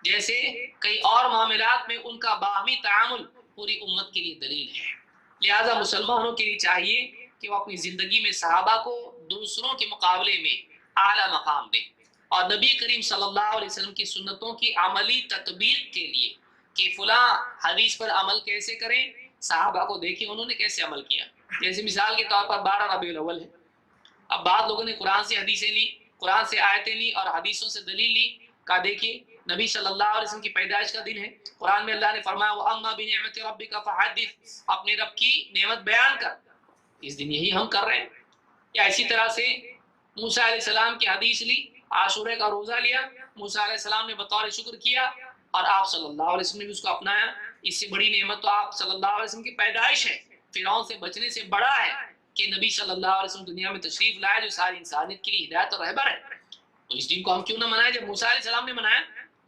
جیسے کئی اور معاملات میں ان کا باہمی تعامل پوری امت کے لیے دلیل ہے۔ لہذا مسلمانوں کے لیے چاہیے کہ وہ اپنی زندگی میں صحابہ کو دوسروں کے مقابلے میں اعلیٰ مقام دیں، اور نبی کریم صلی اللہ علیہ وسلم کی سنتوں کی عملی تطبیق کے لیے کہ فلاں حدیث پر عمل کیسے کریں، صحابہ کو دیکھیں انہوں نے کیسے عمل کیا۔ جیسے مثال کے طور پر 12 ربیع الاول ہے، اب بعض لوگوں نے قرآن سے حدیثیں لی، قرآن سے آیتیں لی اور حدیثوں سے دلیل لی، کہا دیکھیے نبی صلی اللہ علیہ وسلم کی پیدائش کا دن ہے، قرآن میں اللہ نے فرمایا وَأَمَّا بِنِعْمَتِ رَبِّكَ فَحَدِّثْ، اپنے رب کی نعمت بیان کر، اس دن یہی ہم کر رہے ہیں۔ یا اسی طرح سے موسیٰ علیہ السلام کی حدیث لی، عاشورہ کا روزہ لیا، موسیٰ علیہ السلام نے بطور شکر کیا اور آپ صلی اللہ علیہ وسلم نے بھی اس کو اپنایا۔ اس سے بڑی نعمت تو آپ صلی اللہ علیہ وسلم کی پیدائش ہے، فرعون سے بچنے سے بڑا ہے کہ نبی صلی اللہ علیہ وسلم دنیا میں تشریف لائے جو ساری انسانیت کے لیے ہدایت اور رہبر ہے۔ تو اس دن کو ہم کیوں نہ منائیں جب موسیٰ علیہ السلام نے منایا؟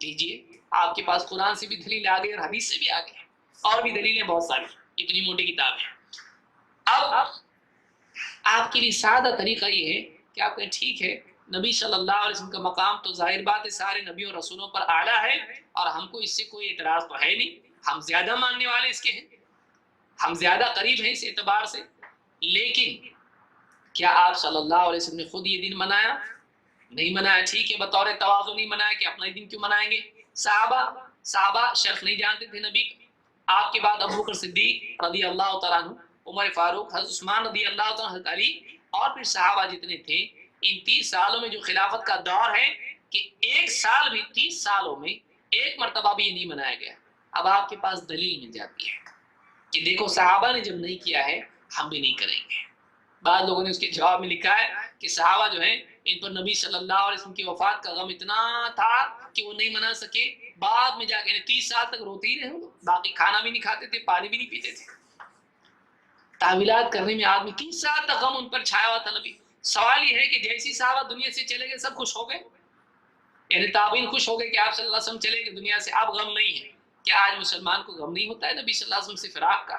لیجیے، آپ کے پاس قرآن سے بھی دلیل آ گئی اور حدیث سے بھی آ گئی، اور بھی دلیلیں بہت ساری، اتنی موٹی کتاب ہے۔ اب آپ کے لیے سادہ طریقہ یہ ہے کہ آپ کہیں ٹھیک ہے نبی صلی اللہ علیہ وسلم کا مقام تو ظاہر بات ہے سارے نبیوں اور رسولوں پر اعلیٰ ہے، اور ہم کو اس سے کوئی اعتراض تو ہے نہیں، ہم زیادہ ماننے والے اس کے ہیں، ہم زیادہ قریب ہیں اس اعتبار سے، لیکن کیا آپ صلی اللہ علیہ وسلم نے خود یہ دن منایا؟ نہیں منایا، ٹھیک ہے، بطور تواضع نہیں منایا کہ اپنا دن کیوں منائیں گے۔ صحابہ شرف نہیں جانتے تھے نبی، آپ کے بعد ابو بکر صدیق رضی اللہ تعالیٰ عنہ، عمر فاروق، حضرت عثمان رضی اللہ تعالیٰ عنہ، حضرت علی، اور پھر صحابہ جتنے تھے، ان 30 سالوں میں جو خلافت کا دور ہے کہ ایک سال بھی 30 سالوں میں ایک مرتبہ بھی یہ نہیں منایا گیا۔ اب آپ کے پاس دلیل مل جاتی ہے کہ دیکھو صحابہ نے جب نہیں کیا ہے ہم بھی نہیں کریں گے۔ بعض لوگوں نے اس کے جواب میں لکھا ہے کہ صحابہ جو ہیں ان پر نبی صلی اللہ علیہ وسلم کی وفات کا غم اتنا تھا کہ وہ نہیں منا سکے، بعد میں جا کے 30 سال تک روتے ہی رہے، باقی کھانا بھی نہیں کھاتے تھے، پانی بھی نہیں پیتے تھے۔ تعویلات کرنے میں آدمی 30 سال تک غم ان پر چھایا ہوا تھا نبی۔ سوال یہ ہے کہ جیسی صحابہ دنیا سے چلے گئے سب خوش ہو گئے، یعنی تابعین خوش ہو گئے کہ آپ صلی اللہ علیہ وسلم چلے گئے دنیا سے، اب غم نہیں ہے۔ کیا آج مسلمان کو غم نہیں ہوتا ہے نبی صلی اللہ علیہ وسلم سے فراق کا؟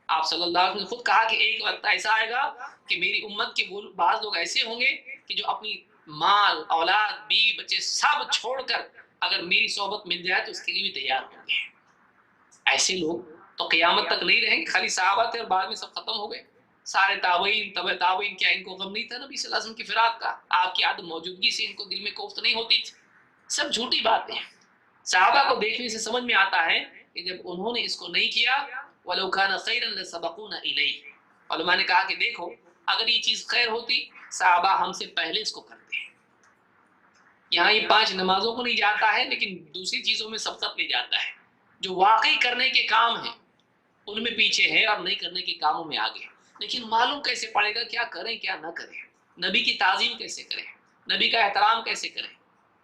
آپ صلی اللہ علیہ وسلم نے خود کہا کہ ایک وقت ایسا آئے گا کہ میری امت کے بعض لوگ ایسے ہوں گے کہ جو اپنی مال، اولاد، بیوی، بچے سب چھوڑ کر اگر میری صحبت مل جائے تو اس کے لیے بھی تیار ہوں گے۔ ایسے لوگ تو قیامت تک نہیں رہیں گے، خالی صحابہ تھے اور بعد میں سب ختم ہو گئے، سارے تابعین، تبع تابعین، کیا ان کو غم نہیں تھا نبی صلی اللہ علیہ وسلم کی فراق کا؟ آپ کی عدم موجودگی سے ان کو دل میں کوفت نہیں ہوتی تھی؟ سب جھوٹی باتیں ہیں۔ صحابہ کو دیکھنے سے سمجھ میں آتا ہے کہ جب انہوں نے اس کو نہیں کیا، وَلَوْ كَانَ خَيْرًا لَسَبَقُونَ إِلَيْهِ، علماء نے کہا کہ دیکھو اگر یہ چیز خیر ہوتی صحابہ ہم سے پہلے اس کو کرتے ہیں۔ یہاں یہ 5 نمازوں کو نہیں جاتا ہے لیکن دوسری چیزوں میں سبقت لے جاتا ہے، جو واقعی کرنے کے کام ہیں ان میں پیچھے ہے اور نہیں کرنے کے کاموں میں آگے۔ لیکن معلوم کیسے پڑے گا کیا کریں کیا نہ کریں؟ نبی کی تعظیم کیسے کریں، نبی کا احترام کیسے کریں،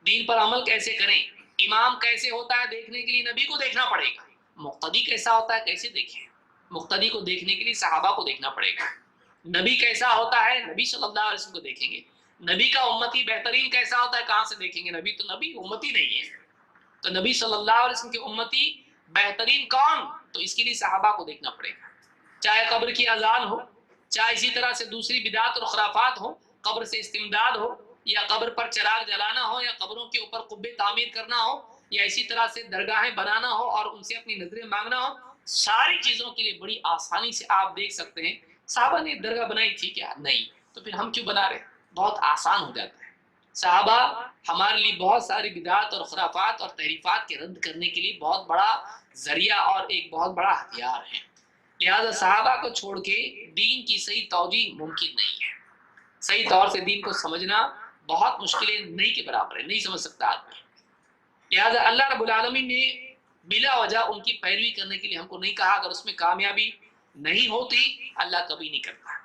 دین پر عمل کیسے کریں، امام کیسے ہوتا ہے دیکھنے کے لیے نبی کو دیکھنا پڑے گا، مقتدی کیسا ہوتا ہے کیسے دیکھیں، مقتدی کو دیکھنے کے لیے صحابہ کو دیکھنا پڑے گا، نبی کیسا ہوتا ہے نبی صلی اللہ علیہ وسلم کو دیکھیں گے، نبی کا امتی بہترین کیسا ہوتا ہے کہاں سے دیکھیں گے؟ نبی تو نبی امتی نہیں ہے، تو نبی صلی اللہ علیہ وسلم کے امتی بہترین کون؟ تو اس کے لیے صحابہ کو دیکھنا پڑے گا، چاہے قبر کی اذان ہو، چاہے اسی طرح سے دوسری بدعات اور خرافات ہو، قبر سے استمداد ہو، یا قبر پر چراغ جلانا ہو، یا قبروں کے اوپر قبے تعمیر کرنا ہو، یا اسی طرح سے درگاہیں بنانا ہو اور ان سے اپنی نظریں مانگنا ہو، ساری چیزوں کے لیے بڑی آسانی سے آپ دیکھ سکتے ہیں صحابہ نے درگاہ بنائی تھی کیا؟ نہیں، تو پھر ہم کیوں بنا رہے؟ بہت آسان ہو جاتا ہے۔ صحابہ ہمارے لیے بہت ساری بدعات اور خرافات اور تحریفات کے رد کرنے کے لیے بہت بڑا ذریعہ اور ایک بہت بڑا ہتھیار ہے۔ لہذا صحابہ کو چھوڑ کے دین کی صحیح توجیہ ممکن نہیں ہے. صحیح طور سے دین کو سمجھنا بہت مشکل ہے، نہیں کے برابر ہے، نہیں سمجھ سکتا آدمی. لہذا اللہ رب العالمین نے بلا وجہ ان کی پیروی کرنے کے لیے ہم کو نہیں کہا. اگر اس میں کامیابی نہیں ہوتی اللہ کبھی نہیں کرتا.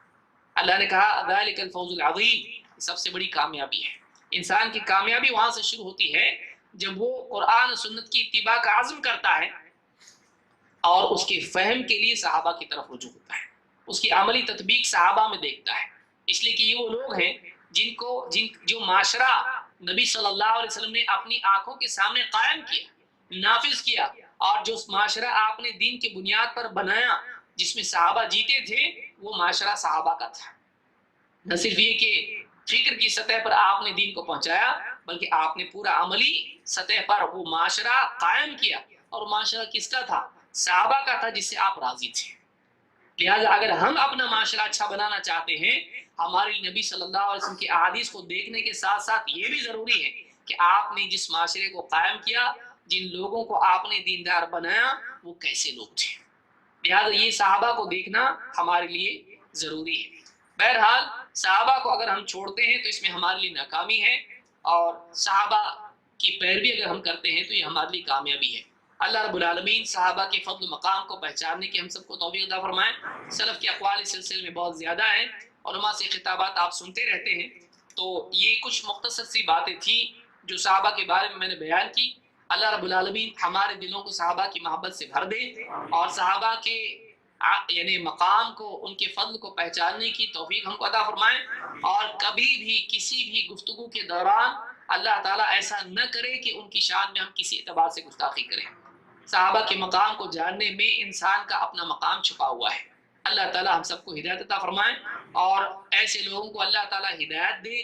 اللہ نے کہا ذالک الفوز العظیم، سب سے بڑی کامیابی ہے. انسان کی کامیابی وہاں سے شروع ہوتی ہے جب وہ قرآن و سنت کی اتباع کا عزم کرتا ہے اور اس کے فہم کے لیے صحابہ کی طرف رجوع ہوتا ہے، اس کی عملی تطبیق صحابہ میں دیکھتا ہے. اس لیے کہ یہ وہ لوگ ہیں جو معاشرہ نبی صلی اللہ علیہ وسلم نے اپنی آنکھوں کے سامنے قائم کیا، نافذ کیا، اور جو معاشرہ آپ نے دین کے بنیاد پر بنایا جس میں صحابہ جیتے تھے، وہ معاشرہ صحابہ کا تھا. نہ صرف یہ کہ فکر کی سطح پر آپ نے دین کو پہنچایا، بلکہ آپ نے پورا عملی سطح پر وہ معاشرہ قائم کیا. اور معاشرہ کس کا تھا؟ صحابہ کا تھا، جس سے آپ راضی تھے. لہٰذا اگر ہم اپنا معاشرہ اچھا بنانا چاہتے ہیں، ہمارے نبی صلی اللہ علیہ وسلم کی احادیث کو دیکھنے کے ساتھ ساتھ یہ بھی ضروری ہے کہ آپ نے جس معاشرے کو قائم کیا، جن لوگوں کو آپ نے دیندار بنایا، وہ کیسے لوگ تھے. لہٰذا یہ صحابہ کو دیکھنا ہمارے لیے ضروری ہے. بہرحال صحابہ کو اگر ہم چھوڑتے ہیں تو اس میں ہمارے لیے ناکامی ہے، اور صحابہ کی پیروی اگر ہم کرتے ہیں تو یہ ہمارے لیے کامیابی ہے. اللہ رب العالمین صحابہ کے فضل مقام کو پہچاننے کی ہم سب کو توفیق عطا فرمائے. سلف کے اقوال اس سلسلے میں بہت زیادہ ہیں، علماء سے خطابات آپ سنتے رہتے ہیں. تو یہ کچھ مختصر سی باتیں تھیں جو صحابہ کے بارے میں نے بیان کی. اللہ رب العالمین ہمارے دلوں کو صحابہ کی محبت سے بھر دے، اور صحابہ کے یعنی مقام کو، ان کے فضل کو پہچاننے کی توفیق ہم کو عطا فرمائے. اور کبھی بھی کسی بھی گفتگو کے دوران اللہ تعالیٰ ایسا نہ کرے کہ ان کی شان میں ہم کسی اعتبار سے گستاخی کریں. صحابہ کے مقام کو جاننے میں انسان کا اپنا مقام چھپا ہوا ہے. اللہ تعالیٰ ہم سب کو ہدایت عطا فرمائے، اور ایسے لوگوں کو اللہ تعالیٰ ہدایت دے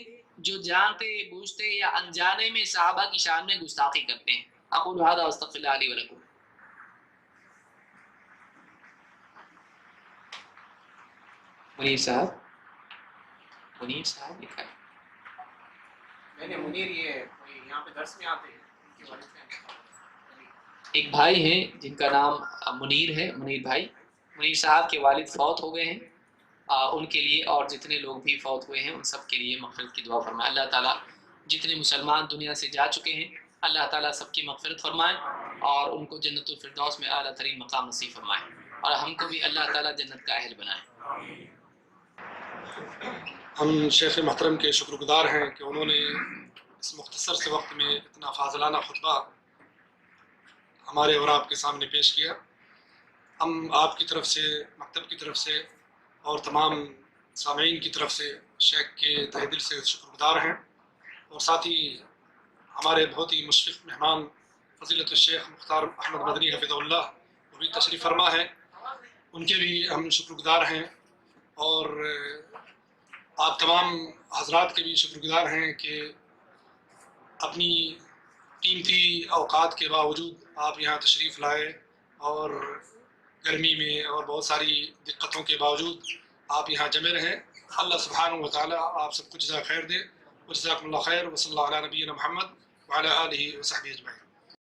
جو جانتے بوجھتے یا انجانے میں صحابہ کی شان میں گستاخی کرتے ہیں. اقول هذا واستغفر الله لي ولكم. منیر صاحب لکھا ہے. میں نے منیر یہ یہاں پہ درس میں آتے ہیں، ان کے والد ہیں. ایک بھائی ہیں جن کا نام منیر ہے، منیر بھائی. منیر صاحب کے والد فوت ہو گئے ہیں. ان کے لیے اور جتنے لوگ بھی فوت ہوئے ہیں ان سب کے لیے مغفرت کی دعا فرمائے. اللہ تعالیٰ جتنے مسلمان دنیا سے جا چکے ہیں اللہ تعالیٰ سب کی مغفرت فرمائے، اور ان کو جنت الفردوس میں اعلیٰ ترین مقام نصیب فرمائے، اور ہم کو بھی اللہ تعالیٰ جنت کا اہل بنائے. ہم شیخ محترم کے شکر گزار ہیں کہ انہوں نے اس مختصر سے وقت میں اتنا فاضلانہ خطبہ ہمارے اور آپ کے سامنے پیش کیا. ہم آپ کی طرف سے، مکتب کی طرف سے اور تمام سامعین کی طرف سے شیخ کے تہ دل سے شکر گزار ہیں. اور ساتھ ہی ہمارے بہت ہی مشفق مہمان فضیلت الشیخ مختار احمد مدنی حفظہ اللہ وہ بھی تشریف فرما ہیں، ان کے بھی ہم شکر گزار ہیں. اور آپ تمام حضرات کے بھی شکر گزار ہیں کہ اپنی قیمتی اوقات کے باوجود آپ یہاں تشریف لائے، اور گرمی میں اور بہت ساری دقتوں کے باوجود آپ یہاں جمع رہیں. اللہ سبحانہ و تعالیٰ آپ سب کو جزا خیر دے. وجزاکم اللہ خیر. وصلی اللہ علی نبینا محمد وعلی آلہ وصحبہ اجمعین.